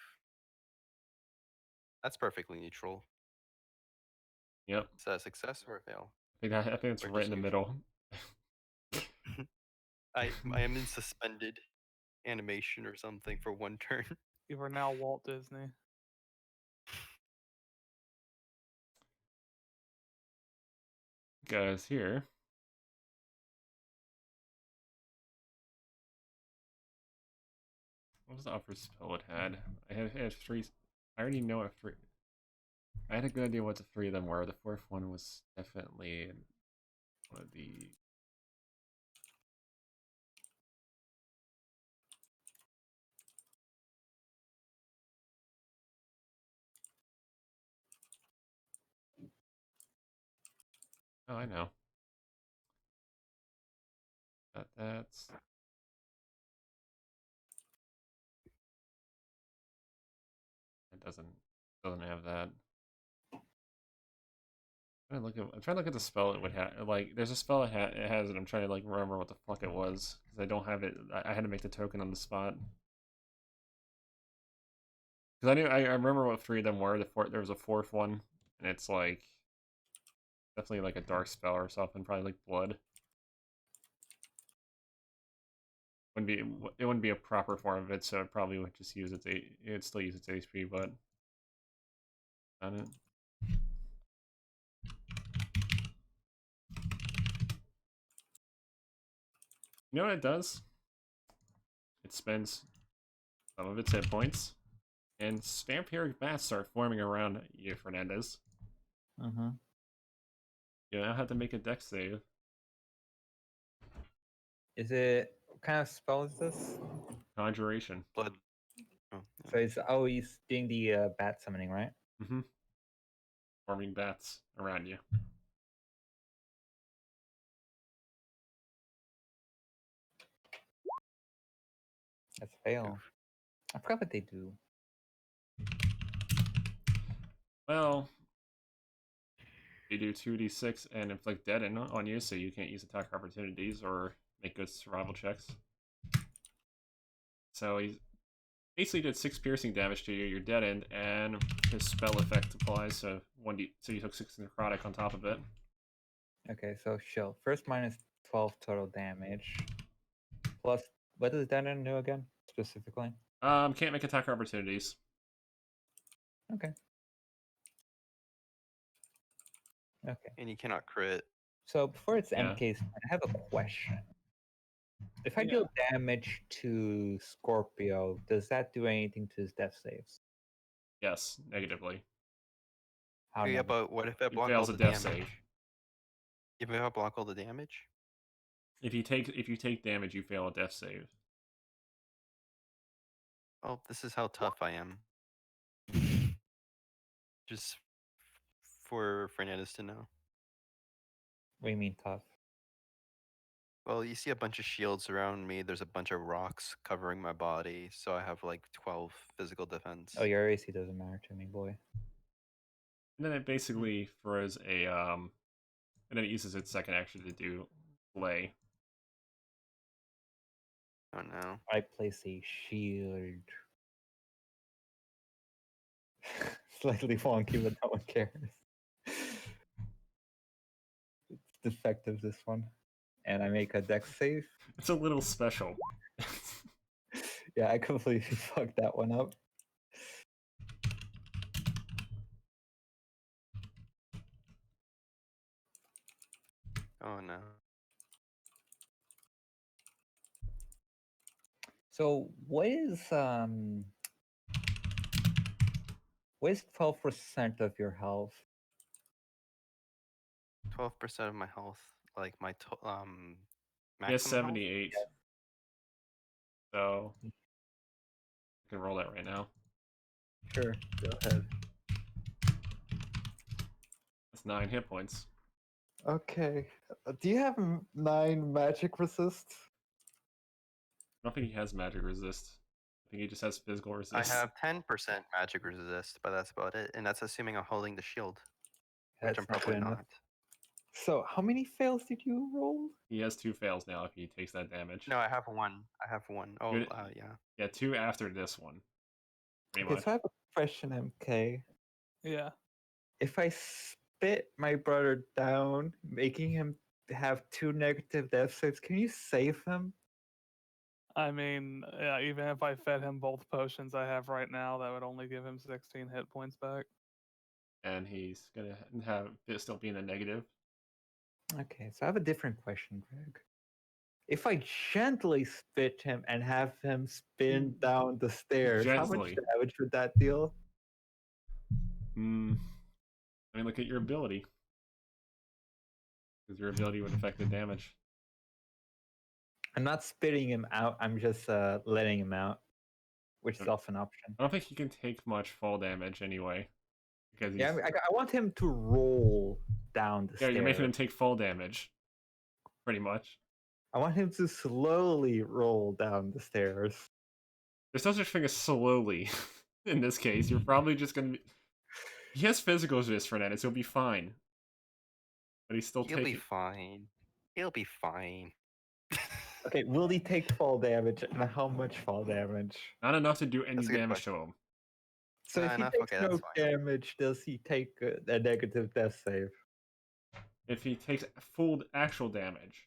That's perfectly neutral. Yep. Is that a success or a fail? I think it's Or right in just the neutral? middle. I am in suspended animation or something for 1 turn. You are now Walt Disney. Guys, here. What was the offer spell it had? I had 3. I already know what 3. I had a good idea what the 3 of them were. The 4th one was definitely one of the. Oh, I know. That's. It doesn't have that. I'm trying to look at the spell it would have. Like, there's a spell it has, and I'm trying to like remember what the fuck it was because I don't have it. I had to make the token on the spot. Because I remember what 3 of them were. There was a 4th one, and it's like definitely like a dark spell or something, probably like blood. It wouldn't be a proper form of it, so it probably would just use it'd still use its HP, but on it. You know what it does? It spends some of its hit points, and vampiric bats start forming around you, Fernandez. Mm-hmm. You now have to make a dex save. Is it what kind of spell is this? Conjuration. Blood. Oh, yeah. So it's always doing the bat summoning, right? Mm-hmm. Forming bats around you. That's fail. Oof. I forgot what they do. Well, they do 2d6 and inflict deaden on you, so you can't use attack opportunities or make good survival checks. So he basically did 6 piercing damage to you. You're deadened, and his spell effect applies. So so you took 6 necrotic on top of it. Okay, so chill. First minus 12 total damage. Plus, what does that do again, specifically? Can't make attack opportunities. Okay. Okay. And you cannot crit. So before it's Yeah. MK's turn, I have a question. If I Yeah. deal damage to Scorpio, does that do anything to his death saves? Yes, negatively. How Yeah, negative? but what if I He block all fails the a death damage? save. If I block all the damage? If you take damage, you fail a death save. Oh, this is how tough I am. Just for Fernandez to know. What do you mean tough? Well, you see a bunch of shields around me. There's a bunch of rocks covering my body, so I have like 12 physical defense. Oh, your AC doesn't matter to me, boy. And then it basically throws a and then it uses its second action to do lay. Oh no. I place a shield. Slightly wonky, but no one cares. It's defective, this one. And I make a dex save. It's a little special. Yeah, I completely fucked that one up. Oh no. So what is 12% of your health? 12% of my health, like my He has maximum health. 78. So I can roll that right now. Sure, go ahead. That's 9 hit points. Okay. Do you have 9 magic resist? I don't think he has magic resist. I think he just has physical resist. I have 10% magic resist, but that's about it, and that's assuming I'm holding the shield, which That's I'm not good probably enough. not. So how many fails did you roll? He has 2 fails now if he takes that damage. No, I have one. I have one. Oh, Good. yeah. Yeah, 2 after this one. Pretty Okay, much. so I have a question, MK. Yeah. If I spit my brother down, making him have 2 negative death saves, can you save him? I mean, yeah, even if I fed him both potions I have right now, that would only give him 16 hit points back. And he's gonna have it still being a negative. Okay, so I have a different question, Greg. If I gently spit him and have him spin down the stairs, how much Gently. damage would that deal? I mean, look at your ability. Because your ability would affect the damage. I'm not spitting him out, I'm just letting him out, which is often an option. I don't think he can take much fall damage anyway. Because he's... Yeah, I want him to roll down the Yeah, stairs. you're making him take fall damage. Pretty much. I want him to slowly roll down the stairs. There's no such thing as slowly. In this case, you're probably just gonna be... He has physical resist for that, so he'll be fine. But he's still He'll taking... be fine. He'll be fine. Okay, will he take fall damage, and how much fall damage? Not enough to do any That's a good damage to question. him. So Not if he enough? takes Okay, no that's fine. damage, does he take a negative death save? If he takes full actual damage,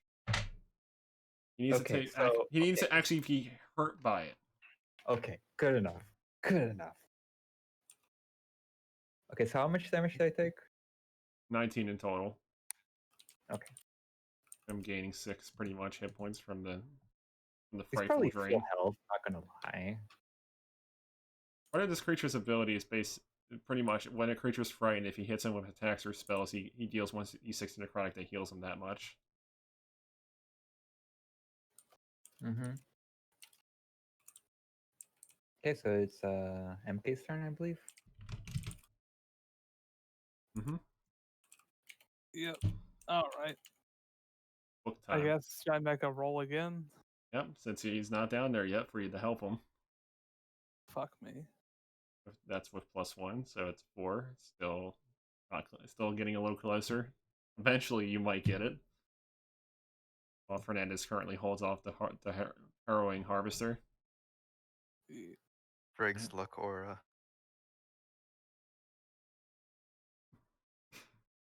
he needs Okay, to take. so- He needs to actually be hurt by it. Okay, good enough. Good enough. Okay, so how much damage did I take? 19 in total. Okay. I'm gaining 6 pretty much hit points from the He's frightful probably drain. full health, not gonna lie. Part of this creature's ability is based pretty much when a creature's frightened. If he hits him with attacks or spells, he deals 1d6 necrotic that heals him that much. Mm-hmm. Okay, so it's MK's turn, I believe. Mm-hmm. Yep. All right. Book I time. guess should I make a roll again? Yep. Since he's not down there yet for you to help him. Fuck me. That's with +1, so it's 4. Still, still getting a little closer. Eventually, you might get it. While Fernandez currently holds off the harrowing harvester. Greg's luck aura.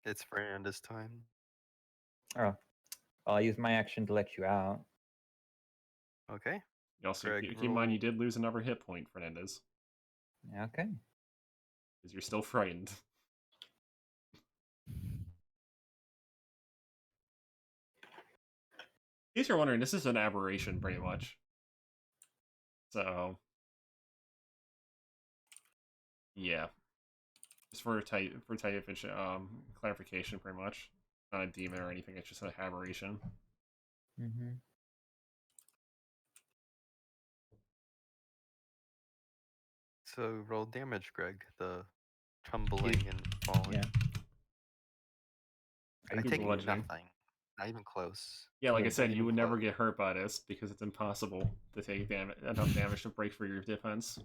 It's Fernandez time. Oh, I'll use my action to let you out. Okay. You also Greg, keep in mind roll. you did lose another hit point, Fernandez, Okay. because you're still frightened. In case you're wondering, this is an aberration, pretty much. So, yeah, just for tight clarification, pretty much. Not a demon or anything. It's just an aberration. Mm-hmm. So roll damage, Greg. The tumbling and falling. Yeah. I You take bludgeoning. nothing. Not even close. Yeah, like I Yeah, said, not you even would never close. get hurt by this because it's impossible to take enough damage to break through your defense.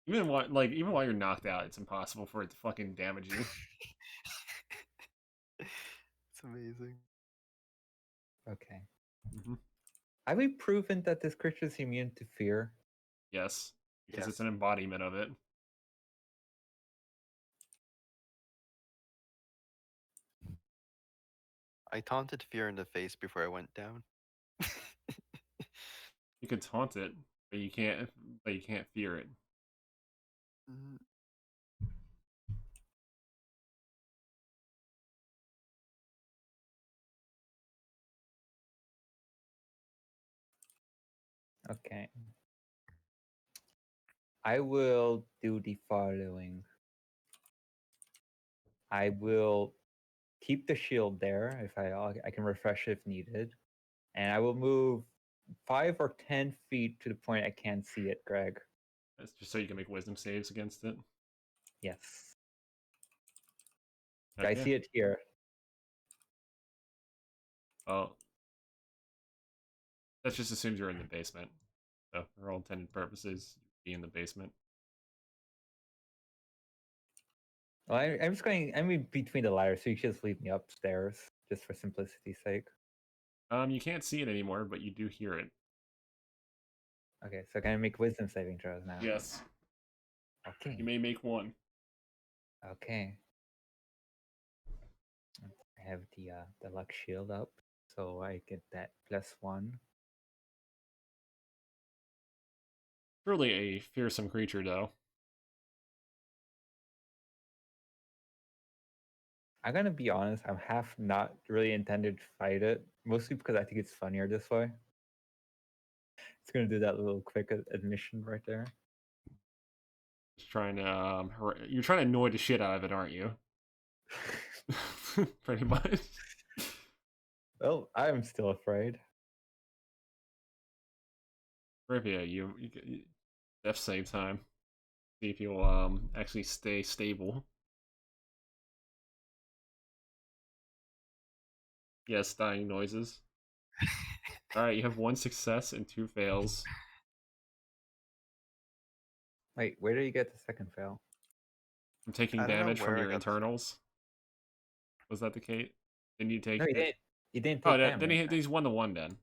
Even while you're knocked out, it's impossible for it to fucking damage you. It's amazing. Okay. Hmm. Have we proven that this creature is immune to fear? Yes, because it's Yes. an embodiment of it. I taunted fear in the face before I went down. You can taunt it, but you can't. But you can't fear it. Mm, Okay. I will do the following. I will keep the shield there if I can refresh it if needed, and I will move 5 or 10 feet to the point I can't see it, Greg. That's just so you can make wisdom saves against it. Yes. Heck I yeah. see it here. Well, that just assumes you're in the basement. So, for all intended purposes, be in the basement. Well, I'm just going. I'm in between the ladders, so you should just leave me upstairs, just for simplicity's sake. You can't see it anymore, but you do hear it. Okay, so can I make wisdom saving throws now? Yes, Okay. you may make one. Okay. I have the luck shield up, so I get that +1. Truly a fearsome creature, though. I'm gonna be honest. I'm half not really intended to fight it, mostly because I think it's funnier this way. It's gonna do that little quick admission right there. Just trying to you're trying to annoy the shit out of it, aren't you? Pretty much. Well, I'm still afraid. Rivia, you death save time. See if you'll actually stay stable. Yes, dying noises. Alright, you have 1 success and 2 fails. Wait, where did you get the second fail? I'm taking I don't know damage from where I your got this. internals. Was that the case? Didn't you take? No, he didn't. He didn't Oh, take damage. then he's 1-1 then.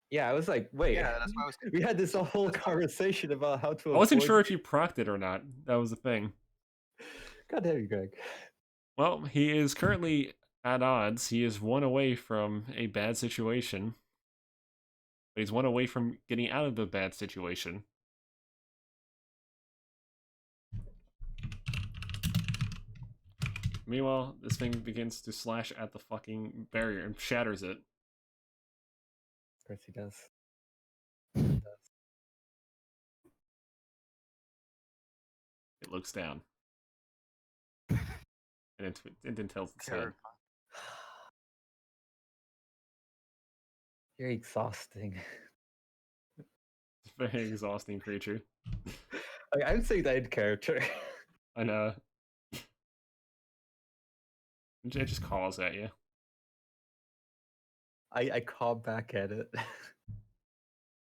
Yeah, I was like, wait. Yeah, that's why I was. We had this whole That's why- conversation about how to. I wasn't avoid sure if you procced it or not. That was the thing. God damn you, Greg. Well, he is currently at odds. He is 1 away from a bad situation. But he's 1 away from getting out of the bad situation. Meanwhile, this thing begins to slash at the fucking barrier and shatters it. Of course he does. It looks down. And it then tilts its head. Terrifying. You're exhausting. It's a very exhausting creature. Like, I'm saying that in character. I know. It just calls at you. I call back at it. Are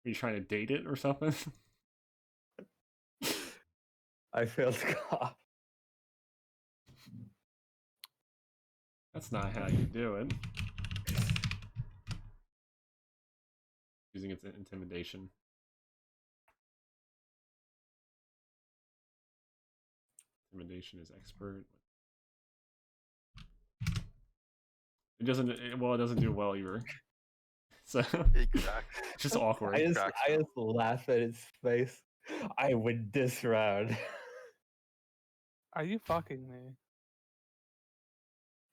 you trying to date it or something? I failed to call. That's not how you do it. Using its intimidation. Intimidation is expert. It doesn't. Well, it doesn't do well either. So It cracks. it's just awkward. I cracks just laugh at his face. I win this round. Are you fucking me?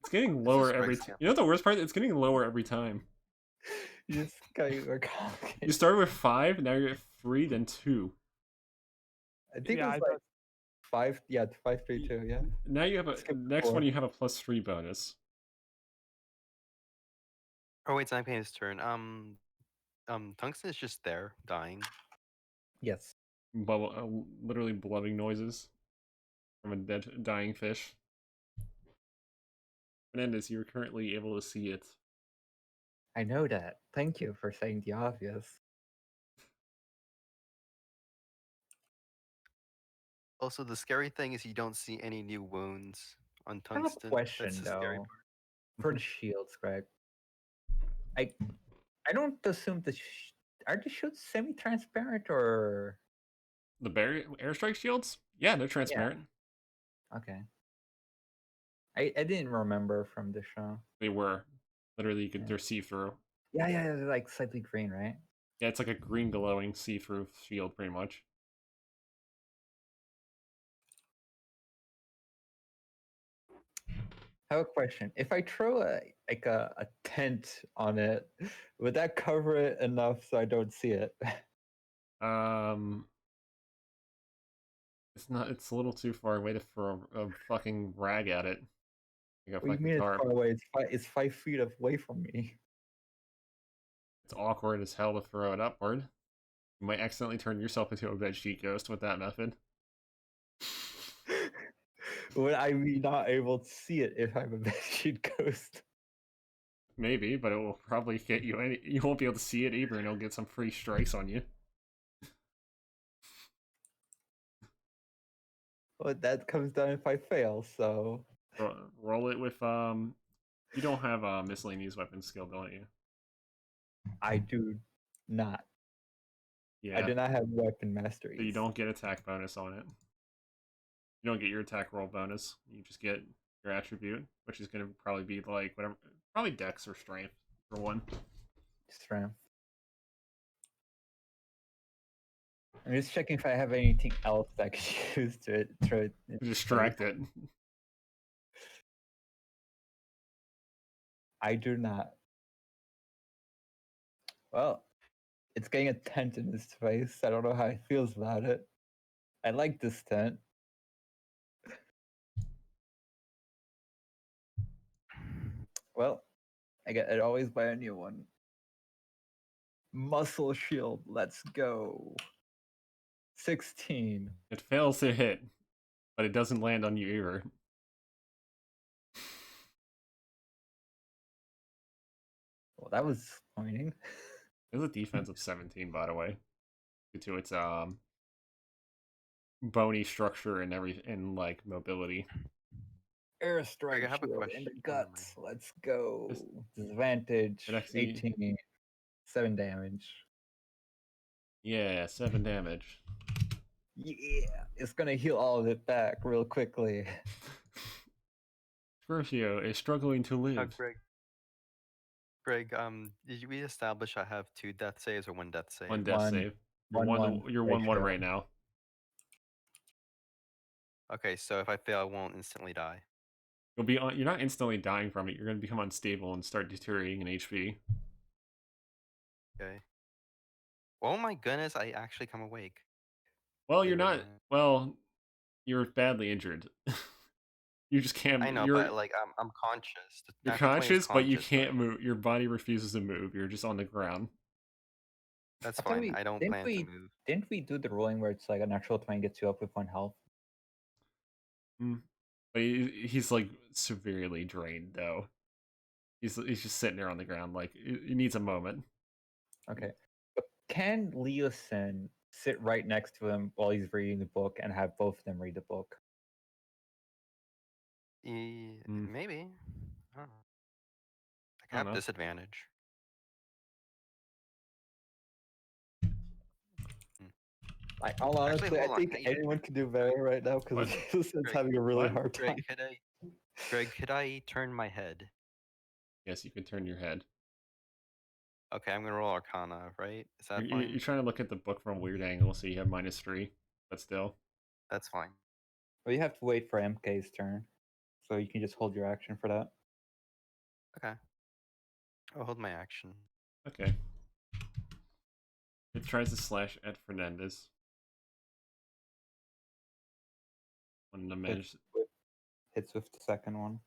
It's getting This lower is every. Greg's You know what the worst part? It's getting lower every time. You just got your You complicated. started with 5, now you're at 3, then 2. I think Yeah, it was I like 5. Yeah, 5, 3, 2. Yeah. Now you have a Skip next 4. one. You have a +3 bonus. Oh wait, it's not his turn. Tungsten is just there, dying. Yes. Bubble, literally blooding noises from a dead, dying fish. Menendez, you're currently able to see it. I know that. Thank you for saying the obvious. Also, the scary thing is you don't see any new wounds on I have a Tungsten. question That's the scary though. part. For the shields, Greg. I don't assume are the shields semi-transparent or The airstrike shields? Yeah, they're transparent. okay. I didn't remember from the show. They were. Literally, Yeah. they're see-through. Yeah, they're like slightly green, right? Yeah, it's like a green glowing see-through shield, pretty much. I have a question. If I throw a tent on it, would that cover it enough so I don't see it? It's not. It's a little too far away to throw a fucking rag at it. Like a What do you fucking mean it's tarp. far away? It's 5 feet away from me. It's awkward as hell to throw it upward. You might accidentally turn yourself into a bedsheet ghost with that method. Would I be not able to see it if I'm a bedsheet ghost? Maybe, but it will probably hit you. You won't be able to see it either, and it'll get some free strikes on you. Well, that comes down if I fail, so Roll it with You don't have a miscellaneous weapon skill, don't you? I do not. Yeah. I do not have weapon mastery. So you don't get attack bonus on it. You don't get your attack roll bonus. You just get your attribute, which is going to probably be like whatever, probably Dex or Strength for one. Strength. I'm just checking if I have anything else I could use to throw it. Distract it. I do not. Well, it's getting a tent in his face. I don't know how he feels about it. I like this tent. Well, I'd always buy a new one. Muscle shield, let's go. 16. It fails to hit, but it doesn't land on you either. Well, that was disappointing. There's a defense of 17, by the way, due to its bony structure and like mobility. Airstrike I have a shield question. in the Oh, never guts. Let's go. This- Disadvantage. It actually- 18. 7 damage. Yeah, 7 damage. Yeah, it's gonna heal all of it back real quickly. Scorpio is struggling to live. Greg, did we establish I have 2 death saves or 1 death save? One death One- save. You're one You're 1-1 ratio. right now. Okay, so if I fail, I won't instantly die. You'll be on. You're not instantly dying from it. You're going to become unstable and start deteriorating in HP. Okay. Oh my goodness, I actually come awake. Well, Wait you're a not. minute. Well, you're badly injured. You just can't. I know, you're, but like I'm conscious. The You're natural 20 is conscious, but you conscious, can't move. Your body refuses to move. You're just on the ground. That's I thought fine. I don't plan to move. Didn't we do the ruling where it's like a natural 20 gets you up with 1 health? But he's like severely drained though. He's just sitting there on the ground, like he needs a moment. Okay. But can Leosin sit right next to him while he's reading the book and have both of them read the book? Maybe. I don't know. I can I don't have know. disadvantage. Like, all honestly, Actually, I hold on. think anyone can do better right now because What? Leosin's Greg, having a really what? hard time. Greg, could I turn my head? Yes, you can turn your head. Okay, I'm gonna roll Arcana, right? Is that You're, fine? you're trying to look at the book from a weird angle, so you have -3, but still. That's fine. Well, you have to wait for MK's turn, so you can just hold your action for that. Okay. I'll hold my action. Okay. It tries to slash at Fernandez. Wanted to manage. Hits with the second one.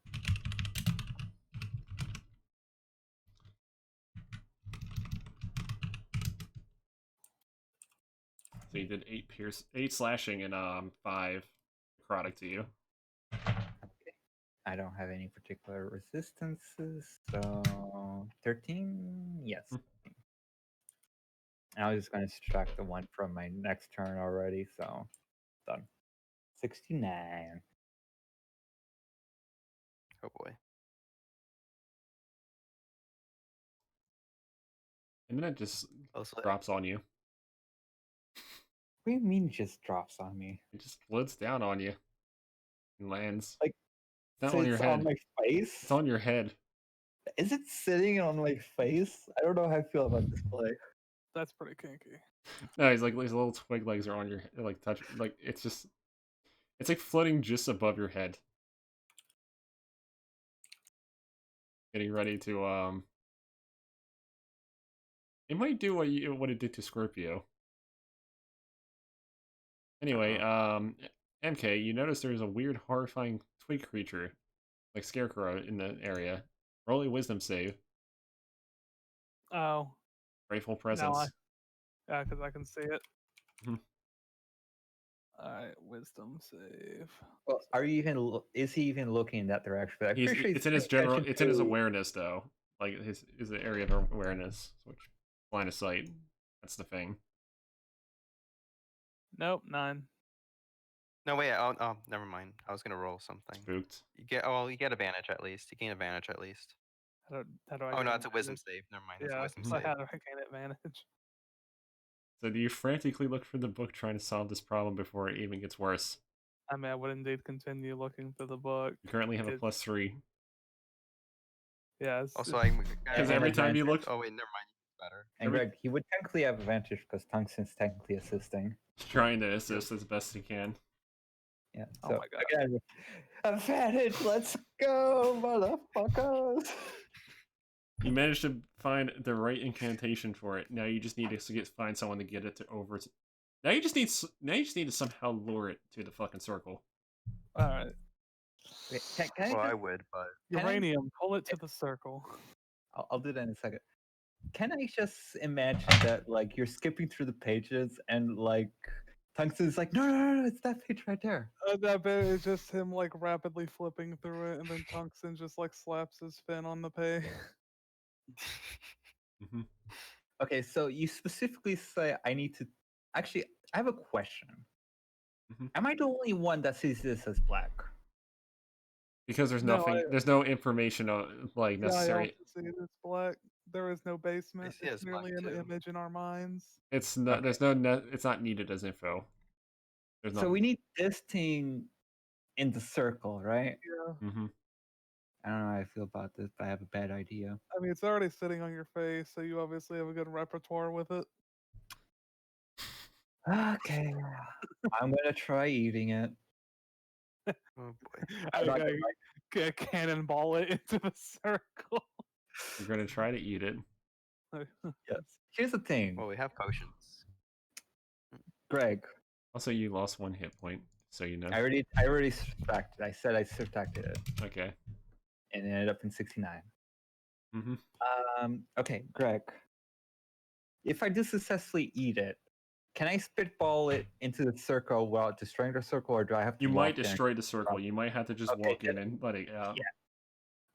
So you did 8 slashing and 5 necrotic to you. Okay. I don't have any particular resistances, so 13. Yes. I was just going to subtract the one from my next turn already, so done. 69. Oh boy. And then it just Also, drops on you. What do you mean it just drops on me? It just floats down on you and lands. Like, It's not so on your it's head. on my face? It's on your head. Is it sitting on my face? I don't know how I feel about this play. That's pretty kinky. No, he's like his little twig legs are on your like touch. Like it's like floating just above your head. Getting ready to It might do what it did to Scorpio. Anyway, MK, you notice there's a weird, horrifying twig creature, like Scarecrow, in the area. Roll a wisdom save. Oh, Grateful now presence. yeah, because I can see it. Mhm. Alright, wisdom save. Well, are you even? Is he even looking in that direction? I'm He's pretty sure it's in paying his general. attention It's in his to- awareness though. Like his area of awareness, which line of sight. That's the thing. Nope, 9. no wait. Oh, never mind. I was gonna roll something. Spooked. You get advantage at least. You gain advantage at least. How do I Oh gain no, it's a wisdom advantage? save. Never mind. It's a Yeah, wisdom so save. how do I gain advantage? So do you frantically look for the book, trying to solve this problem before it even gets worse? I mean, I would indeed continue looking through the book. You currently have a It's- +3. Yeah, Also, I Because And every time you advantage. look, Oh wait, never mind. It's better. And every- Greg, he would technically have advantage because Tungsten's technically assisting. trying to assist as best he can. Yeah. Oh So my God. again, advantage. Let's go, motherfuckers. You managed to find the right incantation for it. Now you just need to find someone to get it to over. Now you just need to somehow lure it to the fucking circle. Alright. Wait, can Well, I I just, would, but Can I- Uranium, pull it to the circle. I'll do that in a second. Can I just imagine that like you're skipping through the pages and like Tungsten's like, no, it's that page right there. That bit is just him like rapidly flipping through it, and then Tungsten just like slaps his fin on the page. Mm-hmm. Okay, so you specifically say I need to. Actually, I have a question. Mhm. Am I the only one that sees this as black? Because there's No, nothing, there's no information like Yeah, I also necessary. see it as black. There is no basement. see it It's as black, merely an too. image in our minds. It's not. There's no. It's not needed as info. There's So we need this thing in the circle, right? Yeah. Mm-hmm. I don't know how I feel about this, but I have a bad idea. I mean, it's already sitting on your face, so you obviously have a good repertoire with it. Okay, I'm gonna try eating it. oh boy. I'm not I cannonball it into the circle. You're gonna try to eat it. Yes. Here's the thing, Well, we have potions. Greg. Also, you lost 1 hit point, so you know. I already subtracted. I said I subtracted it, Okay. and it ended up in 69. Mm-hmm. Okay, Greg. If I do successfully eat it, can I spitball it into the circle while destroying the circle, or do I have to? You walk might there? destroy the circle. You might have to just Okay, walk in and let it out. Yeah.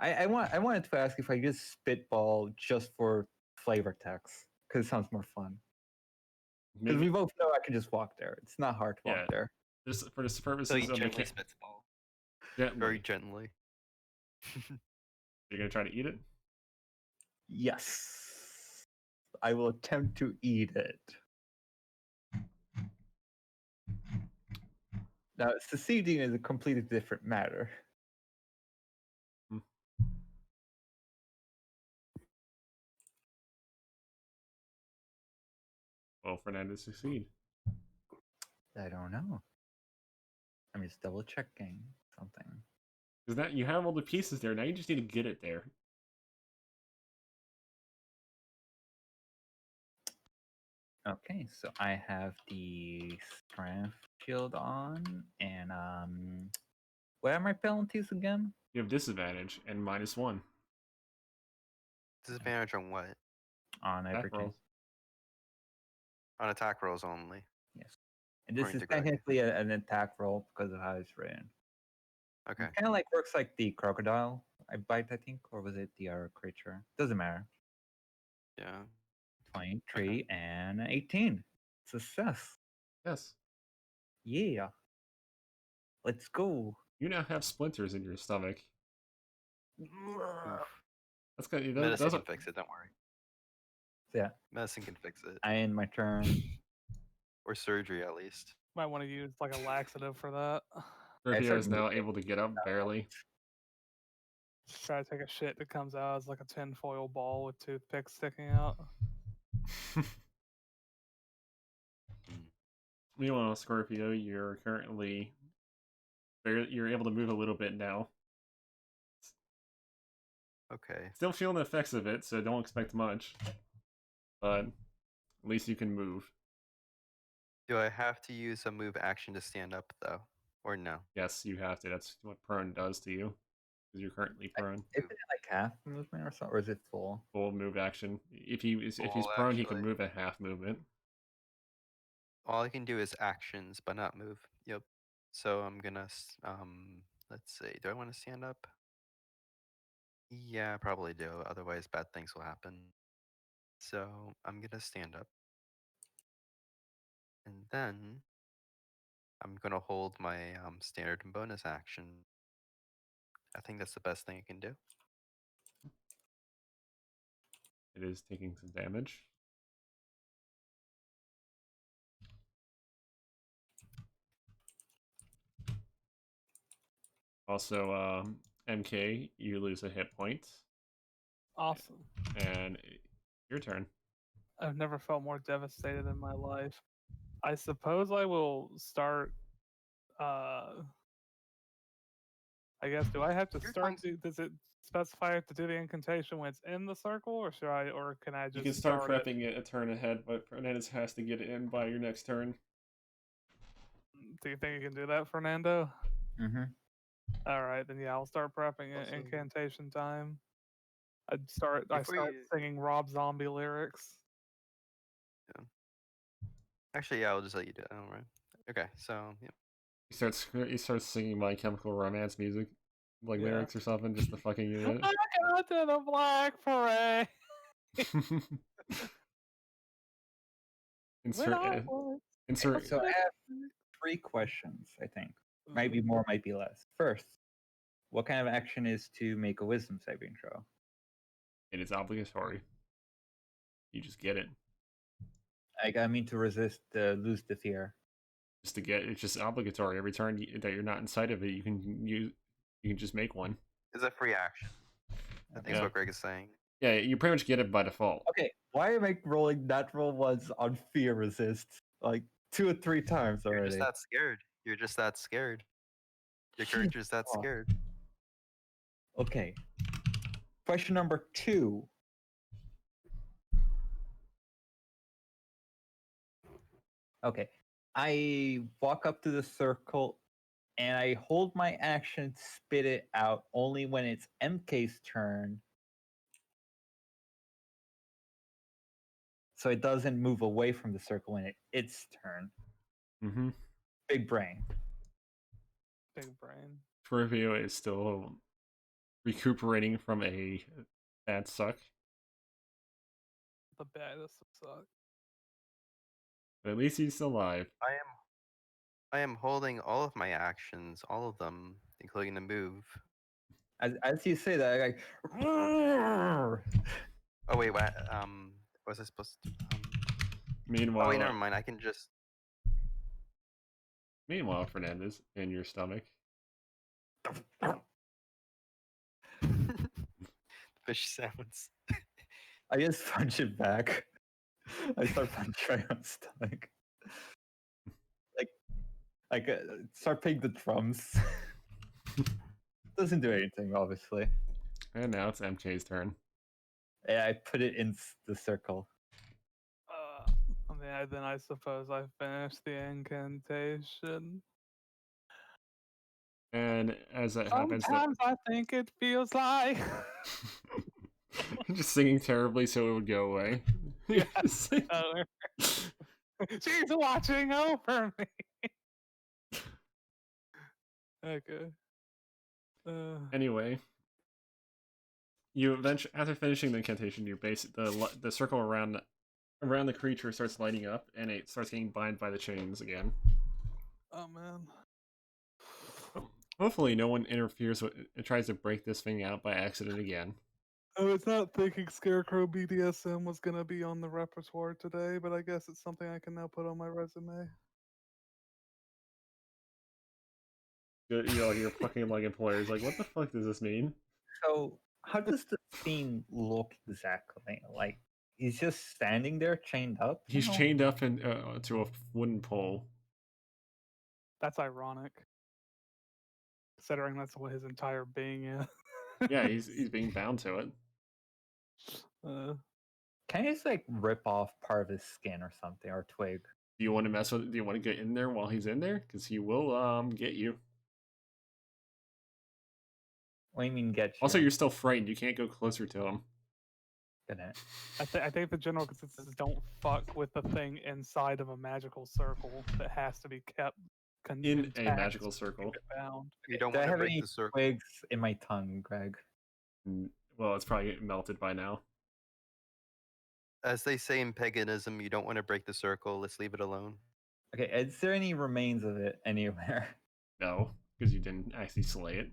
I wanted to ask if I just spitball just for flavor text, because it sounds more fun. Because Maybe. we both know I can just walk there. It's not hard to walk Yeah. there. Just for the purposes So you of gently mechanic. spitball. Gently. Very gently. You're gonna try to eat it. Yes. I will attempt to eat it. Now, succeeding is a completely different matter. Will Fernandez succeed? I don't know. I'm just double checking something. Because that you have all the pieces there. Now you just need to get it there. Okay, so I have the strength shield on, and what are my penalties again? You have disadvantage and -1. Disadvantage on what? On Attack everything. rolls. On attack rolls only. Yes. And this According is to Greg. technically an attack roll because of how it's written. Okay. It kind of like works like the crocodile I bite, I think, or was it the other creature? Doesn't matter. Yeah. 23 and 18. Success. Yes. Yeah. Let's go. You now have splinters in your stomach. Oof. That's good. Medicine Those can are, fix it. Don't worry. Yeah, Medicine can fix it, I end my turn. or surgery at least. Might want to use like a laxative for that. Scorpio is certainly now did. able to get up barely. Try to take a shit that comes out as like a tinfoil ball with toothpicks sticking out. Meanwhile, Scorpio, you're currently you're able to move a little bit now. Okay. Still feeling the effects of it, so don't expect much. But at least you can move. Do I have to use a move action to stand up though, or no? Yes, you have to. That's what prone does to you. Because you're currently prone. Is it like half movement or something, or is it full? Full move action. If he's Full, prone, he can actually. move at half movement. All I can do is actions, but not move. Yep. So I'm gonna let's see. Do I want to stand up? Yeah, I probably do. Otherwise, bad things will happen. So I'm gonna stand up, and then I'm gonna hold my standard and bonus action. I think that's the best thing I can do. It is taking some damage. Also, MK, you lose a hit point. Awesome. And your turn. I've never felt more devastated in my life. I suppose I will start. I guess do I have to Your start? tongue's- Does it specify I have to do the incantation when it's in the circle, or should I? Or can I just? You can start it? prepping it a turn ahead, but Fernandez has to get it in by your next turn. Do you think you can do that, Fernando? Mm-hmm. All right, then yeah, I'll start prepping it. Also- Incantation time. I start Before you- singing Rob Zombie lyrics. Actually, yeah, I'll just let you do it. All right. Okay. So yeah. He starts singing My Chemical Romance music, like Yeah. lyrics or something, just to fucking you it. I got to the Black Parade. when I insert was insert. So I have 3 questions, I think. Might be more, might be less. First, what kind of action is to make a wisdom saving throw? It is obligatory. You just get it. I mean to resist, lose the fear. Just to get it's just obligatory. Every turn that you're not inside of it, you can just make one. It's a free action. I think Yeah. that's what Greg is saying. Yeah, you pretty much get it by default. Okay, why am I rolling natural ones on fear resist like 2 or 3 times You're already? just that scared. You're just that scared. Your character's that Oh. scared. Okay. Question number 2. Okay. I walk up to the circle and I hold my action to spit it out only when it's MK's turn. So it doesn't move away from the circle when it's turn. Mm-hmm. Big brain. big brain. Scorpio is still recuperating from a bad suck, The baddest suck. but at least he's alive. I am holding all of my actions, all of them, including the move. As you say that, like, Oh wait, what? Was I supposed to? Meanwhile, Oh wait, never mind. I can just. Meanwhile, Fernandez, in your stomach. Fish sounds. I just punch it back. I start punching on stomach. Start playing the drums. Doesn't do anything, obviously. And now it's MK's turn. Yeah, I put it in the circle. Then I suppose I finished the incantation. And as that happens, Sometimes I think it feels like. just singing terribly so it would go away. Yes. She's watching over me. Okay. Anyway, you eventually, after finishing the incantation, you base the circle around the creature starts lighting up, and it starts getting bound by the chains again. Oh man. Hopefully, no one interferes with it, tries to break this thing out by accident again. I was not thinking Scarecrow BDSM was gonna be on the repertoire today, but I guess it's something I can now put on my resume. Your fucking like employer's like, what the fuck does this mean? So, how does the scene look exactly? Like, he's just standing there, chained up. He's chained up to a wooden pole. That's ironic, considering that's what his entire being is. Yeah, he's being bound to it. Can you just like rip off part of his skin or something, or twig? Do you want to mess with it? Do you want to get in there while he's in there? Because he will get you. What do you mean get you? Also, you're still frightened. You can't go closer to him. I think the general consensus is don't fuck with the thing inside of a magical circle that has to be kept In a intact magical to keep circle. it bound. You don't Do I want to have break any the circle. twigs in my tongue, Greg? Well, it's probably melted by now. As they say in paganism, you don't want to break the circle. Let's leave it alone. Okay, is there any remains of it anywhere? No, because you didn't actually slay it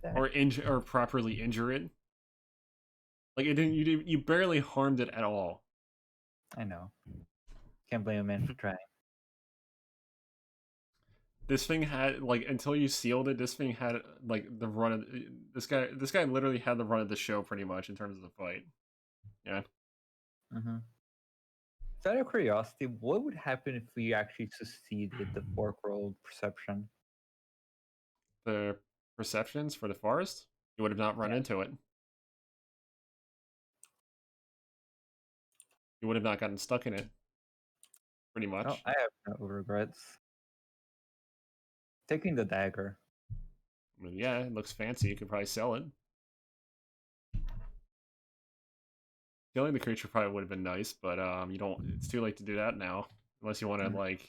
Okay. or properly injure it. Like it didn't. You barely harmed it at all. I know. Can't blame a man for trying. This thing had like until you sealed it. This thing had like the run of this guy. This guy literally had the run of the show pretty much in terms of the fight. Yeah. Mm-hmm. So out of curiosity, what would happen if we actually succeeded the fork-rolled perception? The perceptions for the forest, you would have not run into it. You would have not gotten stuck in it. Pretty much. Oh, I have no regrets. Taking the dagger. I mean, yeah, it looks fancy. You could probably sell it. Killing the creature probably would have been nice, but you don't. It's too late to do that now, unless you want to like.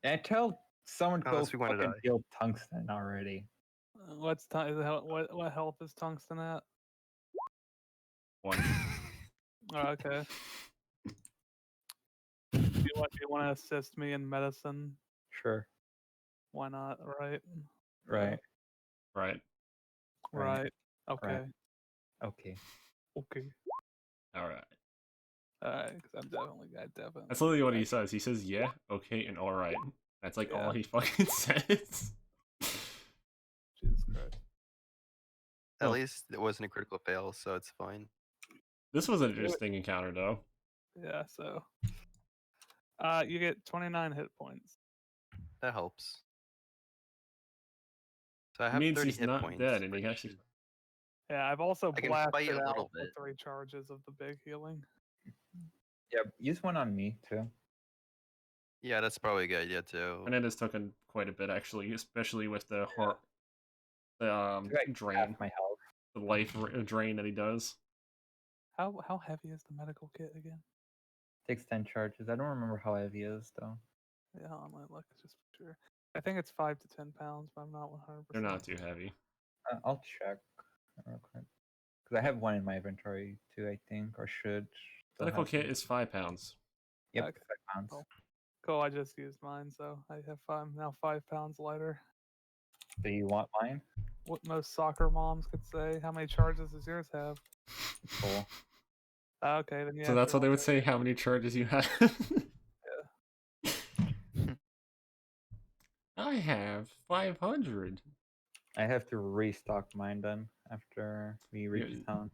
And tell someone to go Unless we wanna fucking die. deal tungsten already. What health is tungsten at? 1. Oh, okay. Do you want to assist me in medicine? Sure. Why not? Right. Right. Right. Right. Okay. Right. Okay. Okay. All right. Because I definitely. That's literally what he says. He says, "Yeah, okay, and all right." That's like all he fucking says. Jesus Christ. At least it wasn't a critical fail, so it's fine. This was an interesting encounter, though. Yeah. So. You get 29 hit points. That helps. So I It have means 30 he's hit not points. dead, and he which actually. Yeah, I've also I can blasted fight a out little with bit. 3 charges of the big healing. Yeah, use one on me too. Yeah, that's probably a good idea too. And it has taken quite a bit, actually, especially with the Like drain, half my health. the life drain that he does. How heavy is the medical kit again? Takes 10 charges. I don't remember how heavy it is though. Yeah, I might look just for sure. I think it's 5 to 10 pounds, but I'm not 100%. They're not too heavy. I'll check real quick. Because I have one in my inventory too, I think, or should. still Medical have kit one. is 5 pounds. Yep, Okay. 5 pounds. Cool. Cool, I just used mine, so I have now 5 pounds lighter. Do you want mine? What most soccer moms could say. How many charges does yours have? Cool. Okay, then yeah. So that's sure, what they I'll would take say. it. How many charges you have? I have 500. I have to restock mine then after we reach town.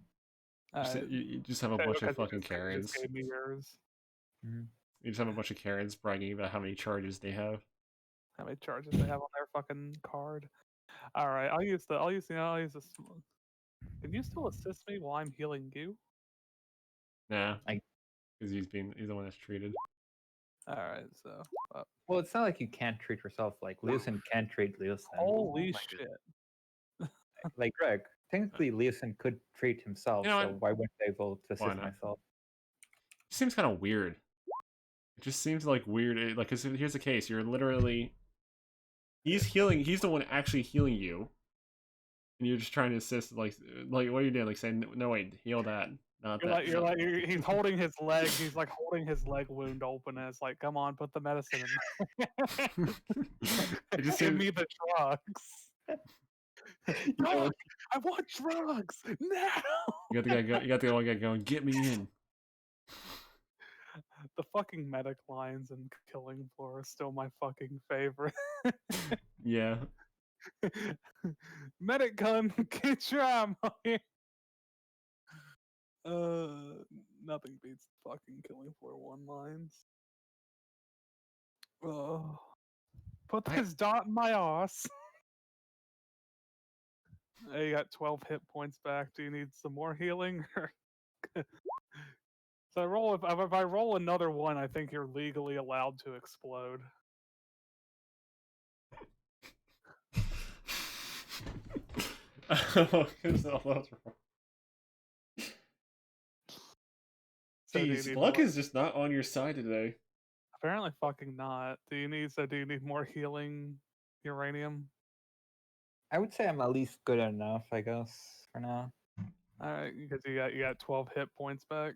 You just have a bunch of fucking Karens. Gave me yours. Mhm. You just have a bunch of Karens bragging about how many charges they have. How many charges they have on their fucking card? All right, I'll use this. Can you still assist me while I'm healing you? Nah, I- because he's the one that's treated. All right, so Well, it's not like you can't treat yourself. Like Leosin can treat Leosin. holy my shit! Like Greg, technically Leosin could treat himself, You know so what? why wouldn't I be able to Why assist not? myself? It seems kind of weird. It just seems like weird. Like, 'cause here's the case: you're literally he's healing. He's the one actually healing you, and you're just trying to assist. Like what are you doing? Like saying, no, wait, heal that, not that. He's holding his leg. He's like holding his leg wound open, and it's like, come on, put the medicine in. It just Give seems. me the drugs. Drug! I want drugs now. You got the guy go. You got the one guy going. Get me in. The fucking medic lines in Killing Floor are still my fucking favorite. Yeah. Medic gun, get your ammo here. Nothing beats fucking Killing Floor 1 lines. Put this dot in my ass. Hey, you got 12 hit points back. Do you need some more healing? So if I roll another one, I think you're legally allowed to explode. Oh, goodness, all those were- So do you Jeez, need luck more- is just not on your side today. Apparently fucking not. Do you need more healing uranium? I would say I'm at least good enough, I guess, for now. Alright, because you got 12 hit points back.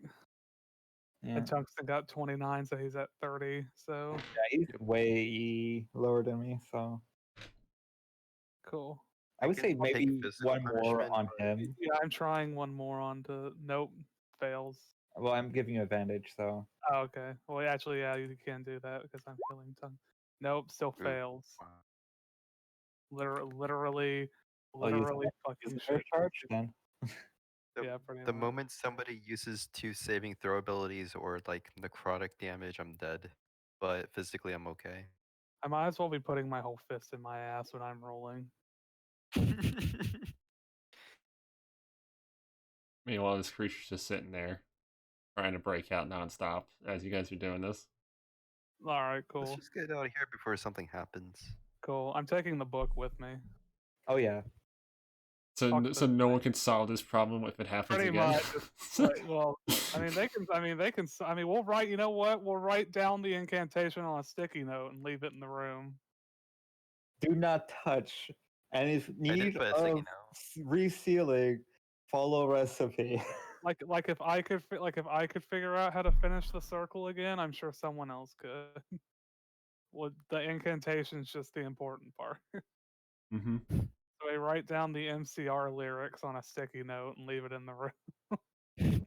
Yeah, And Tungsten got 29, so he's at 30. So yeah, he's way lower than me, so cool. I would can say take maybe physical one more punishment, on but- him. Yeah, I'm trying one more onto. Nope, fails. Well, I'm giving you advantage, so Oh, okay. Well, actually, yeah, you can do that because I'm healing tongue. Nope, still Ooh. fails. Wow. Literally I'll use fucking use shit. air charge then. Yeah, pretty The much. moment somebody uses 2 saving throw abilities or like necrotic damage, I'm dead. But physically, I'm okay. I might as well be putting my whole fist in my ass when I'm rolling. Meanwhile, this creature's just sitting there, trying to break out nonstop as you guys are doing this. All right, Let's cool, just get out of here before something happens. cool. I'm taking the book with me. Oh yeah. So, Fuck so this no one can solve this problem if it happens Pretty again. much. Right, well, I mean, they can. I mean, we'll write. You know what? We'll write down the incantation on a sticky note and leave it in the room. Do not touch. And if I did need put a of sticky note. resealing, follow recipe. Like if I could figure out how to finish the circle again, I'm sure someone else could. Well, the incantation's just the important part. Mm-hmm. So I write down the MCR lyrics on a sticky note and leave it in the room.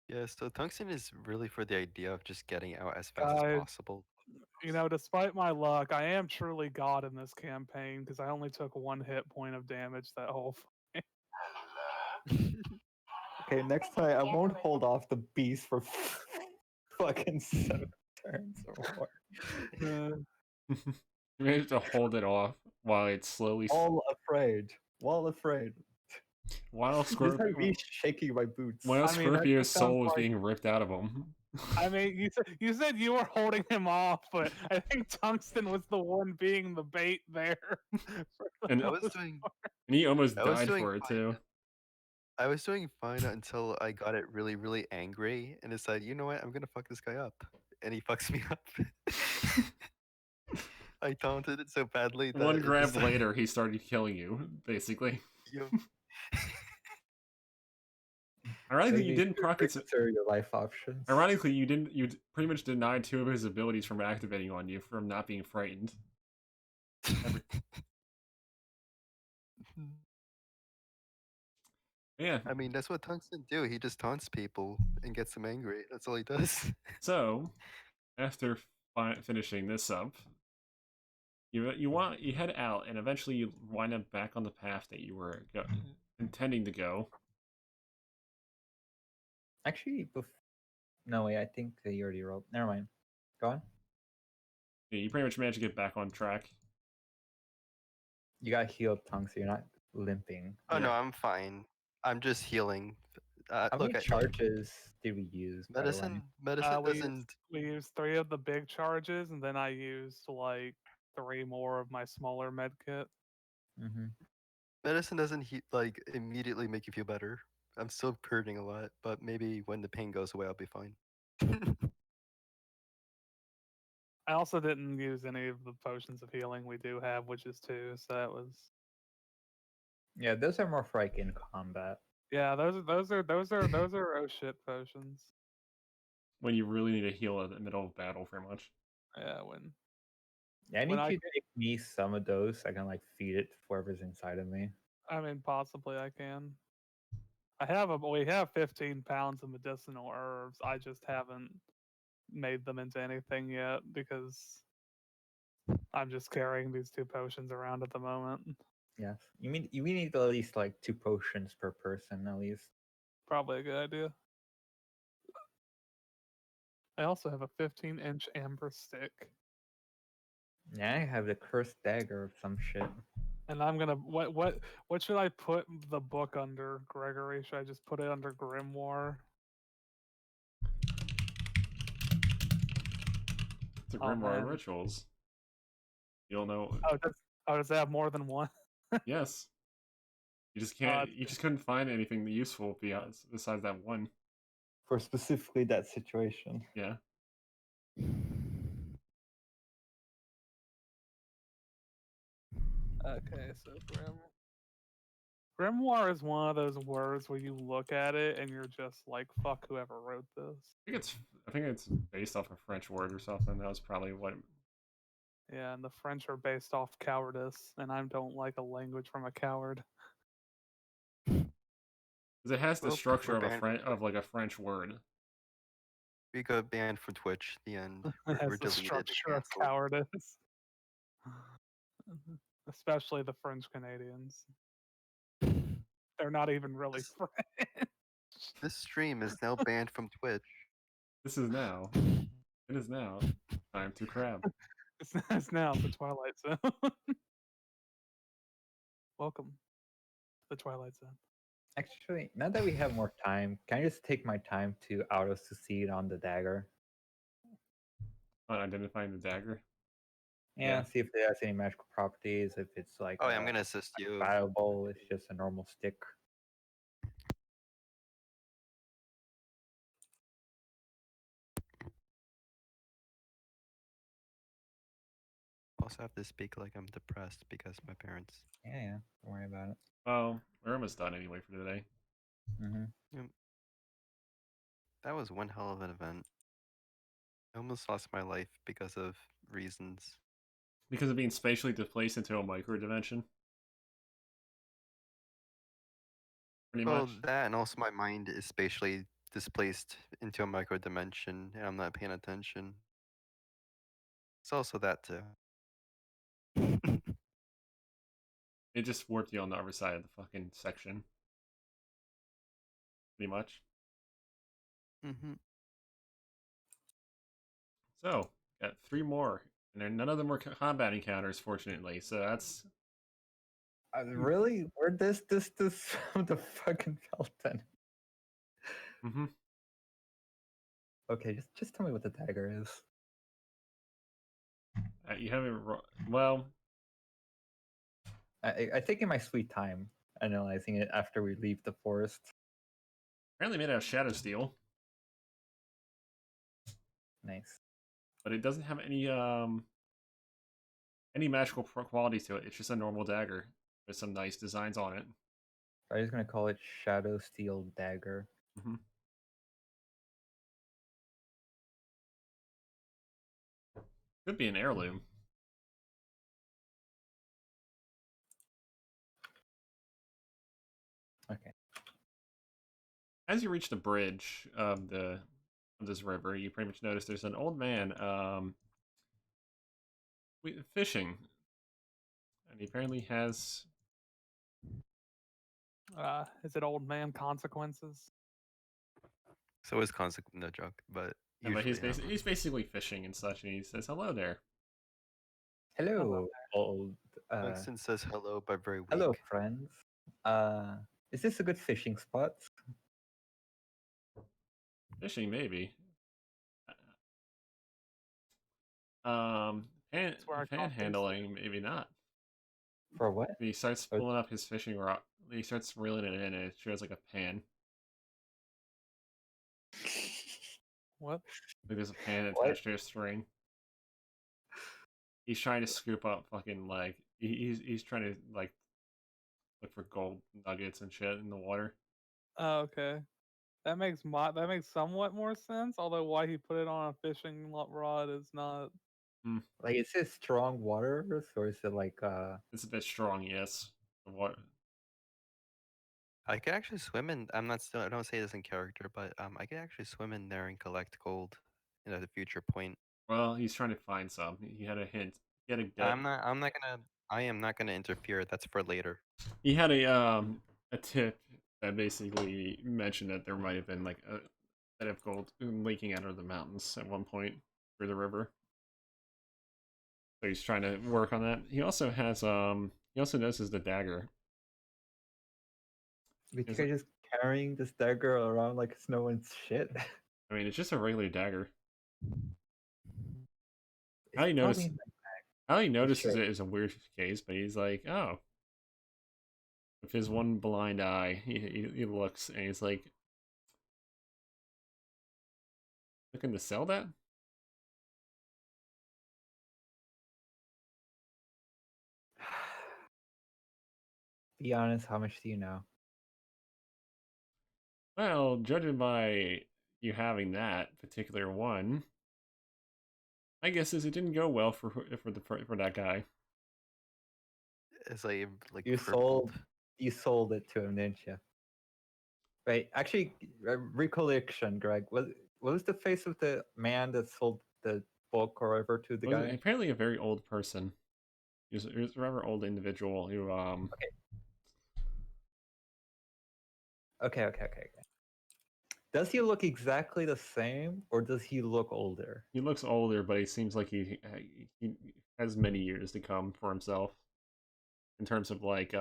Yeah, so tungsten is really for the idea of just getting out as fast Guys, as possible. You know, despite my luck, I am truly God in this campaign because I only took 1 hit point of damage that whole fight. Okay, next time I won't hold off the beast for fucking 7 turns or more. You may have to hold it off while it's slowly. All afraid. While afraid. While Just like Scorpio, me shaking my boots. while I mean, that Scorpio's just sounds soul is like- being ripped out of him. I mean, you said you were holding him off, but I think Tungsten was the one being the bait there. for the And I was most doing And he almost I was died doing for it fine. too. I was doing fine until I got it really, really angry and decided, you know what, I'm gonna fuck this guy up. And he fucks me up. I taunted it so badly that One it grab decided- later, he started killing you, basically. Yo. Ironically, you Maybe didn't proc its. consider your life options. Ironically, you didn't. You pretty much denied 2 of his abilities from activating on you from not being frightened. Yeah. I mean, that's what tungsten do. He just taunts people and gets them angry. That's all he does. So, after finishing this up, you head out, and eventually you wind up back on the path that you were intending to go. Actually, no wait, I think they already rolled. Never mind. Go on. Yeah, you pretty much managed to get back on track. You got healed, tongue, so you're not limping. Oh no, Yeah. I'm fine. I'm just healing. How Look, many charges did we use, by the way? medicine We used, doesn't we used 3 of the big charges, and then I used like 3 more of my smaller med kit. Mm-hmm. medicine doesn't like immediately make you feel better. I'm still hurting a lot, but maybe when the pain goes away, I'll be fine. I also didn't use any of the potions of healing we do have, which is 2, so that was Yeah, those are more for like in combat. yeah. Those are oh shit potions. When you really need to heal in the middle of battle, pretty much. Yeah, when Yeah, I When need I you to give me some of those so I can like feed it to whoever's inside of me. I mean possibly I can. We have 15 pounds of medicinal herbs. I just haven't made them into anything yet because I'm just carrying these 2 potions around at the moment. Yes. We need at least like 2 potions per person at least. Probably a good idea. I also have a 15-inch amber stick. Yeah, I have the cursed dagger of some shit. And I'm gonna what should I put the book under, Gregory? Should I just put it under grimoire? It's a Oh, Grimoire man. Rituals. You don't know. Does it have more than one? Yes. You just can't. it's You just couldn't find anything useful besides that one. For specifically that situation. Yeah. Okay, so grimoire is one of those words where you look at it and you're just like, fuck whoever wrote this. I think it's based off a French word or something. That was probably what. Yeah, and the French are based off cowardice, and I don't like a language from a coward. Because it has the structure we're of banned. like a French word. We got banned from Twitch. The end. It We're has the deleted. structure of canceled. cowardice. Especially the French Canadians. They're not even really French. This stream is now banned from Twitch. This is now. It is now time to crab. It's now the Twilight Zone. Welcome to the Twilight Zone. Actually, now that we have more time, can I just take my time to auto succeed on the dagger? On identifying the dagger. Yeah, see if it has any magical properties, if it's like Oh, yeah, I'm gonna assist you. viable, it's just a normal stick. Also have to speak like I'm depressed because my parents. Yeah, don't worry about it. Oh, we're almost done anyway for today. Mm-hmm. That was one hell of an event. I almost lost my life because of reasons. Because of being spatially displaced into a micro dimension. Pretty Well, much. that and also my mind is spatially displaced into a micro dimension, and I'm not paying attention. It's also that too. It just warped you on the other side of the fucking section. Pretty much. Mm-hmm. So, got 3 more. And none of them were combat encounters, fortunately. So that's... Really? Where'd this from the fucking Felton? Mm-hmm. Okay, just tell me what the dagger is. You haven't... Well... I think in my sweet time analyzing it after we leave the forest. Apparently made out of shadow steel. Nice. But it doesn't have any magical qualities to it. It's just a normal dagger with some nice designs on it. I'm just gonna call it Shadow Steel Dagger. Mm-hmm. Could be an heirloom. Okay. As you reach the bridge of this river, you pretty much notice there's an old man fishing, and he apparently has Is it old man consequences? So is consequent no joke, but Yeah, but usually he's basically fishing and such, and he says hello there. Hello, old. Winston says hello, but very weak. Hello, friends. Is this a good fishing spot? Fishing maybe. That's where I caught these Panhandling maybe not. For what? He starts Oh. pulling up his fishing rod. He starts reeling it in, and it shows like a pan. What? Like there's a pan What? attached to a string. He's trying to scoop up fucking like he's trying to like look for gold nuggets and shit in the water. Oh, okay. That makes somewhat more sense. Although why he put it on a fishing rod is not. Like, is it strong waters or is it like It's a bit strong, yes. What? I can actually swim in. I don't say this in character, but I can actually swim in there and collect gold at a future point. Well, he's trying to find some. He had a hint. He had a gut. I am not gonna interfere. That's for later. He had a tip that basically mentioned that there might have been like a bit of gold leaking out of the mountains at one point through the river. So he's trying to work on that. He also has he also notices the dagger. you Is guys just carrying this dagger around like it's no one's shit? I mean, it's just a regular dagger. It's How he probably notice in how he notices sure. it is a weird case, but he's like, oh. With his one blind eye, he looks and he's like, looking to sell that? Be honest, how much do you know? Well, judging by you having that particular one, I guess it didn't go well for that guy. It's like You crippled. sold it to him, didn't you? Right. Actually, recollection, Greg. What was the face of the man that sold the book or whatever to the guy? Apparently a very old person. He was a rather old individual who Okay. Does he look exactly the same, or does he look older? he looks older, but he seems like he has many years to come for himself in terms of like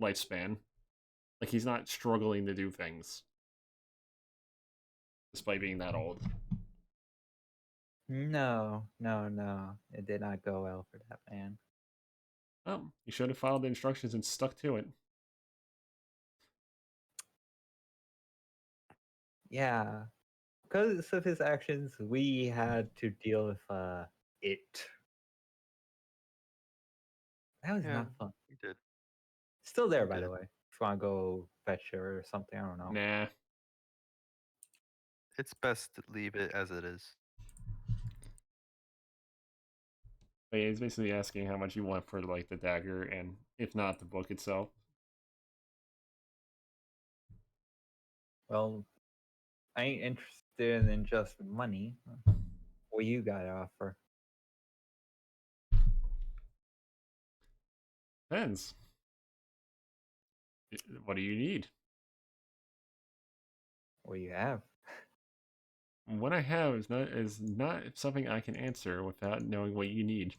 lifespan. Like he's not struggling to do things despite being that old. No. It did not go well for that man. Oh, he should have followed the instructions and stuck to it. Yeah. Because of his actions, we had to deal with it. That was not fun. We did. Still there, We by the did. way. If you want to go fetch her or something, I don't know. Nah. It's best to leave it as it is. But yeah, he's basically asking how much you want for like the dagger and if not the book itself. Well, I ain't interested in just money. What you got to offer? Depends. What do you need? What you have? What I have is not something I can answer without knowing what you need.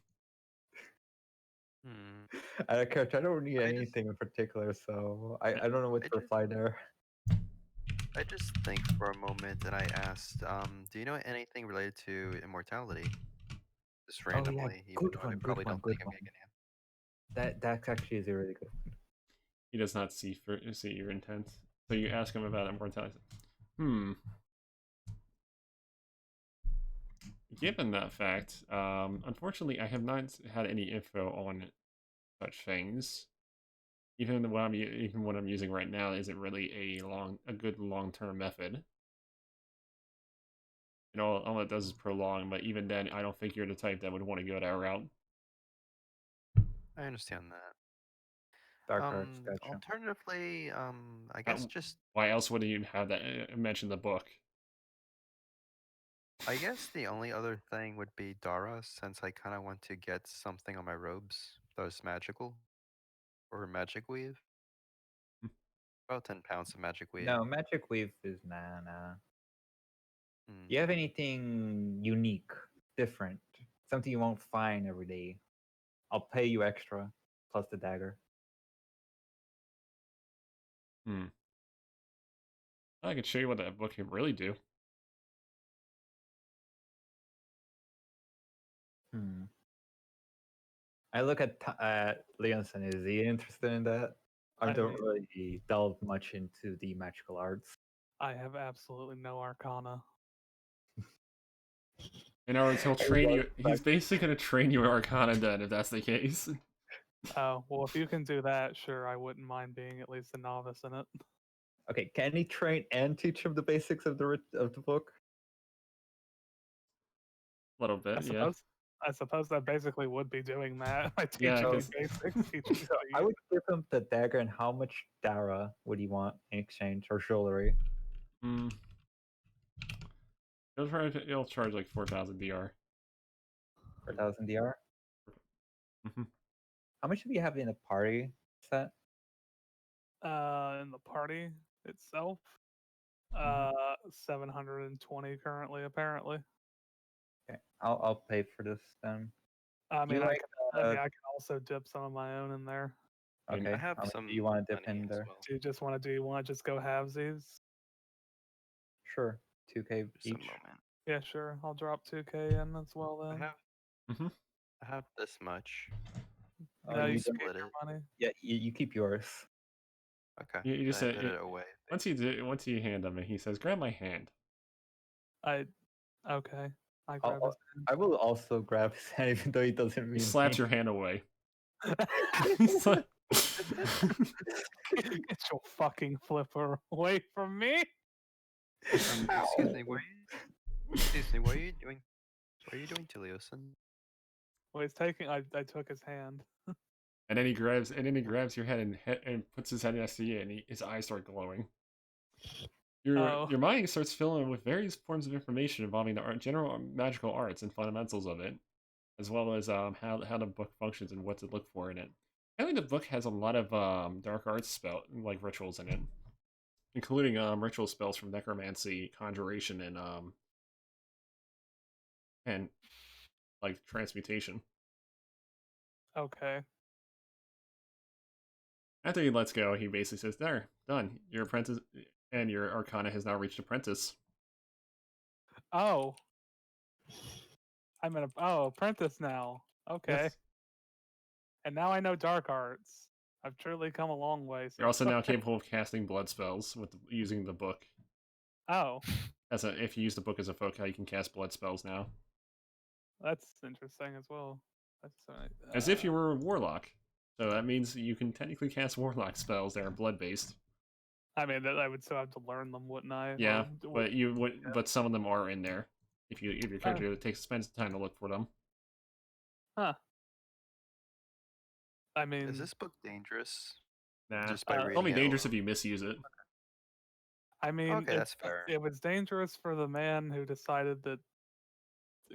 I don't care. I don't need I just- anything in particular, so I don't know what I to reply there. I just think for a moment and I asked, do you know anything related to immortality? Just randomly, even good though I one, probably good one, don't good think I'm one. gonna get an That actually is a really good one. He does not see your intent. So you ask him about immortality. Given that fact, unfortunately, I have not had any info on such things. Even what I'm using right now isn't really a good long-term method. And all it does is prolong. But even then, I don't think you're the type that would want to go that route. I understand that. Dark arts, gotcha. Alternatively, I guess just Why else would you have that mention the book? I guess the only other thing would be Dara, since I kind of want to get something on my robes that was magical or magic weave. About 10 pounds of magic weed. No, magic weave is nah. Hmm. Do you have anything unique, different, something you won't find every day? I'll pay you extra plus the dagger. I can show you what that book can really do. I look at Leonson. Is he interested in that? I I don't mean- really delve much into the magical arts. I have absolutely no arcana. In other words, he'll train you. He's basically going to train you in Arcana then, if that's the case. Oh, well, if you can do that, sure, I wouldn't mind being at least a novice in it. Okay, can he train and teach him the basics of the book? A little bit, yeah. I suppose that basically would be doing that. I teach Yeah, you 'cause- basics. Teach you how I you- would give him the dagger, and how much Dara would he want in exchange, or jewelry? He'll charge like 4,000 DR. 4,000 DR? Mhm. How much do you have in a party set? in the party itself, 720 currently, apparently. Okay, I'll pay for this then. I mean, You I like, can, I can also dip some of my own in there. Okay, I have how much some do you want to dip money in as there? well. Do you want to just go halvesies? Sure, 2K Just a each. moment. Yeah, sure. I'll drop 2K in as well I then. have I have this much. Oh, No, you you don't- split your money. Yeah, you keep yours. Okay. You just then I say put it away. once you hand him it, he says, "Grab my hand." Okay. I I'll- grab his I will also grab his hand, even though he doesn't He mean slaps me. your hand away. hand. He's like- Get your fucking flipper away from me. Excuse me, what are you doing? What are you doing to Leosin? Well, he's taking. I took his hand. and then he grabs your head and puts his head next to you, and his eyes start glowing. Oh. Your mind starts filling with various forms of information involving the general magical arts and fundamentals of it, as well as how the book functions and what to look for in it. I think the book has a lot of dark arts like rituals in it, including ritual spells from necromancy, conjuration, and like transmutation. Okay. After he lets go, he basically says, "There, done. Your apprentice and your arcana has now reached apprentice." Oh. I'm an apprentice now. Okay. Yes. And now I know dark arts. I've truly come a long way. You're also now far. capable of casting blood spells using the book. Oh, If you use the book as a foci, you can cast blood spells now, that's interesting as well. That's as if you were a warlock. So that means you can technically cast warlock spells that are blood based. I mean, I would still have to learn them, wouldn't I? Yeah, Or but some of them are in there. If your character spends time to look for them. Huh. I mean, Is this book dangerous? Nah, Just by it's reading only it dangerous alone? if you misuse it. I mean, Okay, that's fair. It was dangerous for the man who decided that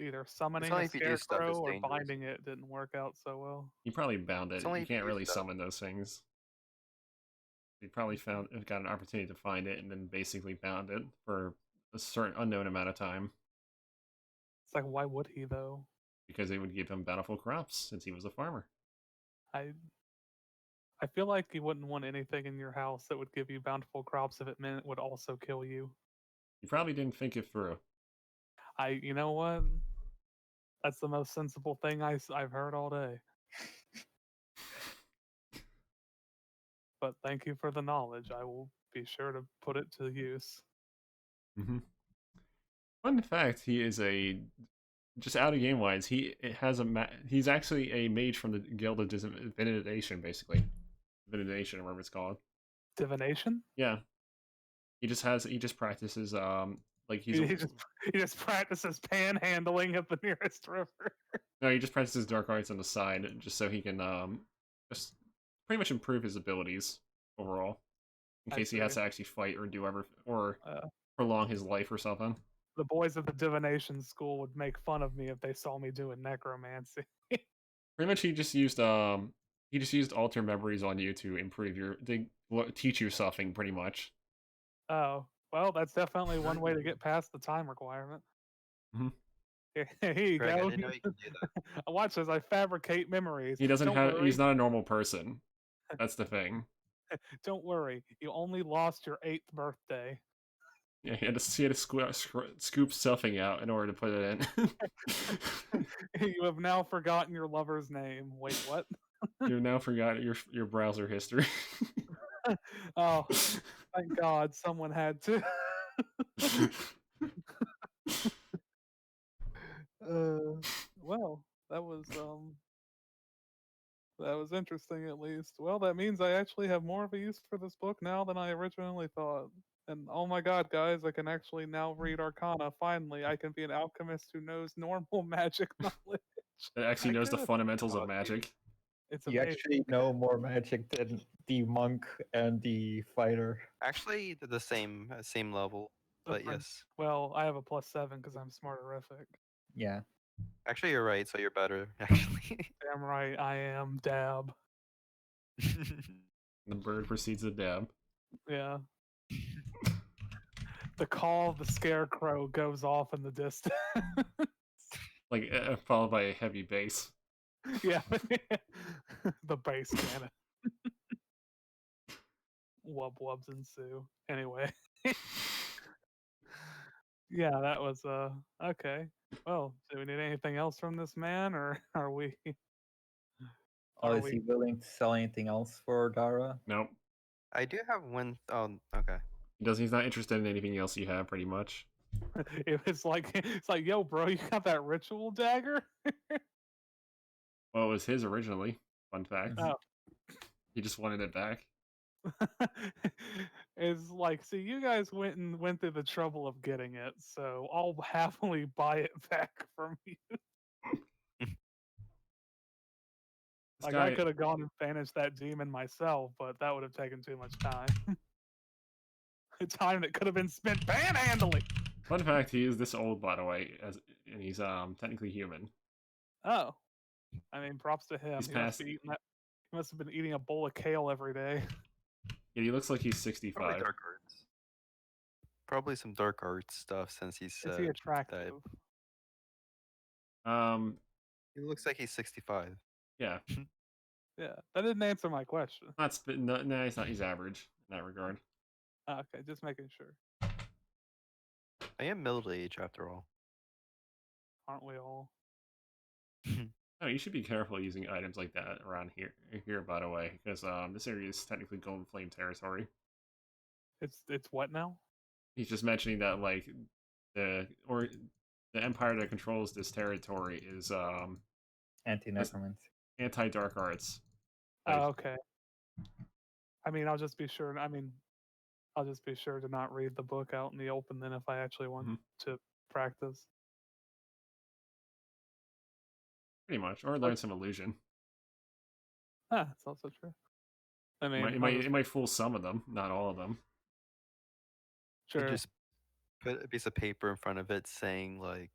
either summoning only a if you do stuff scarecrow that's or dangerous. binding it didn't work out so well. You probably bound it. It's only You if you can't do really stuff. summon those things. You probably got an opportunity to find it and then basically bound it for a certain unknown amount of time It's like, why would he though? because it would give him bountiful crops since he was a farmer. I feel like you wouldn't want anything in your house that would give you bountiful crops if it meant it would also kill you. You probably didn't think it through. You know what? That's the most sensible thing I've heard all day. But thank you for the knowledge. I will be sure to put it to use. Mm-hmm. Fun fact: he is just out of game wise. He's actually a mage from the Guild of Divination, basically. Divination, or whatever it's called. Divination? Yeah. He just practices like He just practices panhandling at the nearest river. No, he just practices dark arts on the side just so he can just pretty much improve his abilities overall. In I case he has see. to actually fight or prolong his life or something. The boys at the divination school would make fun of me if they saw me doing necromancy. Pretty much he just used alter memories on you to improve teach you something, pretty much. Oh, well, that's definitely one way to get past the time requirement. Mhm. Here you Greg, I go. didn't know you can do that. Watch as I fabricate memories. He doesn't Don't have. worry. He's not a normal person. That's the thing. Don't worry. You only lost your 8th birthday. Yeah, he had to scoop stuffing out in order to put it in. You have now forgotten your lover's name. Wait, what? You've now forgotten your browser history. Oh, thank God someone had to. Well, that was interesting at least. Well, that means I actually have more of a use for this book now than I originally thought. And oh my God, guys, I can actually now read Arcana. Finally, I can be an alchemist who knows normal magic knowledge. It actually I knows the could. fundamentals of Oh, dude. magic. It's You amazing. actually know more magic than the monk and the fighter. Actually, they're the same level. But Different. yes. Well, I have a +7 because I'm smarterific. Yeah. Actually, you're right. So you're better. Actually. Damn right, I am Dab. The bird proceeds to dab. Yeah. The call of the scarecrow goes off in the distance. Like followed by a heavy bass. Yeah. The bass cannon. Wub wubs ensue. Anyway. Yeah, that was okay. Well, do we need anything else from this man, or are we? Oh, Are is we? he willing to sell anything else for Dara? Nope. I do have one. Oh, okay. He's not interested in anything else you have, pretty much. It's like, yo, bro, you got that ritual dagger? Well, it was his originally. Fun fact. Mhm. Oh. He just wanted it back. It's like, see, you guys went through the trouble of getting it, so I'll happily buy it back from you. This Like, guy, I could have gone and banished that demon myself, but that would have taken too much time. Time that could have been spent panhandling. fun fact, he is this old, by the way, and he's technically human. Oh, I mean, props to him. He's He past. He must have been eating a bowl of kale every day. Yeah, he looks like he's Probably 65. dark arts. Probably some dark arts stuff since he's Is he attractive? He looks like he's 65. Yeah, Yeah, that didn't answer my question. no, he's not. He's average in that regard. Okay, just making sure. I am middle age after all. Aren't we all? Oh, you should be careful using items like that around here. Here, by the way, because this area is technically Golden Flame territory. It's what now? He's just mentioning that like the empire that controls this territory is Anti-necromancy. anti-dark arts. Oh, Like, okay. I mean, I'll just be sure. I'll just be sure to not read the book out in the open then if I actually want to practice. pretty much, or learn some illusion. Ah, that's also true. I mean, It might fool some of them, not all of them. You sure. just put a piece of paper in front of it saying like,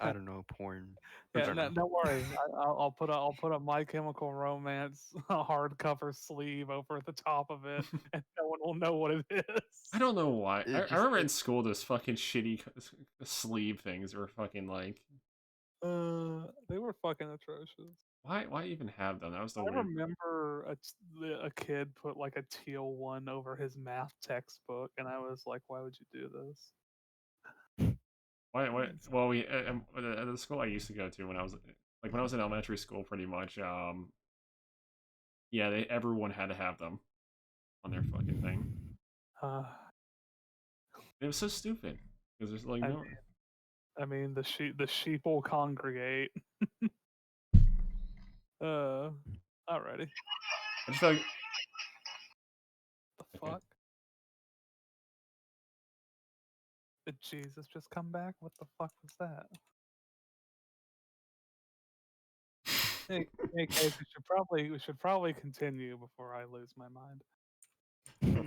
I don't know, porn. Yeah, I no, don't know. don't worry. I'll put a My Chemical Romance hardcover sleeve over the top of it, and no one will know what it is. I don't know why. I Just- remember in school those fucking shitty sleeve things were fucking like. They were fucking atrocious. Why even have them? That was the I weird. remember a kid put like a teal one over his math textbook, and I was like, "Why would you do this?" Why? Well, we at the school I used to go to when I was in elementary school, pretty much. Yeah, everyone had to have them on their fucking thing. It was so stupid because there's like no. I mean, the sheep will congregate. Alrighty. I just feel like The Okay. fuck? Did Jesus just come back? What the fuck was that? In any case, we should probably continue before I lose my mind.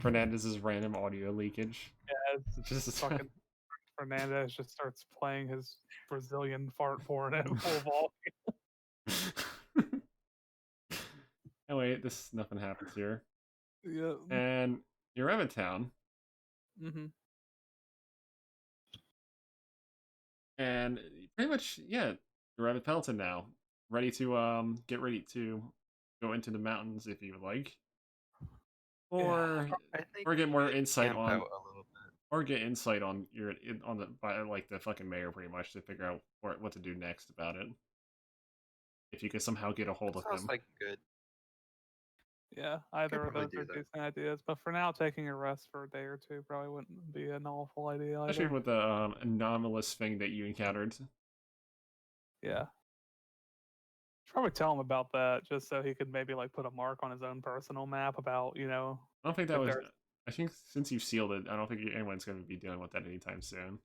Fernandez's random audio leakage. Yeah, it's Just fucking Fernandez just starts playing his Brazilian fart porn at full volume. Oh wait, nothing happens here. Yeah. and you're out of town, Mm-hmm. and pretty much, yeah, you're out of Pelton now, ready to get ready to go into the mountains if you would like, Yeah. or I think or get we more should insight camp on, out a little bit. or get insight on on the by like the fucking mayor pretty much to figure out what to do next about it. If you could somehow get a hold That of sounds him. like good. Yeah, Could either of probably those do are that. decent ideas. But for now, taking a rest for a day or two probably wouldn't be an awful idea Especially either. with the anomalous thing that you encountered. Yeah. Should probably tell him about that just so he could maybe like put a mark on his own personal map about, I don't think that if was. there's I think since you've sealed it, I don't think anyone's going to be dealing with that anytime soon.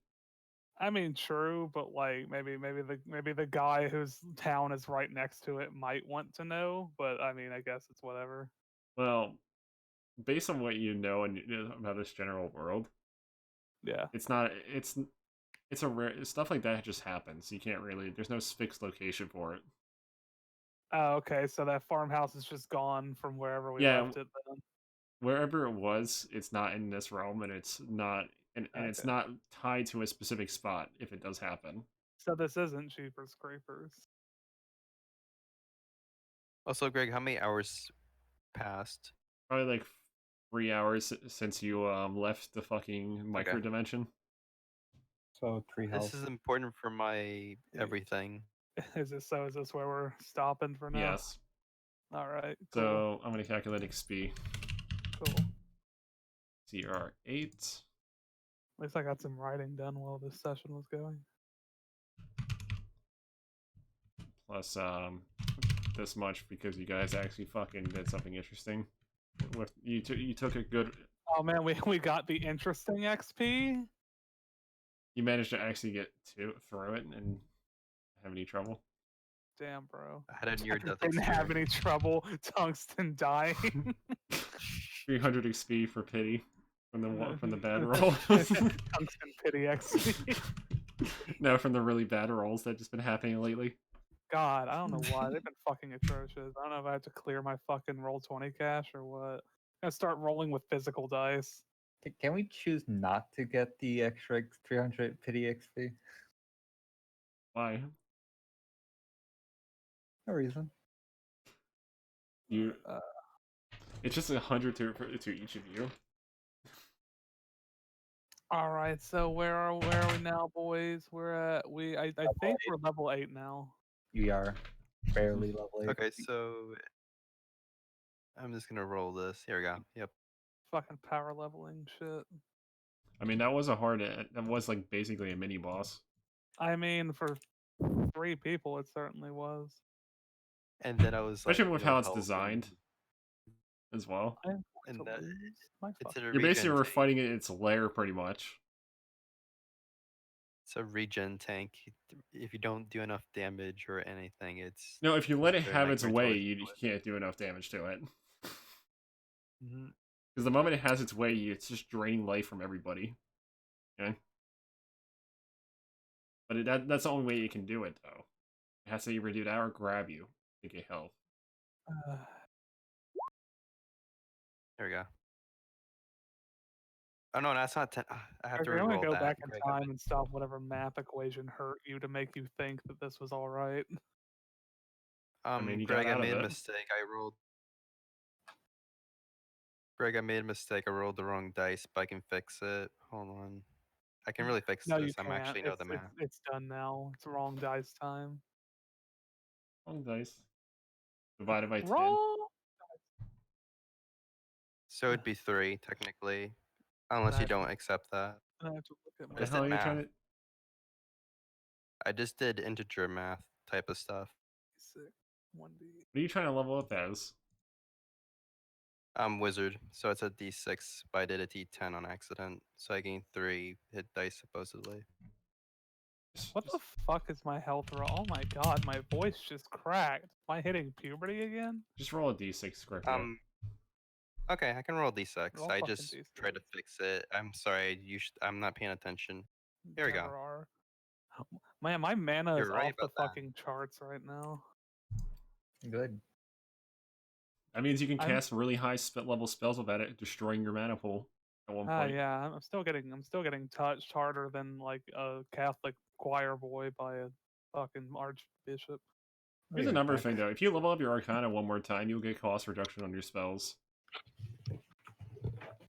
I mean true, but like maybe the guy whose town is right next to it might want to know, but I mean I guess it's whatever. Well, based on what you know and about this general world, Yeah. it's not. It's a rare stuff like that just happens. You can't really. There's no fixed location for it. Oh, okay, so that farmhouse is just gone from wherever we Yeah, left it then. wherever it was, it's not in this realm, and it's not. And it's Okay. not tied to a specific spot if it does happen. So this isn't Jeepers Creepers. Also, Greg, how many hours passed? Probably like 3 hours since you left the fucking Okay. micro dimension. So 3 This health. is important for my everything. Is this where we're stopping for now? Yes. Alright, cool. So I'm gonna calculate XP. Cool. CR8 At least I got some writing done while this session was going. plus this much because you guys actually fucking did something interesting. With you took a good. Oh man, we got the interesting XP. You managed to actually get through it and have any trouble. Damn, bro. I had a near-death Didn't have experience. any trouble. Tungsten dying. 300 XP for pity from the bad roll. Tungsten pity XP. No, from the really bad rolls that just been happening lately. God, I don't know why they've been fucking atrocious. I don't know if I have to clear my fucking roll 20 cash or what. I'm gonna start rolling with physical dice. Can we choose not to get the extra 300 pity XP? Why? No reason. You. Uh, It's just 100 to each of you. all right, so where are we now, boys? We're at I think we're level 8 now. We are barely level 8. Okay, so I'm just gonna roll this. Here we go. Yep. Fucking power leveling shit. I mean, that was a hard. That was like basically a mini boss. I mean, for 3 people, it certainly was. And then I was like, Especially with no how it's health designed as well. I am And going to that, lose my it's fucking. a You're basically regen tank. fighting it in its lair pretty much. It's a regen tank. If you don't do enough damage or anything, it's No, if you let it They're have its nightmare way, towards you you. can't do enough damage to it. Mhm. Because the moment it has its way, it's just draining life from everybody. Okay? But that's the only way you can do it, though. It has to either do that or grab you to get health. There we go. Oh no, that's not 10. I have to I'm gonna re-roll go that. back in Greg, I time meant- and stop whatever math equation hurt you to make you think that this was all right. mean, you got Greg, I out of made a it. mistake. I rolled. Greg, I made a mistake. I rolled the wrong dice, but I can fix it. Hold on. I can really fix No, this. you I'm can't. actually know the math. It's done now. It's wrong dice time. Wrong dice. Divided by 10. Wrong. So it'd be 3 technically, unless you Right. don't accept that. I have to look at What my. the Just hell are did you trying math. to... I just did integer math type of stuff. 1D. What are you trying to level up as? I'm wizard, so it's a D6, but I did a D10 on accident, so I gained 3 hit dice supposedly. What the fuck is my health roll? Oh my god, my voice just cracked. Am I hitting puberty again? Just roll a d6, Scorpio. Okay, I can roll D6. Roll I fucking just D6. tried to fix it. I'm sorry, I'm not paying attention. Here we go. Never are. Man, my mana is You're right off the about that. fucking charts right now. Good. That means you can I'm- cast really high level spells without it destroying your mana pool at one point. Yeah, I'm still getting touched harder than like a Catholic choir boy by a fucking archbishop. Here's You're another back. thing though. If you level up your Arcana one more time, you'll get cost reduction on your spells.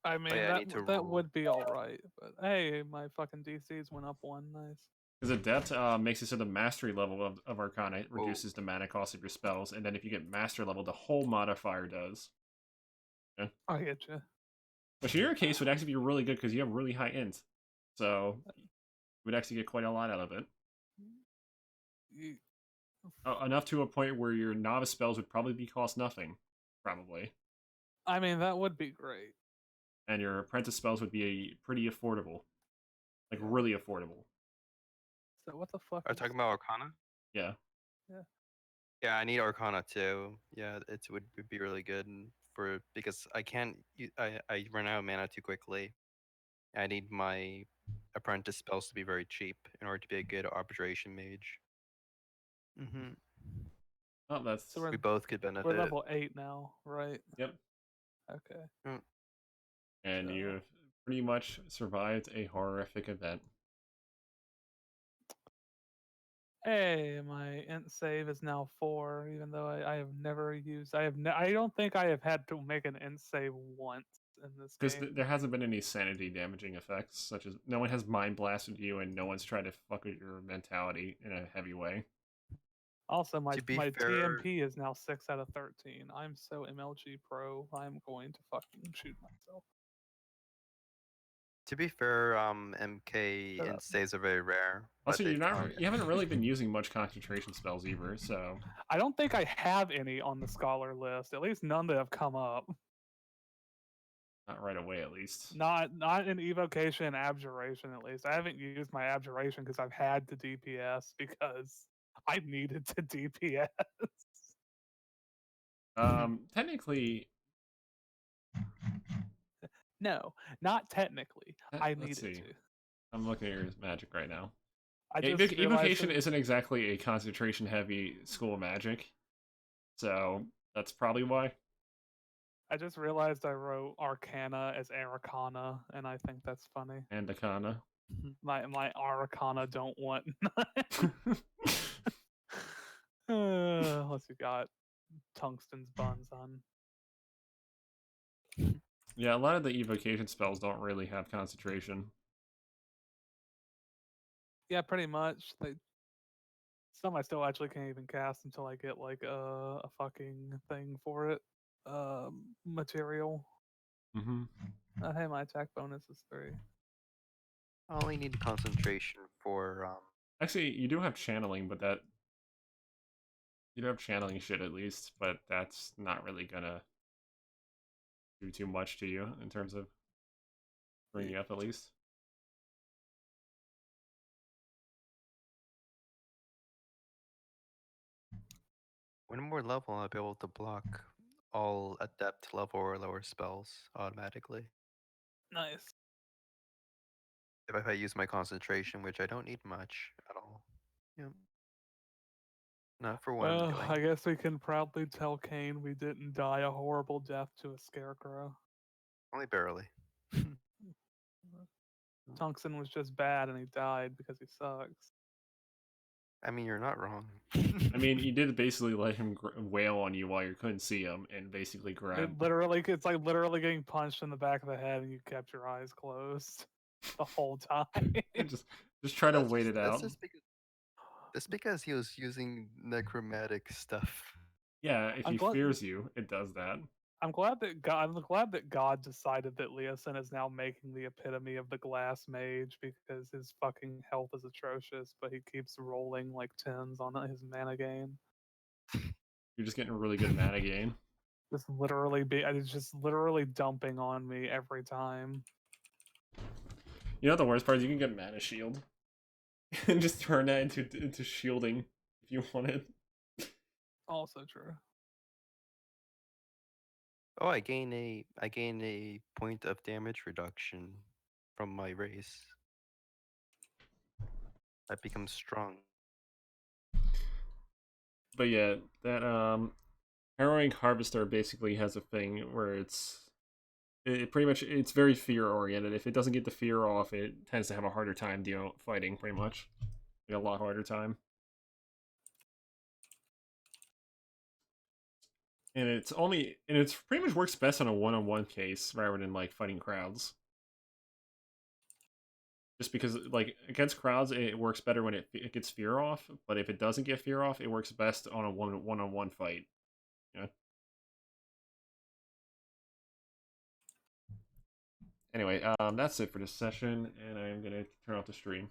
I mean, yeah, I need to that roll. would be all right, but hey, my fucking DCs went up one. Nice. Because Adept makes it so the mastery level of Arcana reduces the mana cost of your spells, and then if you get master level, the whole modifier does. I get you. Which in your case would actually be really good because you have really high int. So you would actually get quite a lot out of it. Enough to a point where your novice spells would probably be cost nothing. Probably. I mean, that would be great. And your apprentice spells would be pretty affordable. Like, really affordable. So what the fuck? Are you talking about Arcana? Yeah. Yeah, I need Arcana too. Yeah, it would be really good because I can't. I run out of mana too quickly. I need my apprentice spells to be very cheap in order to be a good arbitration mage. Mm-hmm. Oh, that's... So We both could we're benefit. level 8 now, right? Yep. Okay. And So- you've pretty much survived a horrific event. Hey, my int save is now 4, even though I have never used. I don't think I have had to make an int save once in this Because game. there hasn't been any sanity damaging effects, such as no one has mind blasted you and no one's tried to fuck with your mentality in a heavy way. Also, my To be my fair- TMP is now 6 out of 13. I'm so MLG pro. I'm going to fucking shoot myself. To be fair, MK Shut and up. saves are very rare. but Also, they've you come- haven't really been using much concentration spells either, so I don't think I have any on the scholar list. At least none that have come up. not right away at least. Not in evocation and abjuration. At least I haven't used my abjuration because I've had to DPS because I needed to DPS. Technically, No, not technically. I let's needed see. to. I'm looking at your magic right now. I Yeah, just realized evocation that- isn't exactly a concentration heavy school of magic, so that's probably why. I just realized I wrote Arcana as Arcana, and I think that's funny. And Akana. My Arcana don't want unless you got tungsten's buns on. Yeah, a lot of the evocation spells don't really have concentration. Yeah, pretty much. Some I still actually can't even cast until I get like a fucking thing for it. Material. Mm-hmm. Hey, my attack bonus is 3. I only need concentration for Actually, you do have channeling, but you do have channeling shit at least, but that's not really gonna do too much to you in terms of bringing you up at least. when more level, I'll be able to block all adept level or lower spells automatically. Nice. If I use my concentration, which I don't need much at all. Yep. Not for one Well, killing. I guess we can proudly tell Kane we didn't die a horrible death to a scarecrow. Only barely. Tungsten was just bad and he died because he sucks. I mean, you're not wrong. I mean, you did basically let him wail on you while you couldn't see him, and basically grab. It's like literally getting punched in the back of the head and you kept your eyes closed the whole time. just try to wait it out. That's because he was using necromantic stuff. Yeah, if I'm he glad- fears you, it does that. I'm glad that God decided that Leosin is now making the epitome of the glass mage because his fucking health is atrocious, but he keeps rolling like 10s on his mana gain. You're just getting a really good mana gain. It's just literally dumping on me every time. You know the worst part is you can get mana shield. And just turn that into shielding if you wanted. Also true. Oh, I gain a point of damage reduction from my race. I become strong. But yeah, that Harrowing Harvester basically has a thing where it pretty much it's very fear oriented. If it doesn't get the fear off, it tends to have a harder time fighting. Pretty much, like a lot harder time. And it's pretty much works best on a one-on-one case rather than like fighting crowds. Just because like against crowds, it works better when it gets fear off. But if it doesn't get fear off, it works best on a one-on-one fight. Yeah. Anyway, that's it for this session, and I'm gonna turn off the stream.